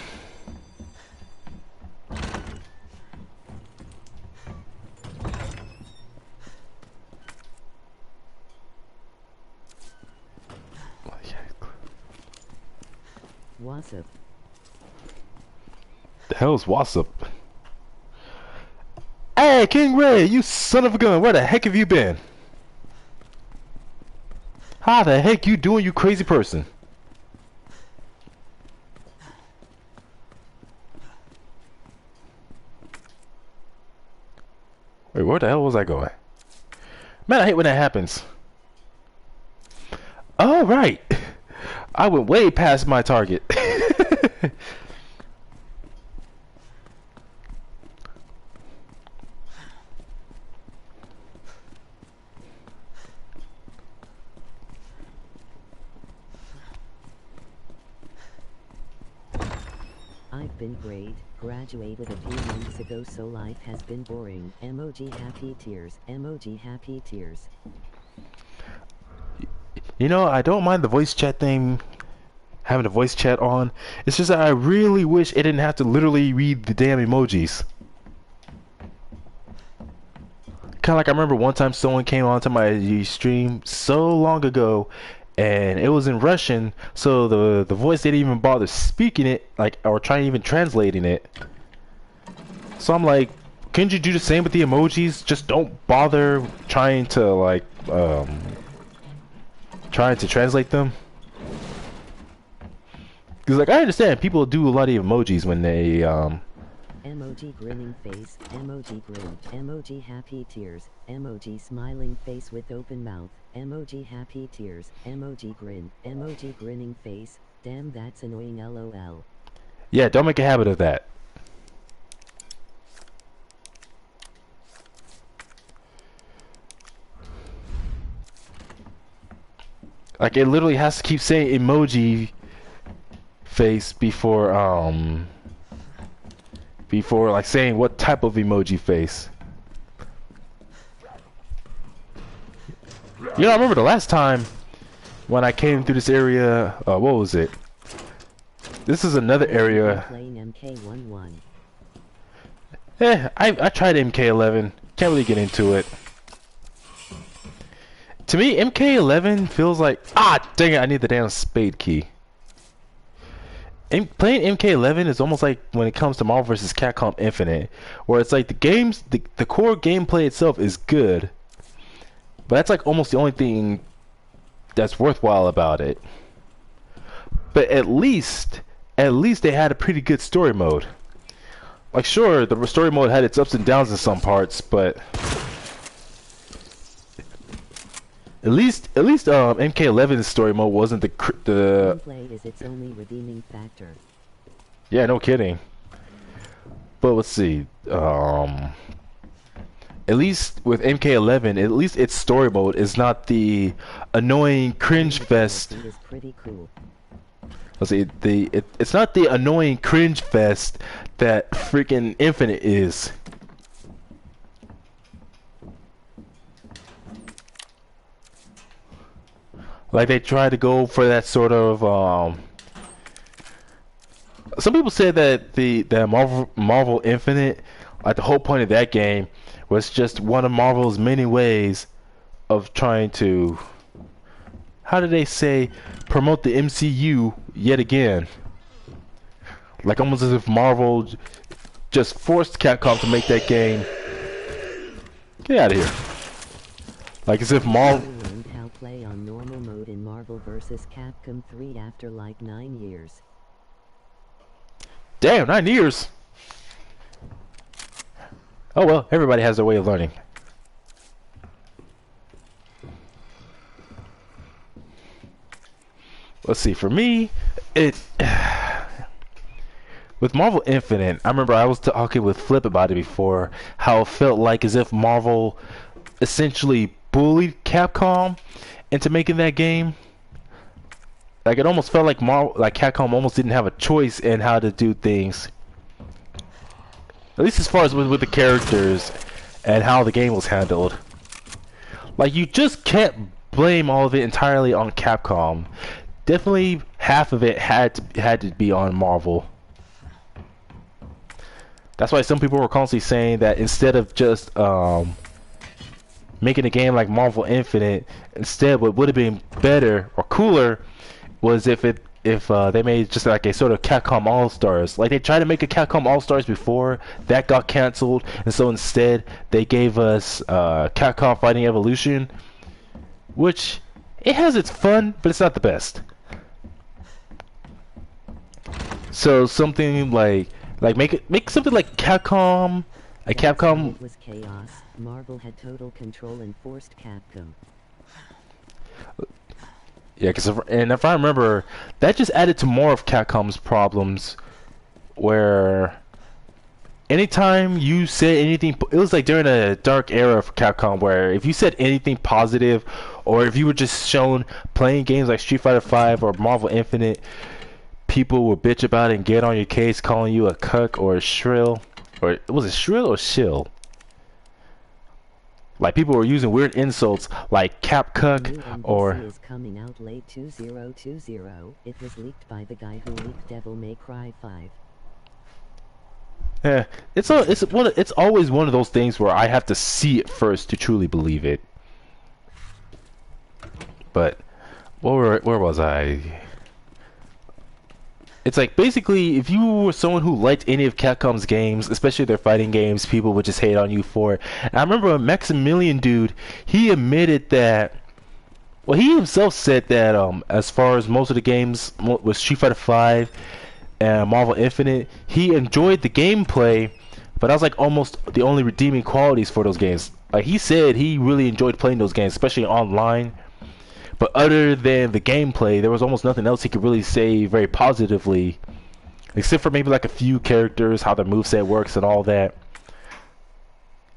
Speaker 5: What's up?
Speaker 1: The hell's Wassop? Hey, King Ray, you son of a gun, where the heck have you been? How the heck you doing, you crazy person? Wait, where the hell was I going? Man, I hate when that happens. Oh, right. I went way past my target.
Speaker 5: I've been great, graduated a few months ago so life has been boring. Emoji happy tears, emoji happy tears.
Speaker 1: You know, I don't mind the voice chat thing, having the voice chat on. It's just that I really wish it didn't have to literally read the damn emojis. Kind of like I remember one time someone came onto my stream so long ago, and it was in Russian, so the voice didn't even bother speaking it, like, or trying even translating it. So I'm like, couldn't you do the same with the emojis? Just don't bother trying to like trying to translate them. Because like I understand people do a lot of emojis when they
Speaker 5: Emoji grinning face, emoji grin, emoji happy tears, emoji smiling face with open mouth, emoji happy tears, emoji grin, emoji grinning face. Damn, that's annoying, lol.
Speaker 1: yeah, don't make a habit of that. Like it literally has to keep saying emoji face before like saying what type of emoji face. You know, I remember the last time when I came through this area, what was it? This is another area.
Speaker 5: Playing MK11.
Speaker 1: I tried MK11. Can't really get into it. To me, MK11 feels like... Ah, dang it, I need the damn spade key. Playing MK11 is almost like when it comes to Marvel vs. Capcom Infinite, where it's like the core gameplay itself is good, but that's like almost the only thing that's worthwhile about it. But at least they had a pretty good story mode. Like sure, the story mode had its ups and downs in some parts, but at least MK11's story mode wasn't the
Speaker 5: Gameplay is its only redeeming factor.
Speaker 1: Yeah, no kidding. But let's see. At least with MK11, at least its story mode is not the annoying cringe fest.
Speaker 5: It is pretty cool.
Speaker 1: Let's see. It's not the annoying cringe fest that freaking Infinite is. Like they try to go for that sort of some people said that the Marvel Infinite, like the whole point of that game was just one of Marvel's many ways of trying to, how did they say, promote the MCU yet again. Like almost as if Marvel just forced Capcom to make that game. Get out of here. Like as if Marvel
Speaker 5: Play on normal mode in Marvel vs. Capcom 3 after like 9 years.
Speaker 1: Damn, 9 years! Oh well, everybody has their way of learning. Let's see, for me, with Marvel Infinite, I remember I was talking with Flip about it before, how it felt like as if Marvel essentially bullied Capcom into making that game. Like it almost felt like Capcom almost didn't have a choice in how to do things. At least as far as with the characters and how the game was handled. Like you just can't blame all of it entirely on Capcom. Definitely half of it had to be on Marvel. That's why some people were constantly saying that instead of just making a game like Marvel Infinite, instead what would have been better or cooler was if they made just like a sort of Capcom All-Stars. Like they tried to make a Capcom All-Stars before, that got canceled, and so instead they gave us Capcom Fighting Evolution, which it has its fun, but it's not the best. So something like make something like Capcom, a Capcom.
Speaker 5: It was chaos. Marvel had total control and forced Capcom.
Speaker 1: Yeah, if I remember, that just added to more of Capcom's problems, where anytime you said anything, it was like during a dark era for Capcom, where if you said anything positive, or if you were just shown playing games like Street Fighter V or Marvel Infinite, people would bitch about it and get on your case, calling you a cuck or a shrill, or was it shrill or shill? Like people were using weird insults like Cap Cuck or.
Speaker 5: Is coming out late 2020. It was leaked by the guy who leaked Devil May Cry 5.
Speaker 1: Yeah, it's always one of those things where I have to see it first to truly believe it. But where was I? It's like basically if you were someone who liked any of Capcom's games, especially their fighting games, people would just hate on you for it. And I remember a Maximilian dude, he admitted that, well, he himself said that as far as most of the games with Street Fighter V and Marvel Infinite, he enjoyed the gameplay, but that was like almost the only redeeming qualities for those games. Like he said he really enjoyed playing those games, especially online. But other than the gameplay, there was almost nothing else he could really say very positively. Except for maybe like a few characters, how their moveset works and all that.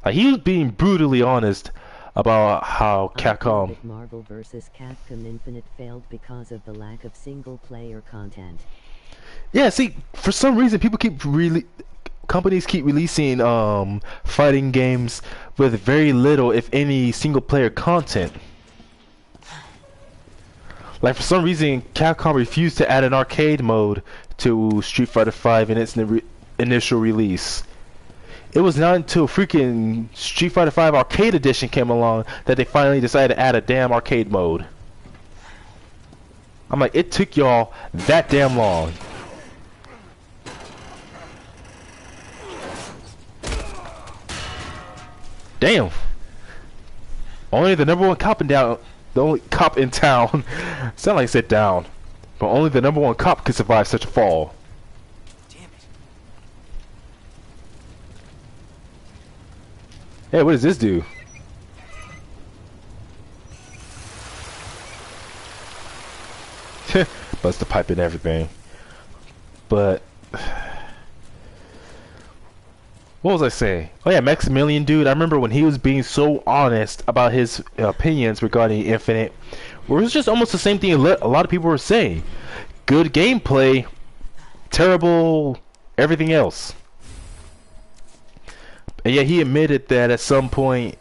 Speaker 1: Like he was being brutally honest about how Capcom...
Speaker 5: Marvel vs. Capcom Infinite failed because of the lack of single-player content.
Speaker 1: Yeah, see, for some reason companies keep releasing fighting games with very little, if any, single-player content. Like for some reason, Capcom refused to add an arcade mode to Street Fighter V in its initial release. It was not until freaking Street Fighter V Arcade Edition came along that they finally decided to add a damn arcade mode. I'm like, it took y'all that damn long. Damn. Only the number one cop in town. The only cop in town. Sound like I said down. But only the number one cop could survive such a fall.
Speaker 7: Damn it.
Speaker 1: Hey, what does this do? Bust the pipe and everything. But what was I saying? Oh yeah, Maximilian dude, I remember when he was being so honest about his opinions regarding Infinite, where it was just almost the same thing a lot of people were saying. Good gameplay, terrible everything else. And yet he admitted that at some point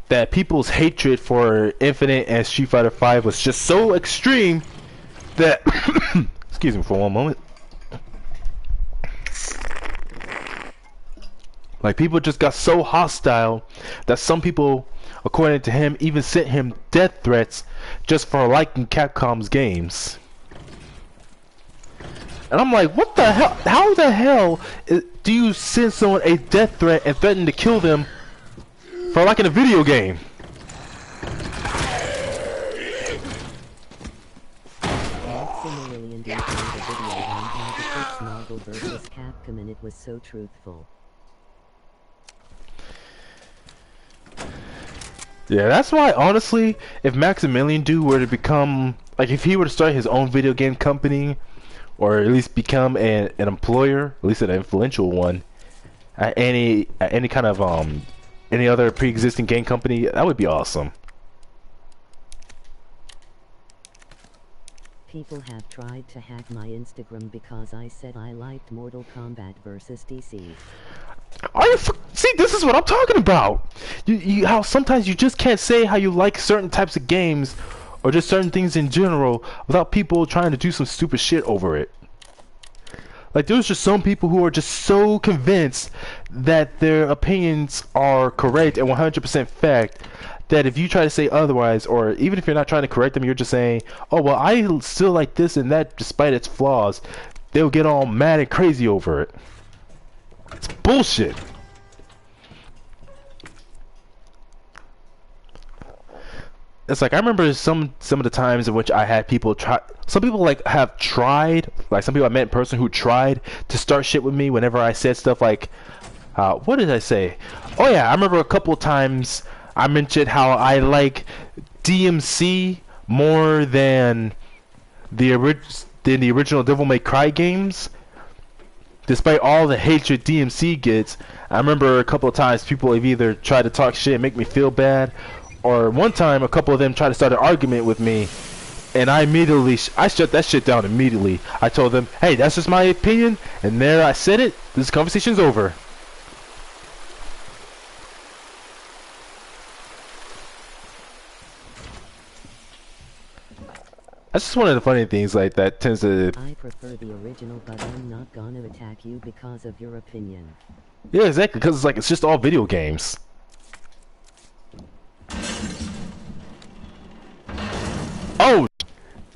Speaker 1: that people's hatred for Infinite and Street Fighter V was just so extreme that excuse me for one moment. Like people just got so hostile that some people, according to him, even sent him death threats just for liking Capcom's games. And I'm like, what the hell? How the hell do you send someone a death threat and threaten to kill them for liking a video game?
Speaker 5: Maximilian made a video on how to fix Marvel vs. Capcom and it was so truthful.
Speaker 1: Yeah, that's why, honestly, if Maximilian dude were to become, like, if he were to start his own video game company, or at least become an employer, at least an influential one, at any kind of any other pre-existing game company, that would be awesome.
Speaker 5: People have tried to hack my Instagram because I said I liked Mortal Kombat versus DC.
Speaker 1: Are you see, this is what I'm talking about. How sometimes you just can't say how you like certain types of games or just certain things in general without people trying to do some stupid shit over it. Like, there's just some people who are just so convinced that their opinions are correct and 100% fact that if you try to say otherwise, or even if you're not trying to correct them, you're just saying, oh, well, I still like this and that despite its flaws, they'll get all mad and crazy over it. It's bullshit. It's like, I remember some of the times in which I had people try. Some people like have tried, like some people I met in person who tried to start shit with me whenever I said stuff like, what did I say? Oh yeah, I remember a couple of times I mentioned how I like DMC more than the original Devil May Cry games. Despite all the hatred DMC gets, I remember a couple of times people have either tried to talk shit and make me feel bad, or one time a couple of them tried to start an argument with me, and I immediately I shut that shit down immediately. I told them, hey, that's just my opinion, and there I said it. This conversation's over. That's just one of the funny things like that tends to.
Speaker 5: I prefer the original, but I'm not gonna attack you because of your opinion.
Speaker 1: Yeah, exactly, because it's like it's just all video games. Oh,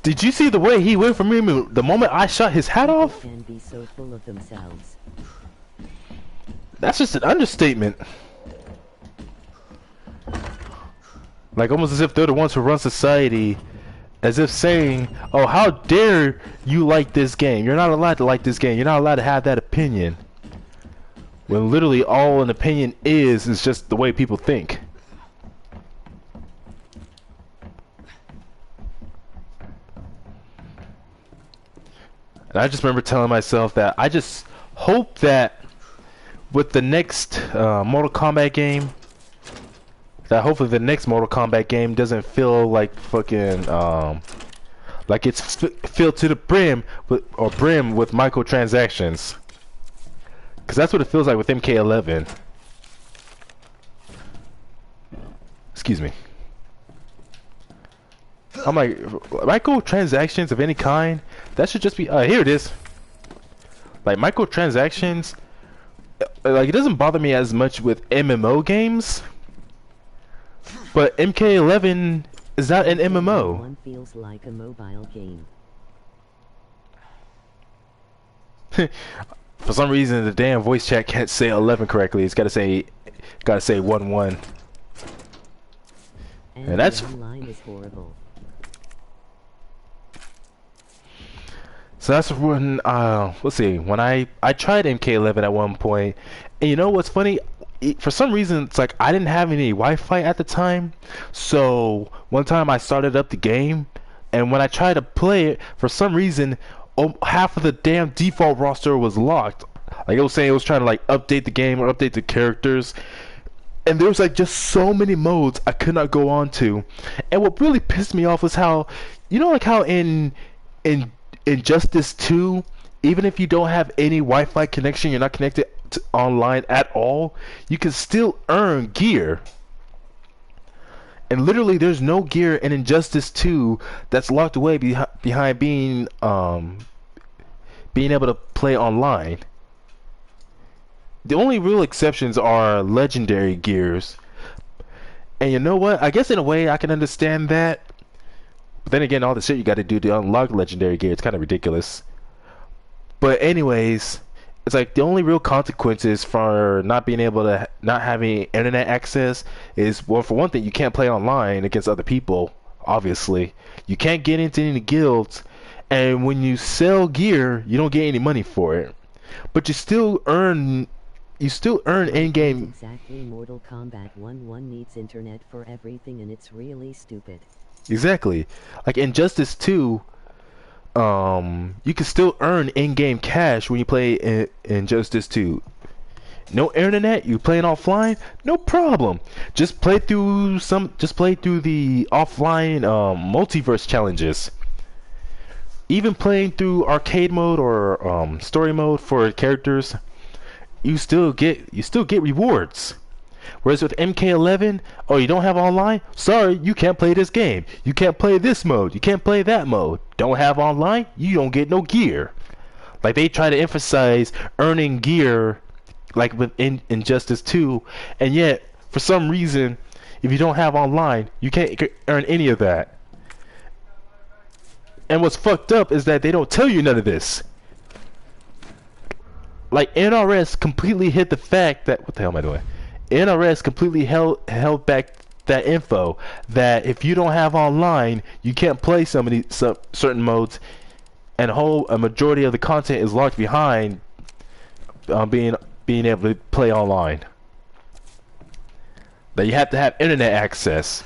Speaker 1: did you see the way he went for me the moment I shot his hat off?
Speaker 5: People can be so full of themselves.
Speaker 1: That's just an understatement. Like almost as if they're the ones who run society. As if saying, oh, how dare you like this game? You're not allowed to like this game. You're not allowed to have that opinion. When literally all an opinion is just the way people think. And I just remember telling myself that I just hope that with the next Mortal Kombat game, that hopefully the next Mortal Kombat game doesn't feel like fucking like it's filled to the brim with microtransactions, because that's what it feels like with MK11. Excuse me. I'm like, microtransactions of any kind, that should just be here it is. Like microtransactions, like it doesn't bother me as much with MMO games. But MK11 is not an MMO.
Speaker 5: One feels like a mobile game.
Speaker 1: For some reason, the damn voice chat can't say 11 correctly. It's gotta say 1-1. And that's.
Speaker 5: Online is horrible.
Speaker 1: So that's when let's see. When I tried MK11 at one point, and you know what's funny? For some reason, it's like I didn't have any Wi-Fi at the time. So one time I started up the game, and when I tried to play it, for some reason, half of the damn default roster was locked. Like it was saying it was trying to like update the game or update the characters, and there was like just so many modes I could not go on to. And what really pissed me off was how, you know, like how in Injustice 2, even if you don't have any Wi-Fi connection, you're not connected to online at all, you can still earn gear. And literally there's no gear in Injustice 2 that's locked away behind being able to play online. The only real exceptions are legendary gears. And you know what? I guess in a way I can understand that. But then again, all the shit you got to do to unlock legendary gear, it's kind of ridiculous. But anyways, it's like the only real consequences for not being able to not having internet access is, well, for one thing, you can't play online against other people. Obviously, you can't get into any guilds, and when you sell gear, you don't get any money for it. But you still earn in-game.
Speaker 5: Exactly. Mortal Kombat 1 needs internet for everything, and it's really stupid.
Speaker 1: Exactly. Like Injustice 2, you can still earn in-game cash when you play Injustice 2. No internet, you playing offline, no problem. Just play through the offline multiverse challenges. Even playing through arcade mode or story mode for characters, you still get rewards. Whereas with MK11, oh, you don't have online? Sorry, you can't play this game. You can't play this mode. You can't play that mode. Don't have online? You don't get no gear. Like, they try to emphasize earning gear, like with Injustice 2, and yet, for some reason, if you don't have online, you can't earn any of that. And what's fucked up is that they don't tell you none of this. Like, NRS completely hid the fact that, what the hell am I doing? NRS completely held back that info that if you don't have online, you can't play some certain modes, and a majority of the content is locked behind being able to play online. That you have to have internet access.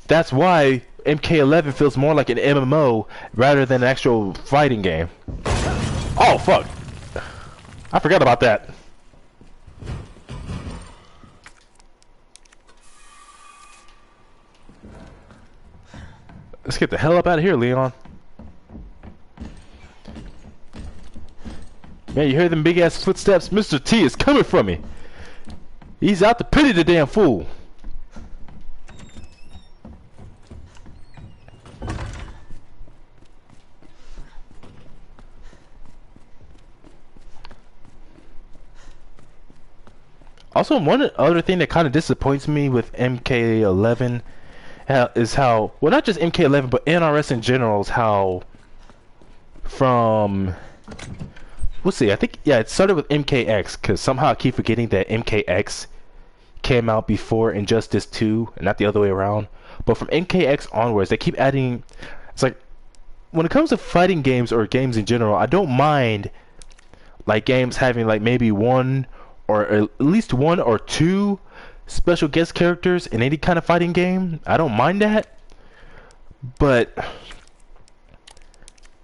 Speaker 1: That's why MK11 feels more like an MMO rather than an actual fighting game. Oh fuck! I forgot about that. Let's get the hell up out of here, Leon. Man, you hear them big ass footsteps? Mr. T is coming from me. He's out to pity the damn fool. Also, one other thing that kind of disappoints me with MK11 is how, well, not just MK11, but NRS in general, is how from, we'll see, I think, yeah, it started with MKX, because somehow I keep forgetting that MKX came out before Injustice 2, and not the other way around. But from MKX onwards, they keep adding, it's like, when it comes to fighting games or games in general, I don't mind, like, games having, like, maybe one, or at least one or two special guest characters in any kind of fighting game. I don't mind that. But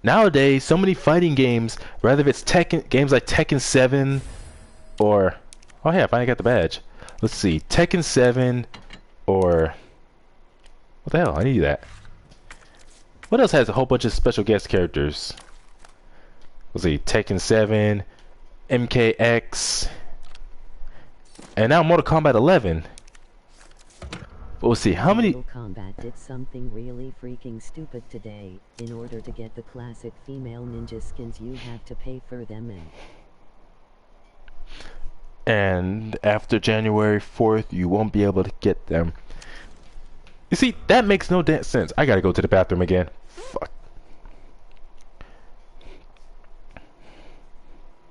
Speaker 1: nowadays, so many fighting games, rather if it's games like Tekken 7 or, oh yeah, I finally got the badge. Let's see, Tekken 7 or, what the hell, I need that. What else has a whole bunch of special guest characters? Let's see, Tekken 7, MKX, and now Mortal Kombat 11. But we'll see how many.
Speaker 5: Mortal Kombat did something really freaking stupid today. In order to get the classic female ninja skins, you have to pay for them
Speaker 1: And after January 4th, you won't be able to get them. You see, that makes no damn sense. I gotta go to the bathroom again. Fuck.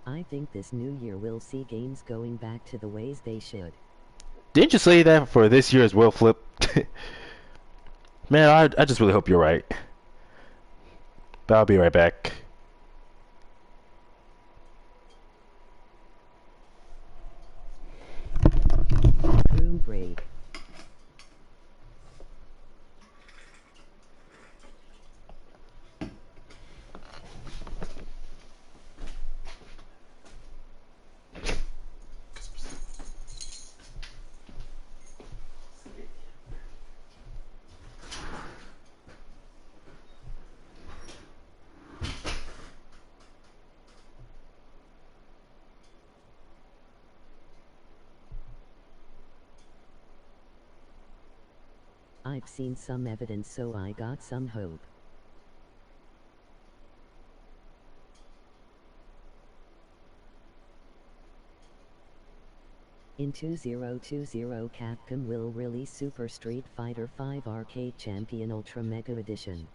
Speaker 5: I think this new year we'll see games going back to the ways they should.
Speaker 1: Didn't you say that for this year's Will Flip? Man, I just really hope you're right. But I'll be right back.
Speaker 5: Room break. I've seen some evidence, so I got some hope. In 2020, Capcom will release Super Street Fighter V Arcade Champion Ultra Mega Edition.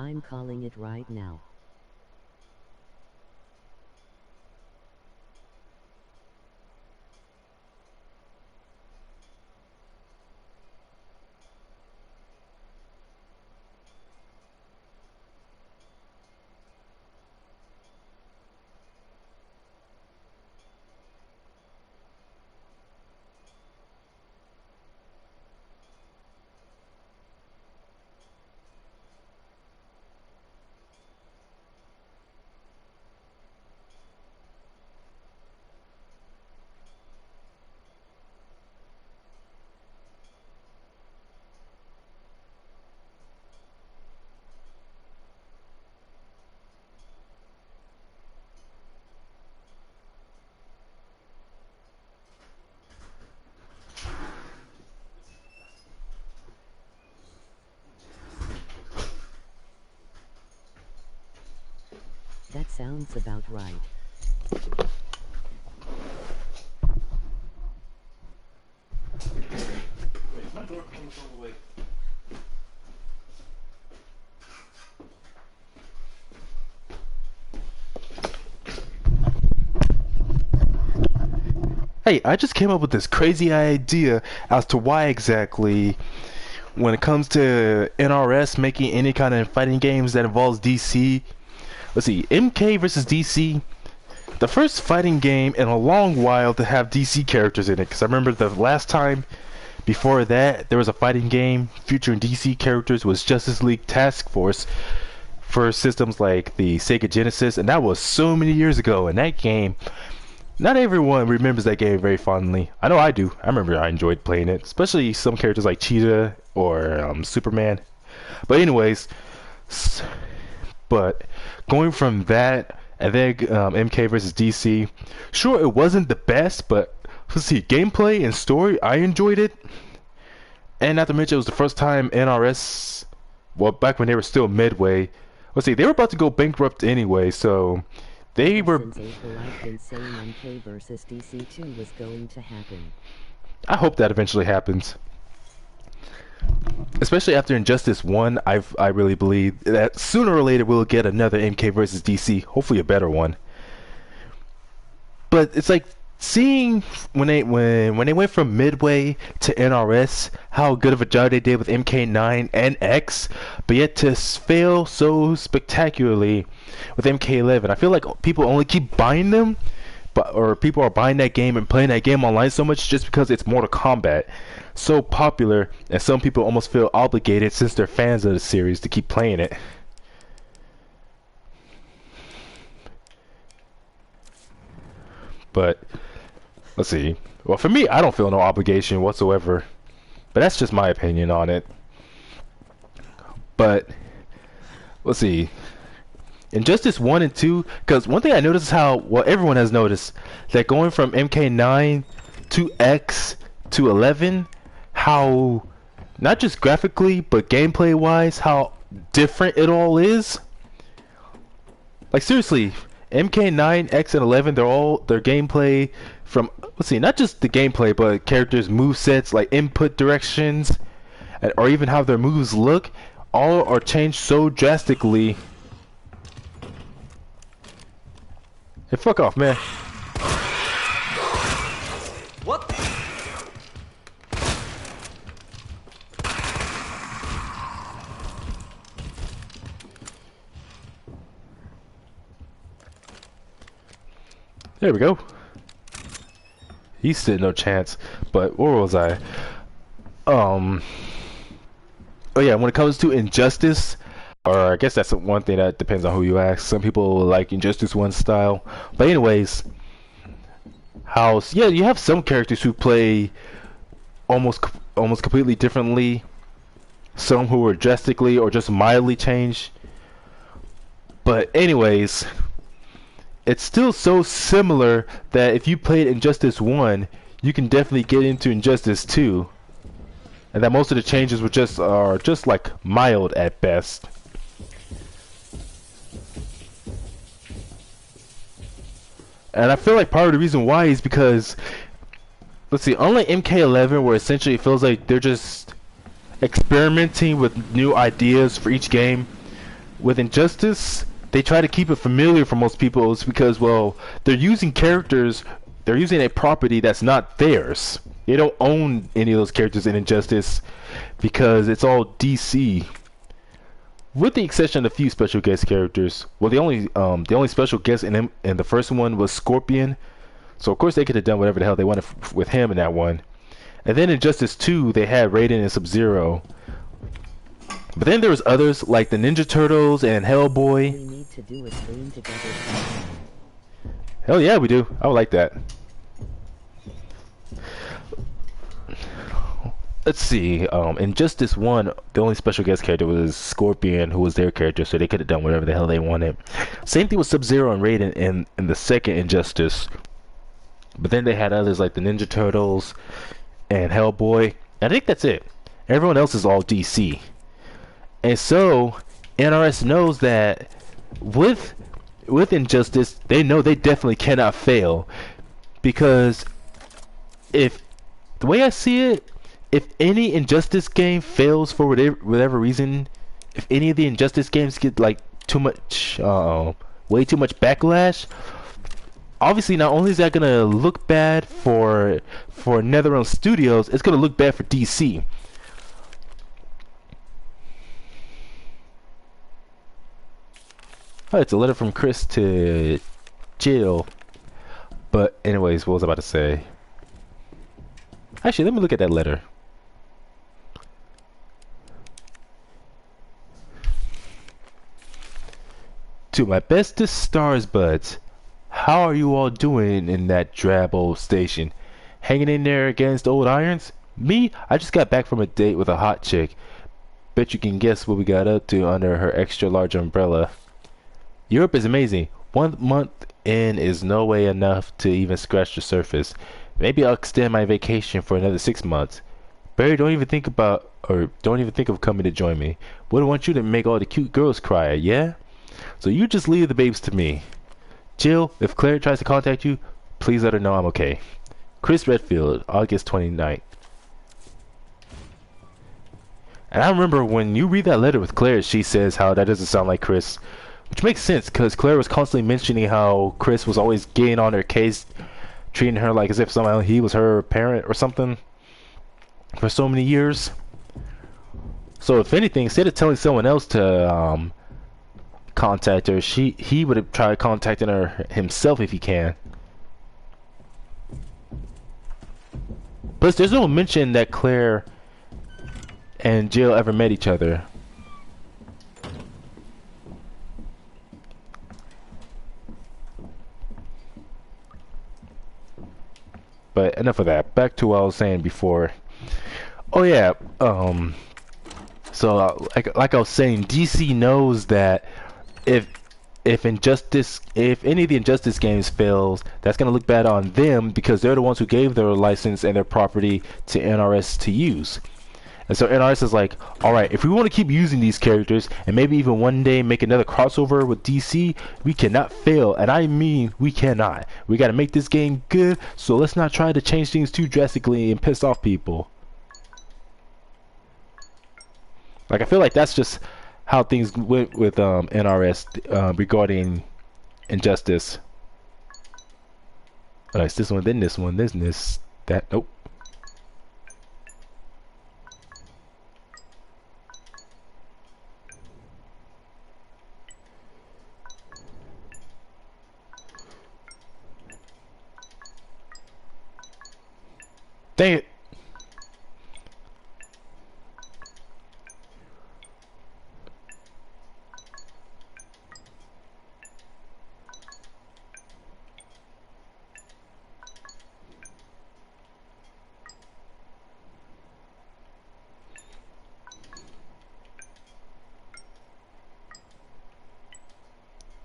Speaker 5: I'm calling it right now. That sounds about right.
Speaker 1: Hey, I just came up with this crazy idea as to why exactly, when it comes to NRS making any kind of fighting games that involves DC. Let's see, MK versus DC. The first fighting game in a long while to have DC characters in it. Because I remember the last time before that there was a fighting game featuring DC characters was Justice League Task Force for systems like the Sega Genesis, and that was so many years ago. And that game, not everyone remembers that game very fondly. I know I do. I remember I enjoyed playing it, especially some characters like Cheetah or Superman. But anyways, but going from that and then MK versus DC, sure, it wasn't the best, but let's see, gameplay and story, I enjoyed it. And not to mention, it was the first time NRS, well, back when they were still Midway. Let's see, they were about to go bankrupt anyway, so they were.
Speaker 5: Since April, I've been saying MK versus DC 2 was going to happen.
Speaker 1: I hope that eventually happens. Especially after Injustice 1, I really believe that sooner or later we'll get another MK versus DC, hopefully a better one. But it's like seeing when they went from Midway to NRS, how good of a job they did with MK9 and X, but yet to fail so spectacularly with MK11. I feel like people only keep buying them, or people are buying that game and playing that game online so much just because it's Mortal Kombat so popular, and some people almost feel obligated, since they're fans of the series, to keep playing it. But let's see, well, for me, I don't feel no obligation whatsoever, but that's just my opinion on it. But let's see, Injustice 1 and 2, because one thing I noticed is how, well, everyone has noticed that going from MK9 to X to 11, how not just graphically but gameplay wise, how different it all is. Like seriously, MK9, X, and 11, their gameplay from, let's see, not just the gameplay but characters' movesets, like input directions, or even how their moves look, all are changed so drastically. Hey, fuck off, man.
Speaker 7: What?
Speaker 1: There we go. He stood no chance. But where was I? Oh yeah, when it comes to Injustice, or I guess that's one thing that depends on who you ask. Some people like Injustice 1 style. But anyways, yeah, you have some characters who play almost completely differently. Some who are drastically or just mildly changed. But anyways, it's still so similar that if you played Injustice 1, you can definitely get into Injustice 2. And that most of the changes are just like mild at best. And I feel like part of the reason why is because, let's see, unlike MK11, where essentially it feels like they're just experimenting with new ideas for each game, with Injustice, they try to keep it familiar for most people. It's because, well, they're using a property that's not theirs. They don't own any of those characters in Injustice because it's all DC. With the exception of a few special guest characters. Well, the only special guest in the first one was Scorpion. So of course they could have done whatever the hell they wanted with him in that one. And then in Injustice 2, they had Raiden and Sub-Zero. But then there was others like the Ninja Turtles and Hellboy.
Speaker 5: We need to do a stream together.
Speaker 1: Hell yeah, we do. I would like that. Let's see. In Justice 1, the only special guest character was Scorpion, who was their character, so they could have done whatever the hell they wanted. Same thing with Sub-Zero and Raiden in the second Injustice. But then they had others like the Ninja Turtles and Hellboy. I think that's it. Everyone else is all DC. And so NRS knows that with with Injustice, they know they definitely cannot fail, because if the way I see it, if any Injustice game fails for whatever reason, if any of the Injustice games get like too much, way too much backlash, obviously not only is that gonna look bad for NetherRealm Studios, it's gonna look bad for DC. Oh, it's a letter from Chris to Jill. But anyways, what was I about to say? Actually, let me look at that letter. To my bestest stars buds, how are you all doing in that drab old station? Hanging in there against old irons? Me? I just got back from a date with a hot chick. Bet you can guess what we got up to under her extra large umbrella. Europe is amazing. 1 month in is no way enough to even scratch the surface. Maybe I'll extend my vacation for another 6 months. Barry, don't even think of coming to join me. Wouldn't want you to make all the cute girls cry, yeah? So you just leave the babes to me. Jill, if Claire tries to contact you, please let her know I'm okay. Chris Redfield, August 29th. And I remember when you read that letter with Claire, she says how that doesn't sound like Chris. Which makes sense, because Claire was constantly mentioning how Chris was always getting on her case, treating her like as if somehow he was her parent or something for so many years. So if anything, instead of telling someone else to contact her, he would have tried contacting her himself if he can. Plus, there's no mention that Claire and Jill ever met each other. But enough of that. Back to what I was saying before. Oh yeah. So like I was saying, DC knows that if any of the Injustice games fails, that's gonna look bad on them, because they're the ones who gave their license and their property to NRS to use. And so NRS is like, alright, if we want to keep using these characters and maybe even one day make another crossover with DC, we cannot fail. And I mean, we cannot. We got to make this game good, so let's not try to change things too drastically and piss off people. Like, I feel like that's just how things went with NRS regarding Injustice. It's this one, then this one, this, that, nope. Dang it.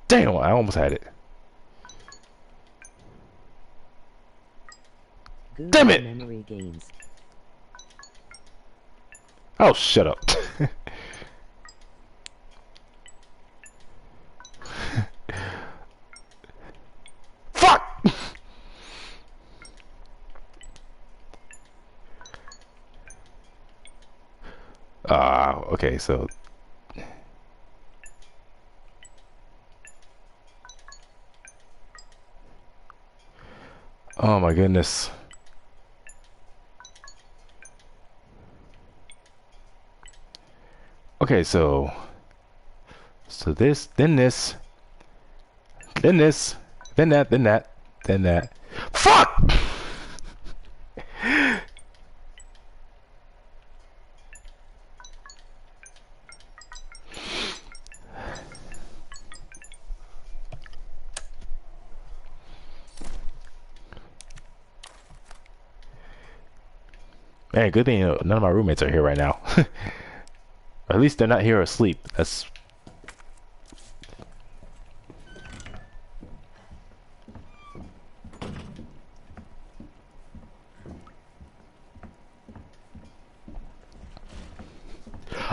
Speaker 1: Damn, I almost had it.
Speaker 5: Good
Speaker 1: Damn it!
Speaker 5: memory games.
Speaker 1: Oh, shut up. Fuck! Okay, so... Oh my goodness. Okay, so this, then this, then this, then that, then that, then that. Fuck! Man, good thing none of my roommates are here right now. Or at least they're not here asleep. That's...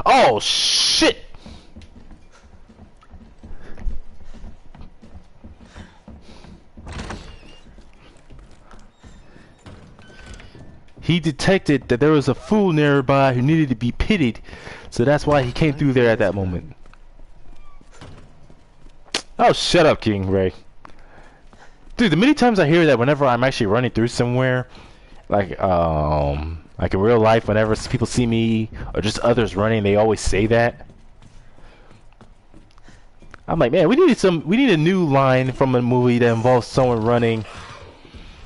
Speaker 1: Oh, shit! he detected that there was a fool nearby who needed to be pitied, so that's why he came through there at that moment. Oh, shut up, King Ray. Dude, the many times I hear that whenever I'm actually running through somewhere, like in real life, whenever people see me or just others running, they always say that. I'm like, man, we need a new line from a movie that involves someone running,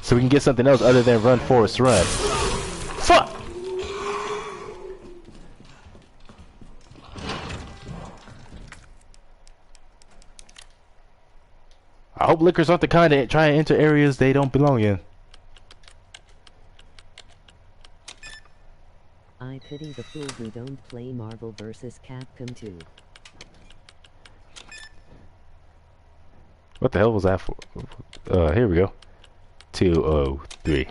Speaker 1: so we can get something else other than Run Forrest Run. Fuck! I hope lickers aren't the kind that try and enter areas they don't belong in.
Speaker 5: I pity the fool who don't play Marvel vs. Capcom 2.
Speaker 1: What the hell was that for? Here we go. 203.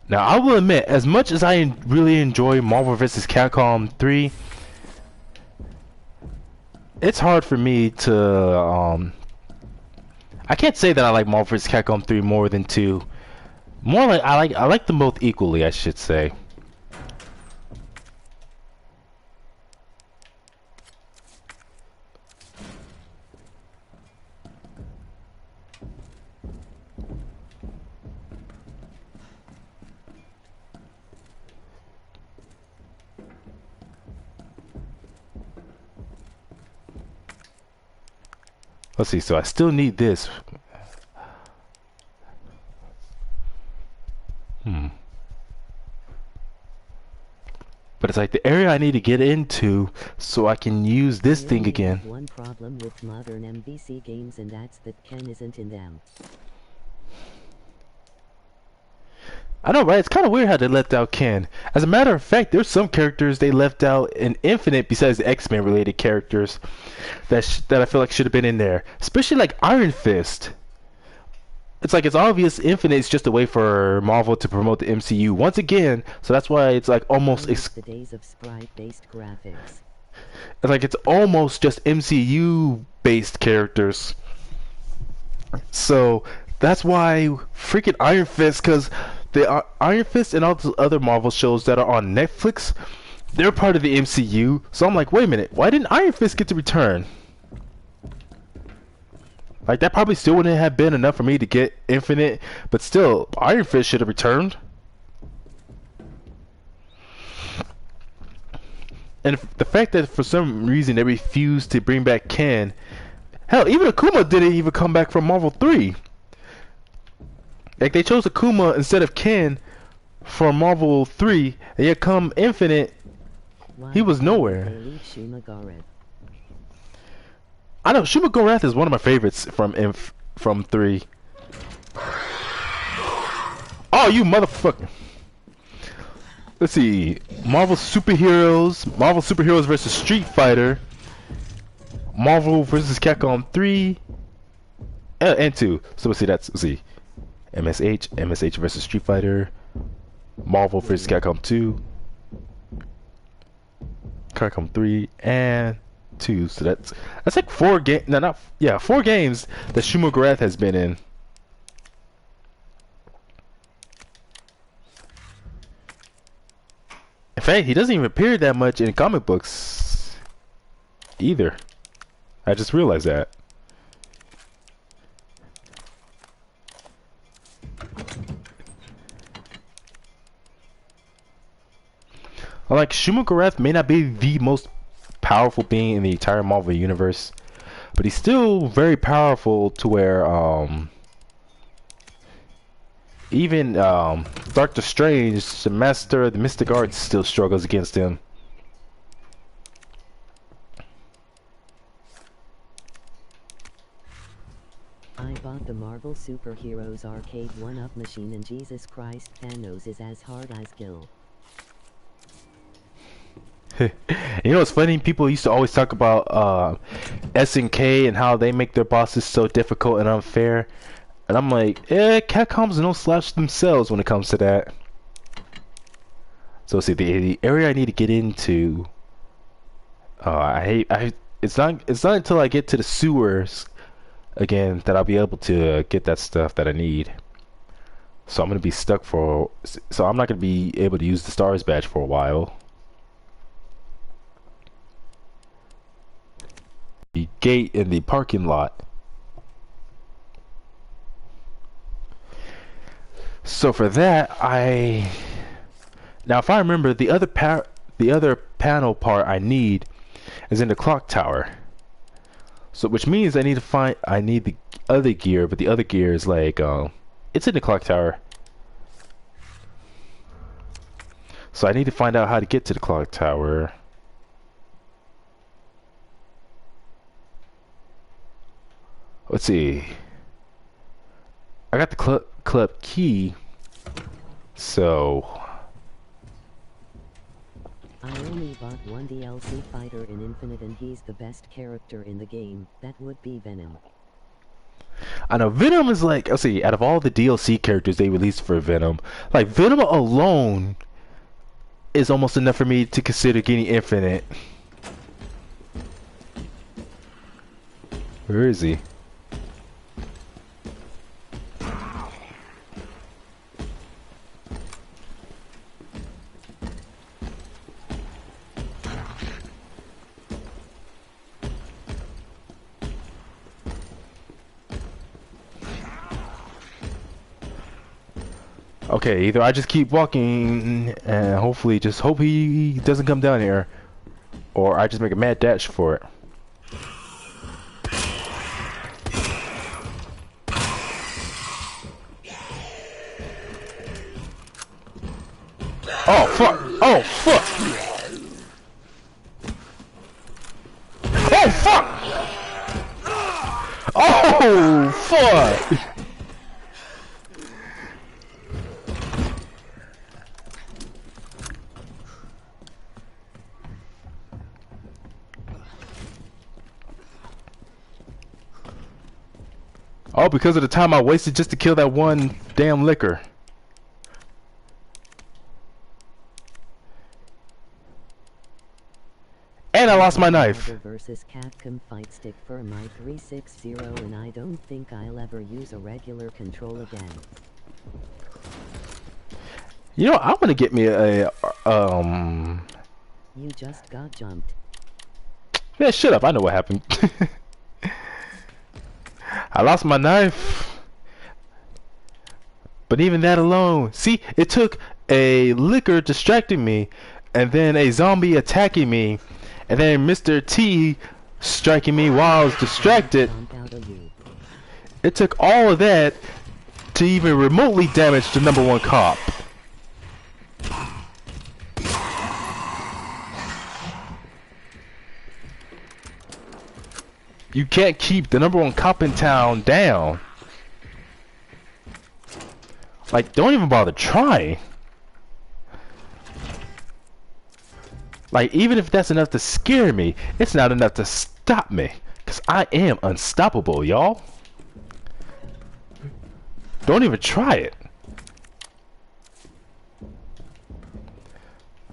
Speaker 1: Now, I will admit, as much as I really enjoy Marvel vs. Capcom 3, it's hard for me to, I can't say that I like Marvel vs. Capcom 3 more than 2. More like, I like them both equally, I should say. Let's see, so I still need this. But it's like the area I need to get into so I can use this thing again.
Speaker 5: One problem with modern MVC games, and that's that Ken isn't in them.
Speaker 1: I know, right? It's kind of weird how they left out Ken. As a matter of fact, there's some characters they left out in Infinite besides the X-Men related characters that I feel like should have been in there. Especially like Iron Fist. It's like it's obvious Infinite is just a way for Marvel to promote the MCU once again. So that's why it's like almost
Speaker 5: the days of sprite-based graphics.
Speaker 1: It's like it's almost just MCU based characters. So that's why freaking Iron Fist, because the Iron Fist and all the other Marvel shows that are on Netflix, they're part of the MCU. So I'm like, wait a minute, why didn't Iron Fist get to return? Like, that probably still wouldn't have been enough for me to get Infinite, but still, Iron Fist should have returned. And the fact that for some reason they refused to bring back Ken, hell, even Akuma didn't even come back from Marvel 3. Like, they chose Akuma instead of Ken for Marvel 3, and yet come Infinite, he was nowhere. I know, Shumagorath is one of my favorites from 3. Oh, you motherfucker. Let's see. Marvel Superheroes versus Street Fighter. Marvel versus Capcom 3 and 2. So let's see, MSH versus Street Fighter. Marvel versus Capcom 2. Capcom 3 and 2. So that's like 4 games. No, not 4 games that Shumagorath has been in. In fact, he doesn't even appear that much in comic books either. I just realized that. Like, Shumagorath may not be the most powerful being in the entire Marvel universe, but he's still very powerful to where even Doctor Strange, the master of the mystic arts, still struggles against him.
Speaker 5: I bought the Marvel Superheroes arcade 1-up machine, and Jesus Christ, Thanos is as hard as Gil.
Speaker 1: You know what's funny? People used to always talk about SNK and how they make their bosses so difficult and unfair. And I'm like, Capcom's no slouch themselves when it comes to that. So see, the area I need to get into. It's not until I get to the sewers again that I'll be able to get that stuff that I need. So I'm gonna be stuck for. So I'm not gonna be able to use the stars badge for a while. The gate in the parking lot. So for that, now if I remember, the other panel part I need is in the clock tower. So which means I need the other gear, but the other gear is like it's in the clock tower. So I need to find out how to get to the clock tower. Let's see. I got the club key. So
Speaker 5: I only bought one DLC fighter in Infinite and he's the best character in the game. That would be Venom.
Speaker 1: I know Venom is like, let's see, out of all the DLC characters they released for Venom, like Venom alone is almost enough for me to consider getting Infinite. Where is he? Okay, either I just keep walking and hopefully just hope he doesn't come down here, or I just make a mad dash for it. Oh fuck! Oh fuck! Oh fuck! Oh fuck! Oh, because of the time I wasted just to kill that one damn liquor. And I lost my knife.
Speaker 5: Versus Capcom Fight Stick for my 360, and I don't think I'll ever use a regular control again.
Speaker 1: You know, I'm gonna get me a
Speaker 5: You just got jumped.
Speaker 1: Yeah, shut up. I know what happened. I lost my knife. But even that alone, see, it took a liquor distracting me, and then a zombie attacking me, and then Mr. T striking me while I was distracted. It took all of that to even remotely damage the #1 cop. You can't keep the #1 cop in town down. Like, don't even bother trying. Like, even if that's enough to scare me, it's not enough to stop me. Because I am unstoppable, y'all. Don't even try it.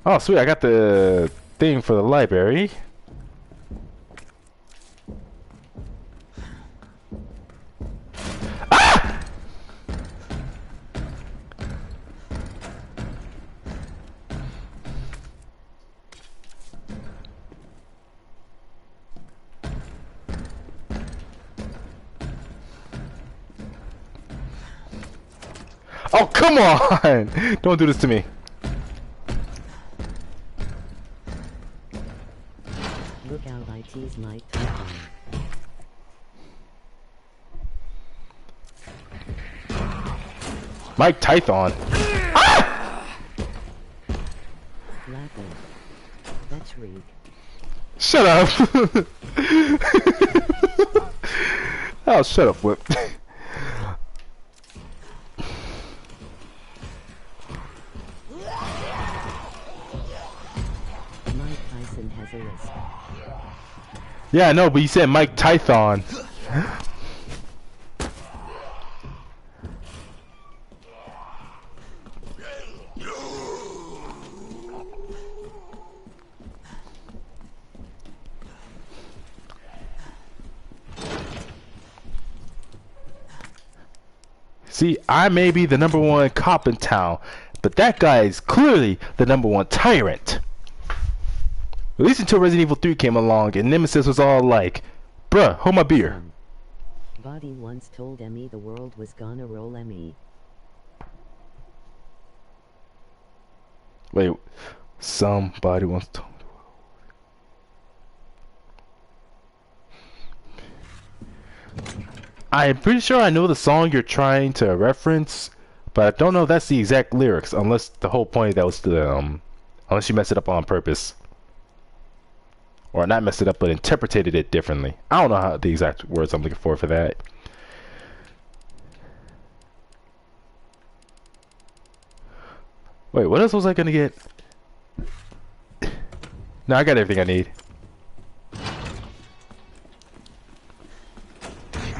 Speaker 1: Oh, sweet. I got the thing for the library. Oh, come on! Don't do this to me.
Speaker 5: Look out, I tease Mike Tyson.
Speaker 1: Mike Tython.
Speaker 5: Laughing. That's Reek.
Speaker 1: Shut up! Oh, shut up, Flip.
Speaker 5: Mike Tyson has a list.
Speaker 1: Yeah, I know, but you said Mike Tython. See, I may be the #1 cop in town, but that guy is clearly the #1 tyrant. At least until Resident Evil 3 came along and Nemesis was all like, bruh, hold my beer.
Speaker 5: Body once told Emmy the world was gonna roll Emmy.
Speaker 1: Wait, somebody once told me the world. I'm pretty sure I know the song you're trying to reference, but I don't know if that's the exact lyrics, unless the whole point that was the, unless you messed it up on purpose. Or not messed it up, but interpreted it differently. I don't know how the exact words I'm looking for that. Wait, what else was I gonna get? No, I got everything I need.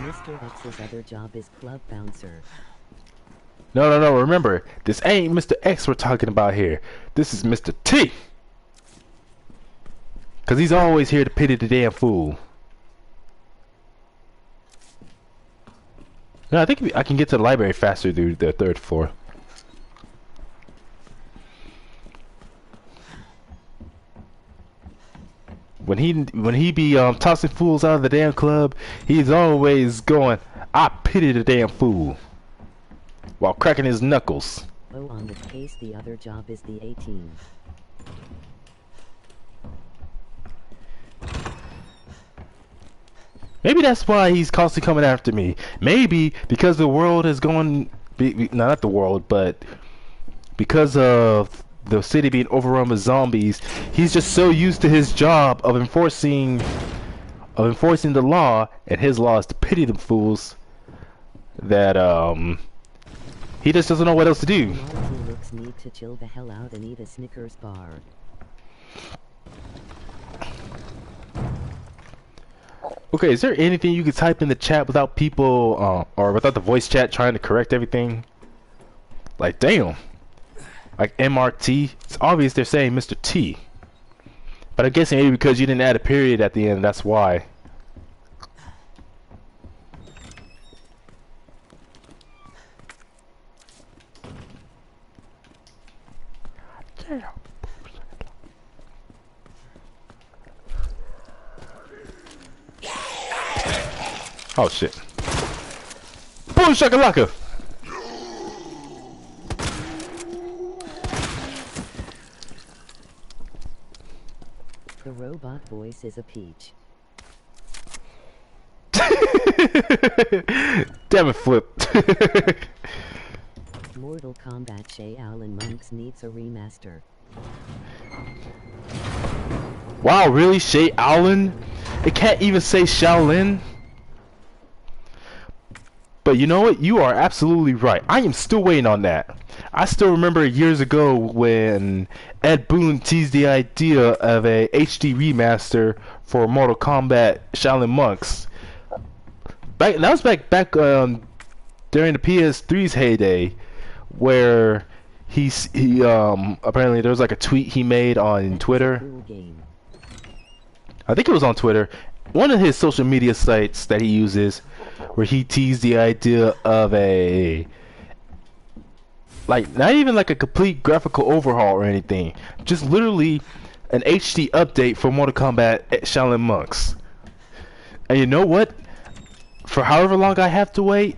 Speaker 5: Mr. X's other job is club bouncer.
Speaker 1: No, remember, this ain't Mr. X we're talking about here. This is Mr. T. Cause he's always here to pity the damn fool. No, I think I can get to the library faster through the 3rd floor. When he be tossing fools out of the damn club, he's always going, I pity the damn fool, while cracking his knuckles.
Speaker 5: Oh, on the case, the other job is the 18.
Speaker 1: Maybe that's why he's constantly coming after me. Maybe because the world is going, no, not the world, but because of the city being overrun with zombies, he's just so used to his job of enforcing the law, and his law is to pity them fools, that he just doesn't know what else to do.
Speaker 5: Looks need to chill the hell out and eat a Snickers bar.
Speaker 1: Okay, is there anything you could type in the chat without people or without the voice chat trying to correct everything? Like, damn. Like MRT, it's obvious they're saying Mr. T. But I'm guessing maybe because you didn't add a period at the end, that's why. Oh shit. Boom shakalaka!
Speaker 5: The robot voice is a peach.
Speaker 1: Damn it, Flip.
Speaker 5: Mortal Kombat Shay Allen Monks needs a remaster.
Speaker 1: Wow, really? Shay Allen? It can't even say Shaolin? But you know what? You are absolutely right. I am still waiting on that. I still remember years ago when Ed Boon teased the idea of a HD remaster for Mortal Kombat Shaolin Monks. That was back during the PS3's heyday, where he apparently there was like a tweet he made on Twitter. I think it was on Twitter, one of his social media sites that he uses, where he teased the idea of a, like, not even like a complete graphical overhaul or anything, just literally an HD update for Mortal Kombat Shaolin Monks. And you know what? For however long I have to wait,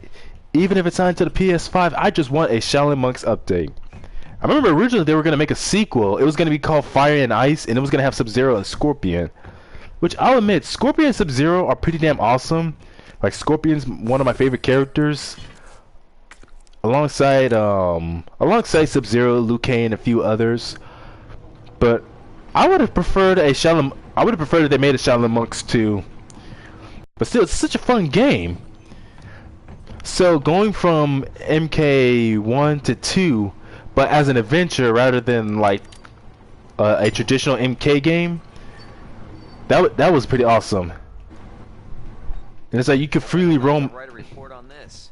Speaker 1: even if it's on to the PS5, I just want a Shaolin Monks update. I remember originally they were going to make a sequel. It was going to be called Fire and Ice, and it was going to have Sub-Zero and Scorpion. Which I'll admit, Scorpion and Sub-Zero are pretty damn awesome. Like, Scorpion's one of my favorite characters. Alongside Sub-Zero, Liu Kang, and a few others. But I would have preferred that they made a Shaolin Monks 2. But still, it's such a fun game. So going from MK1 to 2, but as an adventure rather than like a traditional MK game, that was pretty awesome. And it's like you could freely roam.
Speaker 3: Write a report on this.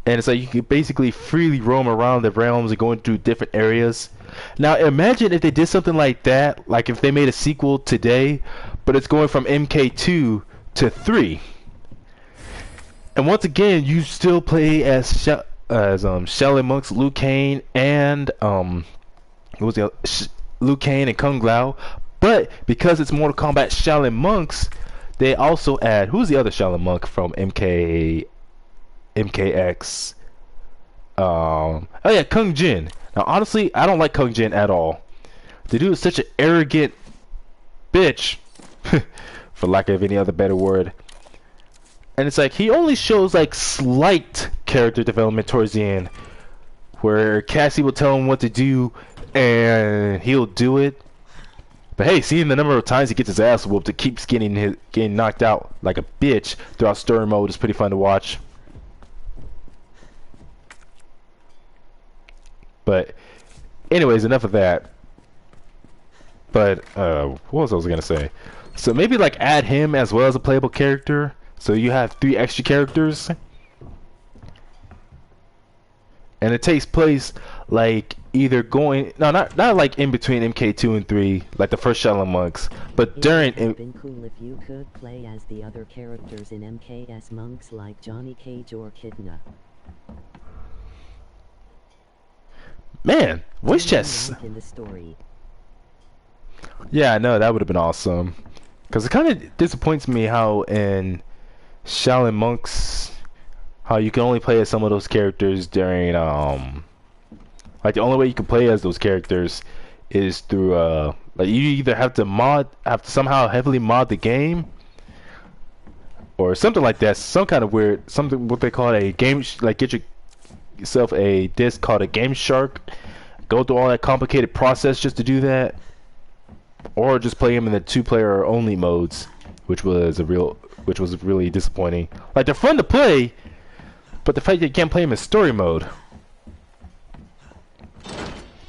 Speaker 1: And it's like you could basically freely roam around the realms and going through different areas. Now imagine if they did something like that, like if they made a sequel today, but it's going from MK2 to 3. And once again, you still play as Shaolin Monks, Liu Kang, and what was the other? Liu Kang and Kung Lao. But because it's Mortal Kombat Shaolin Monks, they also add, who's the other Shaolin Monk from MKX? Oh yeah, Kung Jin. Now honestly, I don't like Kung Jin at all. The dude is such an arrogant bitch, for lack of any other better word. And it's like he only shows like slight character development towards the end, where Cassie will tell him what to do and he'll do it. But hey, seeing the number of times he gets his ass whooped, it keeps getting knocked out like a bitch throughout story mode is pretty fun to watch. But anyways, enough of that. But what was I gonna say? So maybe like add him as well as a playable character, so you have 3 extra characters, and it takes place like either going not like in between MK2 and 3 like the first Shaolin Monks, but during.
Speaker 5: It would have been cool if you could play as the other characters in MKS Monks like Johnny Cage or Kidna.
Speaker 1: Man, voice chess.
Speaker 5: In the story.
Speaker 1: Yeah, I know, that would have been awesome. Because it kind of disappoints me how in Shaolin Monks, how you can only play as some of those characters during like the only way you can play as those characters is through like you either have to somehow heavily mod the game or something like that, some kind of weird something, what they call a game, like get yourself a disc called a Game Shark, go through all that complicated process just to do that, or just play them in the 2-player only modes, which was really disappointing. Like, they're fun to play, but the fact that you can't play them in story mode.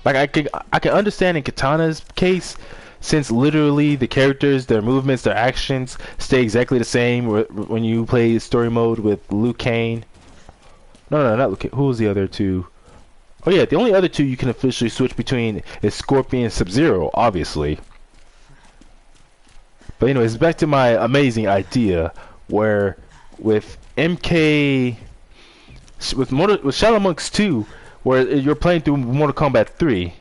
Speaker 1: Like, I can understand in Katana's case, since literally the characters, their movements, their actions stay exactly the same when you play story mode with Liu Kang. No, not Liu Kang. Who was the other 2? Oh yeah, the only other 2 you can officially switch between is Scorpion and Sub-Zero, obviously. But anyways, back to my amazing idea, where with Shaolin Monks 2, where you're playing through Mortal Kombat 3.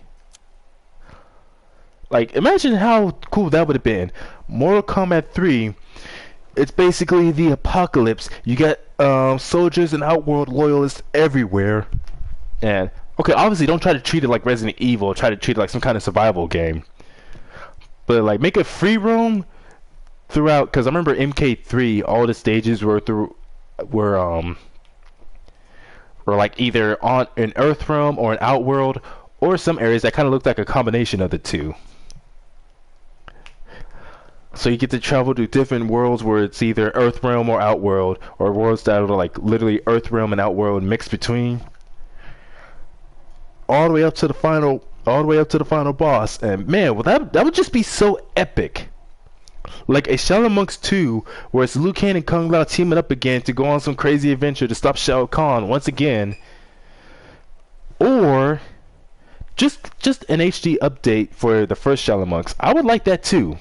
Speaker 1: Like, imagine how cool that would have been. Mortal Kombat 3, it's basically the apocalypse. You got soldiers and outworld loyalists everywhere. And okay, obviously don't try to treat it like Resident Evil, try to treat it like some kind of survival game. But like make it free roam throughout, because I remember MK3, all the stages were like either on an Earth realm or an Outworld, or some areas that kind of looked like a combination of the two. So you get to travel to different worlds where it's either Earth realm or Outworld, or worlds that are like literally Earth realm and Outworld mixed between, all the way up to the final boss. And man, well, that would just be so epic. Like a Shaolin Monks 2, where it's Liu Kang and Kung Lao teaming up again to go on some crazy adventure to stop Shao Kahn once again, or just an HD update for the first Shaolin Monks. I would like that too.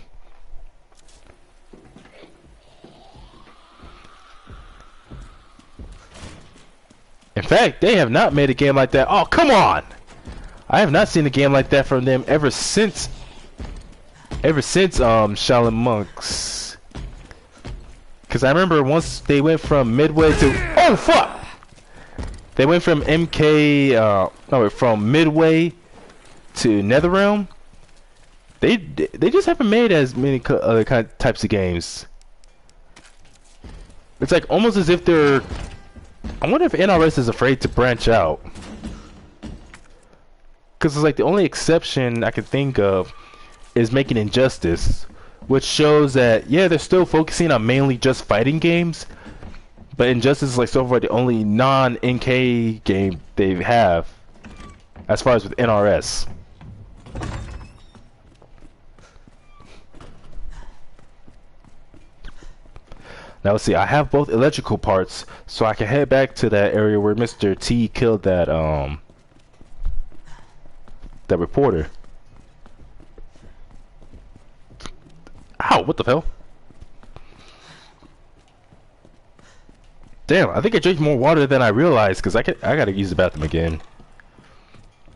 Speaker 1: In fact, they have not made a game like that. Oh, come on! I have not seen a game like that from them ever since Shaolin Monks. Because I remember once they went from Midway to... Oh, fuck! They went from from Midway to Netherrealm. They just haven't made as many other types of games. It's like almost as if they're... I wonder if NRS is afraid to branch out. Because it's like the only exception I can think of is making Injustice, which shows that, yeah, they're still focusing on mainly just fighting games, but Injustice is like so far the only non-NK game they have as far as with NRS. Now let's see, I have both electrical parts, so I can head back to that area where Mr. T killed that that reporter. Ow, what the hell? Damn, I think I drank more water than I realized because I gotta use the bathroom again.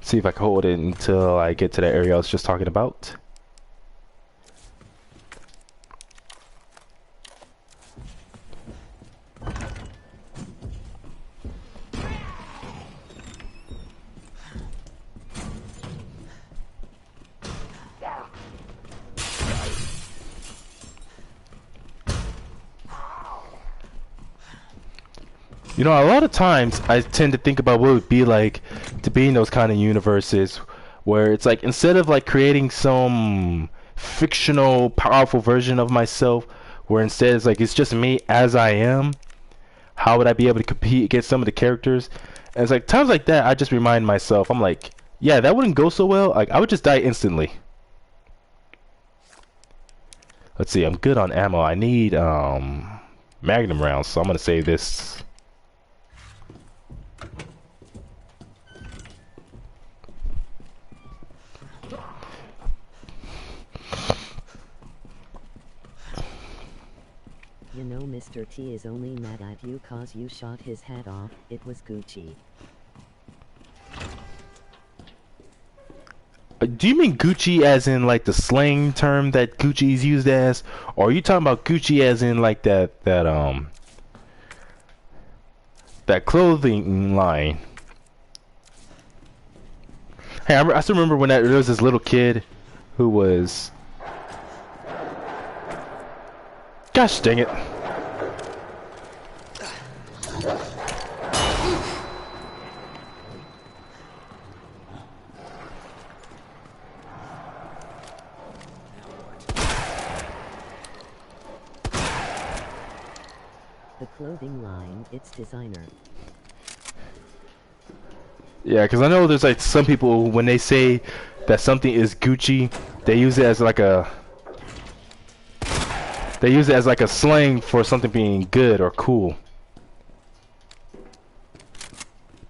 Speaker 1: See if I can hold it until I get to that area I was just talking about. You know, a lot of times I tend to think about what it would be like to be in those kind of universes where it's like instead of like creating some fictional powerful version of myself where instead it's like it's just me as I am, how would I be able to compete against some of the characters? And it's like times like that I just remind myself, I'm like, yeah, that wouldn't go so well. Like I would just die instantly. Let's see, I'm good on ammo. I need magnum rounds, so I'm gonna save this.
Speaker 5: You know Mr. T is only mad at you cause you shot his head off. It was Gucci.
Speaker 1: Do you mean Gucci as in like the slang term that Gucci is used as, or are you talking about Gucci as in like that clothing line? Hey, I still remember when there was this little kid who was. Gosh dang it!
Speaker 5: The clothing line, it's designer.
Speaker 1: Yeah, because I know there's like some people when they say that something is Gucci, they use it as like a slang for something being good or cool.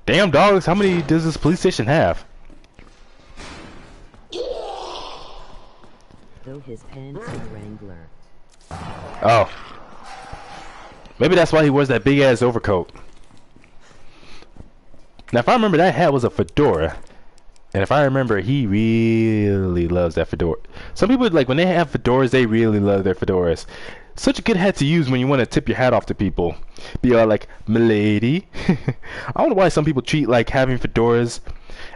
Speaker 1: Damn dogs, how many does this police station have?
Speaker 5: Though his pants are Wrangler.
Speaker 1: Oh. Maybe that's why he wears that big ass overcoat. Now if I remember, that hat was a fedora. And if I remember, he really loves that fedora. Some people, like, when they have fedoras, they really love their fedoras. Such a good hat to use when you want to tip your hat off to people. Be all like, "Milady." I don't know why some people treat, like, having fedoras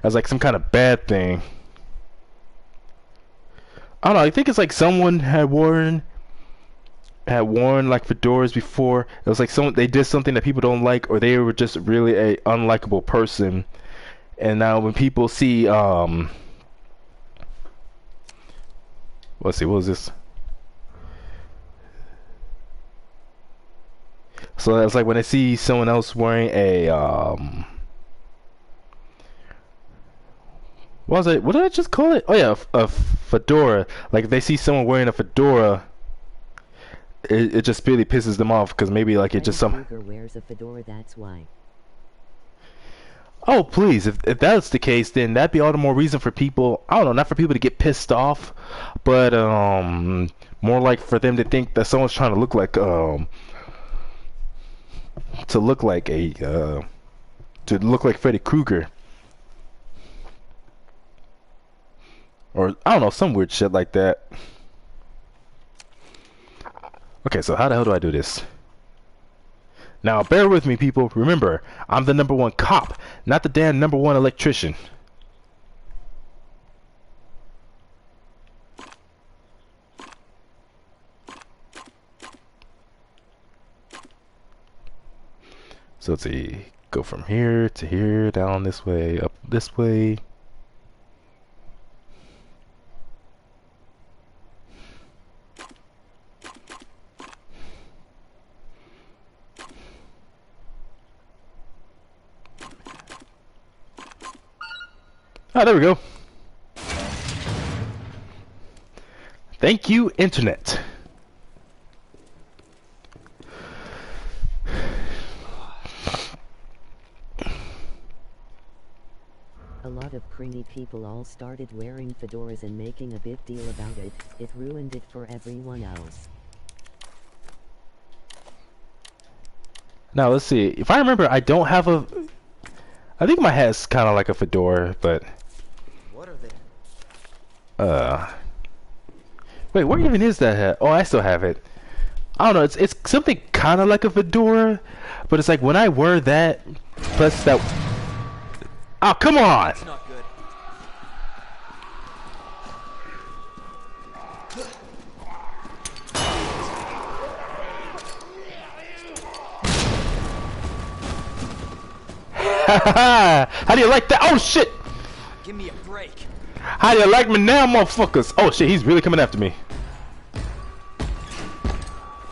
Speaker 1: as, like, some kind of bad thing. I don't know, I think it's like someone had worn like fedoras before. It was like they did something that people don't like, or they were just really a unlikable person. And now when people see let's see, what was this? So it's like when they see someone else wearing a what was it? What did I just call it? Oh yeah, a fedora. Like if they see someone wearing a fedora, it just really pisses them off because maybe like it just some.
Speaker 5: Kruger wears a fedora, that's why.
Speaker 1: Oh please, if that's the case, then that'd be all the more reason for people. I don't know, not for people to get pissed off, but more like for them to think that someone's trying to look like Freddy Krueger. Or, I don't know, some weird shit like that. Okay, so how the hell do I do this? Now, bear with me, people. Remember, I'm the #1 cop, not the damn #1 electrician. So let's see. Go from here to here, down this way, up this way. Ah, there we go. Thank you, Internet.
Speaker 5: A lot of cringy people all started wearing fedoras and making a big deal about it. It ruined it for everyone else.
Speaker 1: Now let's see. If I remember, I don't have a. I think my hat's kind of like a fedora, but.
Speaker 7: What are they?
Speaker 1: Wait, where even is that hat? Oh, I still have it. I don't know. It's something kind of like a fedora, but it's like when I wear that plus that. Oh, come on!
Speaker 7: It's not good.
Speaker 1: How do you like that? Oh shit!
Speaker 7: Give me a break.
Speaker 1: How do you like me now, motherfuckers? Oh shit, he's really coming after me.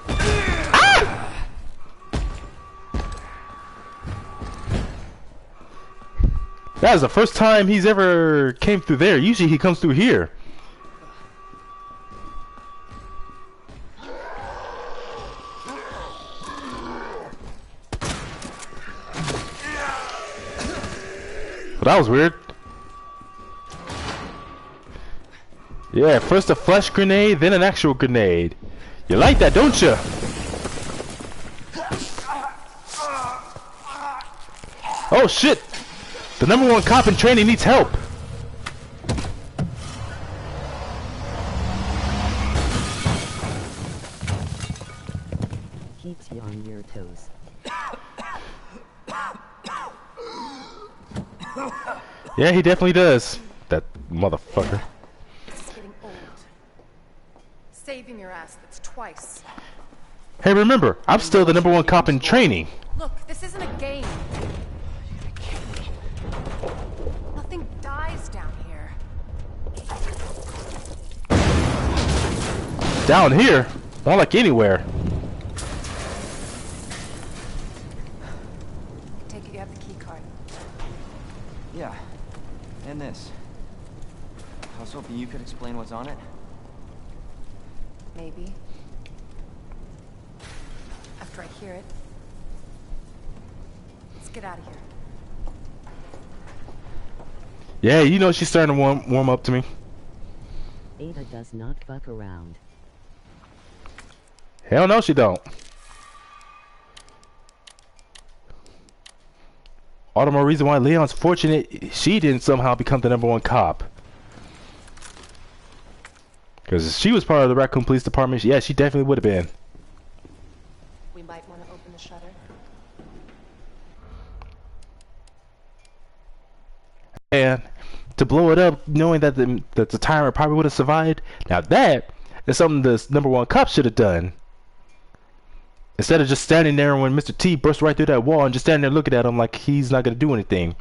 Speaker 1: Ah! That is the first time he's ever came through there. Usually he comes through here. Well, that was weird. Yeah, first a flash grenade, then an actual grenade. You like that, don't you? Oh shit! The #1 cop in training needs help.
Speaker 5: Keeps you on your toes.
Speaker 1: Yeah, he definitely does. That motherfucker.
Speaker 6: This is getting old. Saving your ass, that's twice.
Speaker 1: Hey, remember, I'm still the #1 cop in training.
Speaker 6: Look, this isn't a game. Nothing dies down here.
Speaker 1: Down here? Not like anywhere.
Speaker 6: Take it you have the key card.
Speaker 3: Yeah. And this. I was hoping you could explain what's on it.
Speaker 6: Maybe. After I hear it. Let's get out of here.
Speaker 1: Yeah, you know she's starting to warm up to me.
Speaker 5: Ada does not fuck around.
Speaker 1: Hell no, she don't. All the more reason why Leon's fortunate she didn't somehow become the #1 cop. Because if she was part of the Raccoon Police Department, yeah, she definitely would have been.
Speaker 6: We might want to open the shutter.
Speaker 1: And to blow it up, knowing that the tyrant probably would have survived, now that is something the #1 cop should have done. Instead of just standing there when Mr. T burst right through that wall and just standing there looking at him like he's not going to do anything.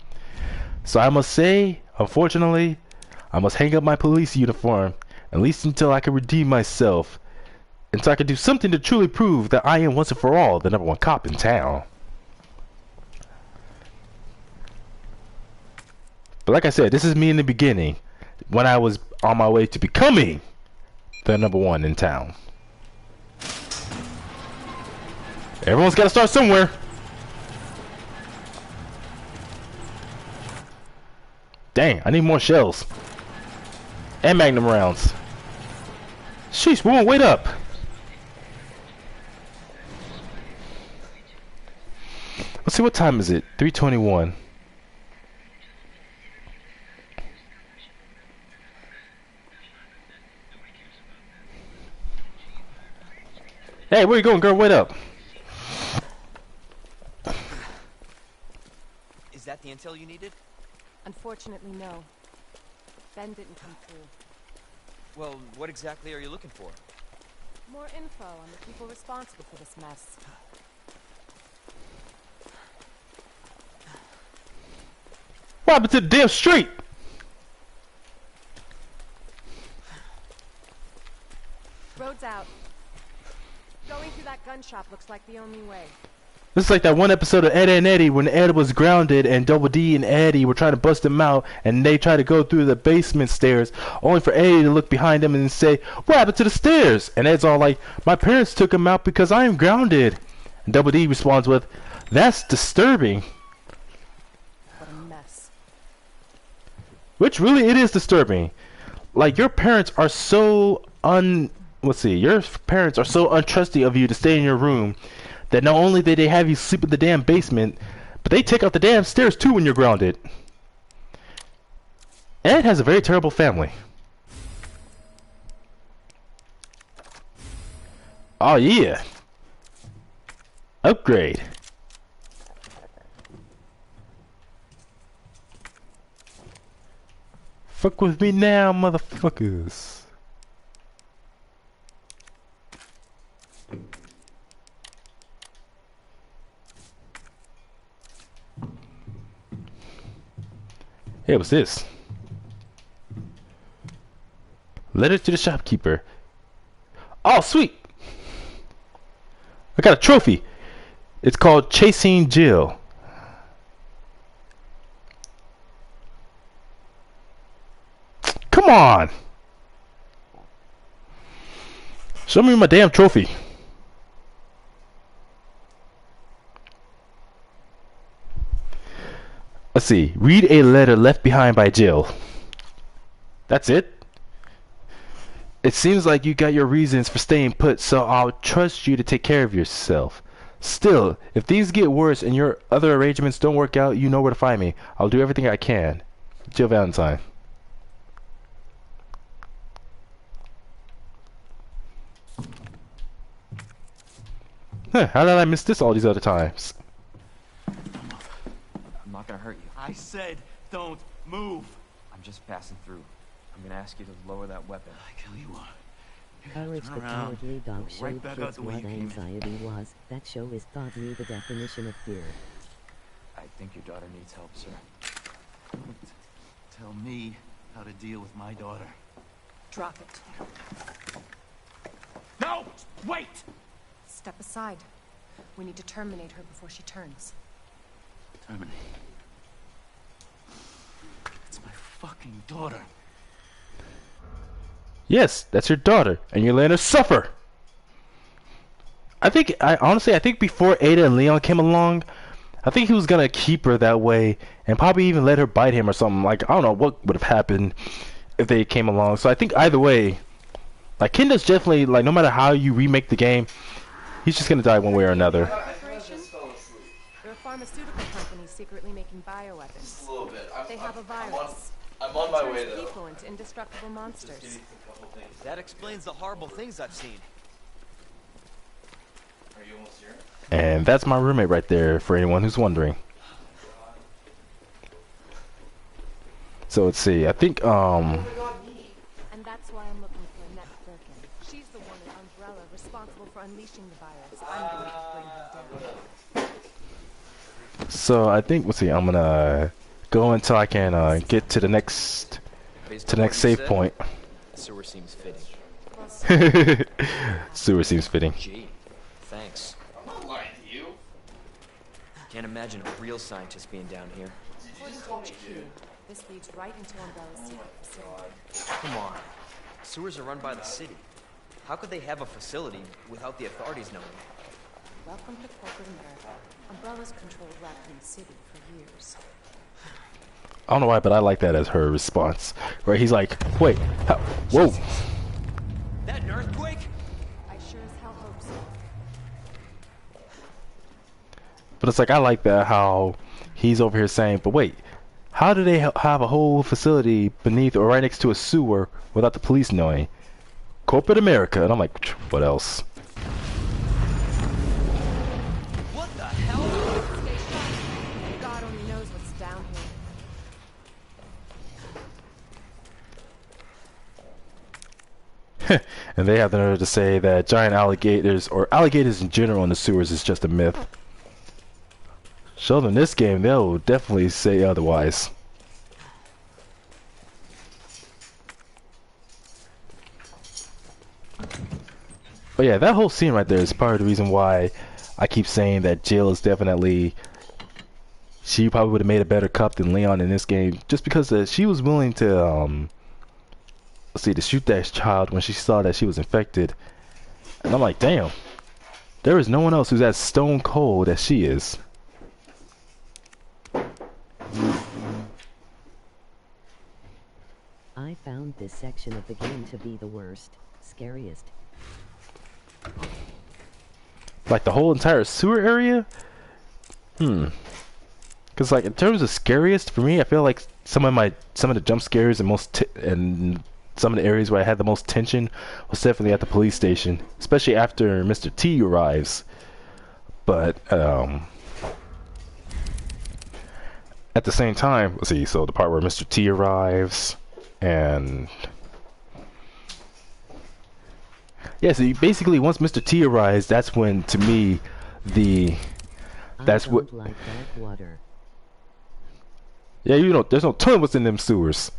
Speaker 1: So I must say, unfortunately, I must hang up my police uniform, at least until I can redeem myself. Until I can do something to truly prove that I am once and for all the #1 cop in town. But like I said, this is me in the beginning, when I was on my way to becoming the #1 in town. Everyone's got to start somewhere. Dang, I need more shells. And magnum rounds. Sheesh, we won't wait up. Let's see, what time is it? 3:21. Hey, where you going, girl? Wait up.
Speaker 7: Is that the intel you needed?
Speaker 6: Unfortunately, no. Ben didn't come through.
Speaker 7: Well, what exactly are you looking for?
Speaker 6: More info on the people responsible for this mess.
Speaker 1: What happened to the damn street?
Speaker 6: Road's out. Going through that gun shop looks like the only way.
Speaker 1: This is like that one episode of Ed and Eddie when Ed was grounded and Double D and Eddie were trying to bust him out, and they tried to go through the basement stairs, only for Eddie to look behind him and say, "What happened to the stairs?" And Ed's all like, "My parents took him out because I am grounded." And Double D responds with, "That's disturbing."
Speaker 6: What a mess.
Speaker 1: Which really, it is disturbing. Like, your parents are so your parents are so untrusting of you to stay in your room that not only did they have you sleep in the damn basement, but they take out the damn stairs too when you're grounded. Ed has a very terrible family. Oh yeah. Upgrade. Fuck with me now, motherfuckers. Hey, what's this? Letter to the shopkeeper. Oh, sweet! I got a trophy. It's called Chasing Jill. Come on! Show me my damn trophy. Let's see. Read a letter left behind by Jill. That's it? It seems like you got your reasons for staying put, so I'll trust you to take care of yourself. Still, if things get worse and your other arrangements don't work out, you know where to find me. I'll do everything I can. Jill Valentine. Huh, how did I miss this all these other times?
Speaker 3: I'm not gonna hurt you.
Speaker 8: I said don't move.
Speaker 3: I'm just passing through. I'm gonna ask you to lower that weapon.
Speaker 8: I kill you what?
Speaker 5: Courage the
Speaker 8: Turn around.
Speaker 5: Cowardly Dog
Speaker 8: Right
Speaker 5: showed
Speaker 8: back out
Speaker 5: kids
Speaker 8: the way
Speaker 5: what
Speaker 8: you came in.
Speaker 5: anxiety was. That show is thought knew the definition of fear.
Speaker 3: I think your daughter needs help, sir.
Speaker 8: Tell me how to deal with my daughter.
Speaker 6: Drop it.
Speaker 8: No! Wait!
Speaker 6: Step aside. We need to terminate her before she turns.
Speaker 8: Terminate. It's my fucking daughter.
Speaker 1: Yes, that's your daughter, and you're letting her suffer. Honestly, I think before Ada and Leon came along, I think he was gonna keep her that way, and probably even let her bite him or something. Like, I don't know what would have happened if they came along. So I think either way, like, Kenda's definitely, like, no matter how you remake the game, he's just gonna die one way or another.
Speaker 6: Operation? They're a pharmaceutical company secretly making bioweapons.
Speaker 9: Just a little bit.
Speaker 6: They have a virus.
Speaker 9: I'm on my
Speaker 6: Turns
Speaker 9: way though.
Speaker 6: people into indestructible monsters.
Speaker 7: That explains the horrible things I've seen.
Speaker 9: Are you almost here?
Speaker 1: And that's my roommate right there, for anyone who's wondering. So let's see. I think
Speaker 6: And that's why I'm looking for Annette Birkin. She's the one at Umbrella responsible for unleashing the virus. I'm going to bring her down.
Speaker 1: so. I think let's see. I'm gonna go until I can get to the next
Speaker 3: Based
Speaker 1: to
Speaker 3: on
Speaker 1: the
Speaker 3: what
Speaker 1: next
Speaker 3: you
Speaker 1: save
Speaker 3: said,
Speaker 1: point.
Speaker 3: Sewer seems fitting.
Speaker 1: Sewer seems fitting.
Speaker 3: Gee, thanks.
Speaker 9: I'm not lying to you.
Speaker 3: Can't imagine a real scientist being down here.
Speaker 6: According to HQ, this leads right into Umbrella's secret facility.
Speaker 3: Come on. Sewers are run by the city. How could they have a facility without the authorities knowing?
Speaker 6: Welcome to corporate America. Umbrella's controlled Raccoon City for years.
Speaker 1: I don't know why, but I like that as her response. Where he's like, wait, how, whoa.
Speaker 7: That an earthquake?
Speaker 6: I sure as hell hope so.
Speaker 1: But it's like, I like that how he's over here saying, but wait, how do they have a whole facility beneath or right next to a sewer without the police knowing? Corporate America. And I'm like, what else?
Speaker 7: What the hell?
Speaker 6: Stay sharp. God only knows what's down here.
Speaker 1: And they have the nerve to say that giant alligators, or alligators in general in the sewers, is just a myth. Show them this game, they'll definitely say otherwise. But yeah, that whole scene right there is part of the reason why I keep saying that Jill is definitely... She probably would have made a better cop than Leon in this game, just because she was willing to, let's see, to shoot that child when she saw that she was infected. And I'm like, damn, there is no one else who's as stone cold as she is.
Speaker 5: I found this section of the game to be the worst, scariest.
Speaker 1: Like the whole entire sewer area? Because like in terms of scariest for me, I feel like some of the jump scares and and some of the areas where I had the most tension was definitely at the police station, especially after Mr. T arrives. But at the same time, let's see. So the part where Mr. T arrives, and yeah, so basically once Mr. T arrives, that's when to me that's what.
Speaker 5: Like that water.
Speaker 1: Yeah, you know, there's no telling what's in them sewers.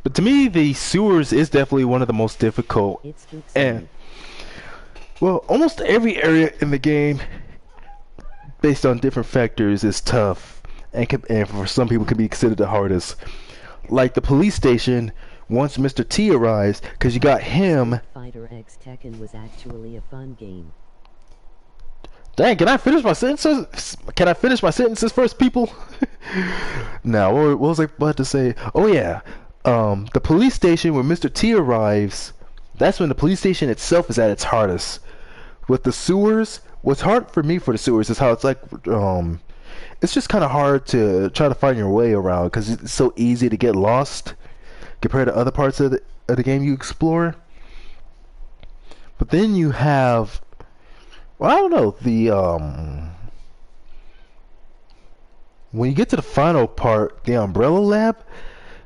Speaker 1: But to me, the sewers is definitely one of the most difficult. And, well, almost every area in the game, based on different factors, is tough. And for some people, can be considered the hardest. Like the police station, once Mr. T arrives, because you got him.
Speaker 5: Fighter X Tekken was actually a fun game.
Speaker 1: Dang, can I finish my sentences? Can I finish my sentences first, people? Now, what was I about to say? Oh yeah, the police station where Mr. T arrives, that's when the police station itself is at its hardest. With the sewers, what's hard for me for the sewers is how it's like, it's just kind of hard to try to find your way around because it's so easy to get lost compared to other parts of the game you explore. But then you have, well, I don't know, when you get to the final part, the Umbrella Lab,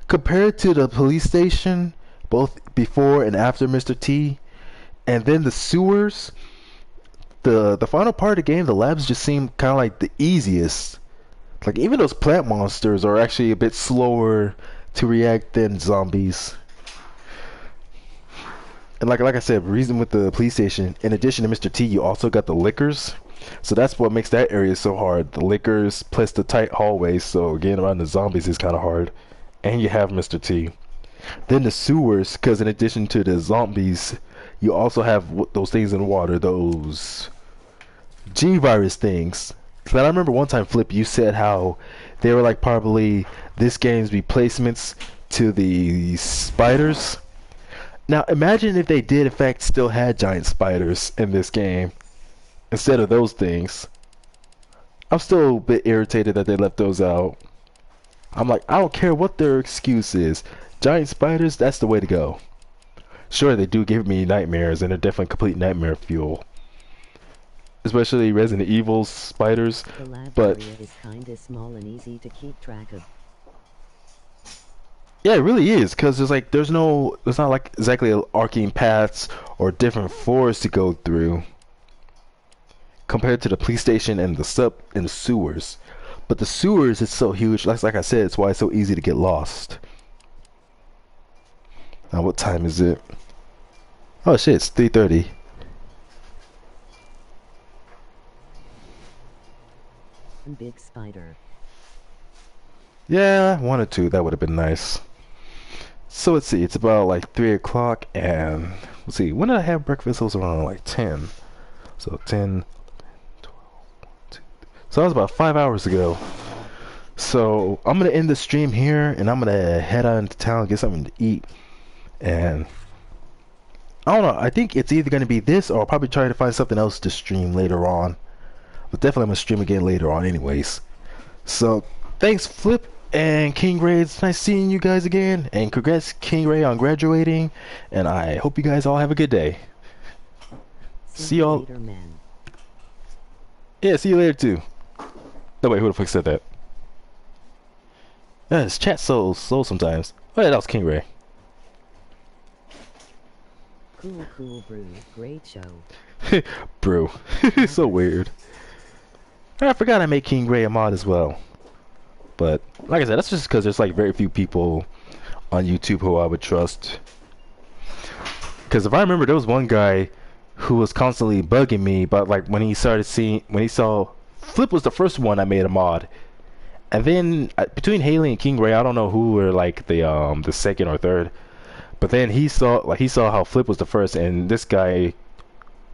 Speaker 1: compared to the police station, both before and after Mr. T, and then the sewers, the final part of the game, the labs just seem kind of like the easiest. Like even those plant monsters are actually a bit slower to react than zombies. And like I said, reason with the police station, in addition to Mr. T, you also got the liquors. So that's what makes that area so hard. The liquors plus the tight hallways. So getting around the zombies is kind of hard. And you have Mr. T. Then the sewers, because in addition to the zombies, you also have those things in the water, those G-virus things. So I remember one time, Flip, you said how they were like probably this game's replacements to the spiders. Now imagine if they did in fact still had giant spiders in this game instead of those things. I'm still a bit irritated that they left those out. I'm like, I don't care what their excuse is. Giant spiders, that's the way to go. Sure, they do give me nightmares, and they're definitely complete nightmare fuel. Especially Resident Evil spiders.
Speaker 5: The lab
Speaker 1: but
Speaker 5: area is kinda small and easy to keep track of.
Speaker 1: yeah, it really is, because there's not like exactly arcing paths or different floors to go through compared to the police station and the sewers. But the sewers is so huge, like I said, it's why it's so easy to get lost. Now what time is it? Oh shit, it's 3:30.
Speaker 5: Big spider.
Speaker 1: Yeah, 1 or 2, that would have been nice. So let's see, it's about like 3 o'clock, and let's see, when did I have breakfast? It was around like 10. So 10, 12, 2, so that was about 5 hours ago. So I'm gonna end the stream here, and I'm gonna head out into town, get something to eat, and I don't know, I think it's either gonna be this or I'll probably try to find something else to stream later on. But definitely I'm gonna stream again later on anyways. So thanks Flip and King Ray, it's nice seeing you guys again, and congrats King Ray on graduating, and I hope you guys all have a good day. See y'all
Speaker 5: later, man.
Speaker 1: Yeah, see you later too. No wait, who the fuck said that? Yeah, this chat's so slow sometimes. Oh yeah, that was King Ray.
Speaker 5: Cool brew, great show.
Speaker 1: Brew. So weird. I forgot I made King Ray a mod as well. But like I said, that's just because there's like very few people on YouTube who I would trust. Because if I remember, there was one guy who was constantly bugging me, but like when he saw Flip was the first one I made a mod, and then between Haley and King Ray, I don't know who were like the second or third. But then he saw how Flip was the first, and this guy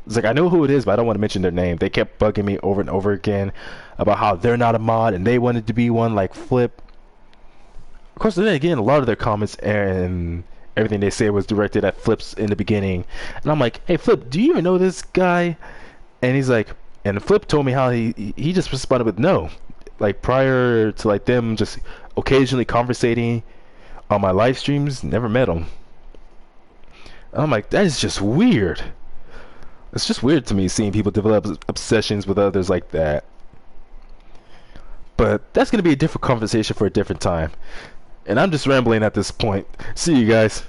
Speaker 1: was like, I know who it is, but I don't want to mention their name. They kept bugging me over and over again about how they're not a mod and they wanted to be one like Flip. Of course, then again, a lot of their comments and everything they say was directed at Flip's in the beginning, and I'm like, hey Flip, do you even know this guy? And he's like, and Flip told me how he just responded with no, like prior to like them just occasionally conversating on my live streams. Never met him. I'm like, that is just weird. It's just weird to me seeing people develop obsessions with others like that. But that's gonna be a different conversation for a different time. And I'm just rambling at this point. See you guys.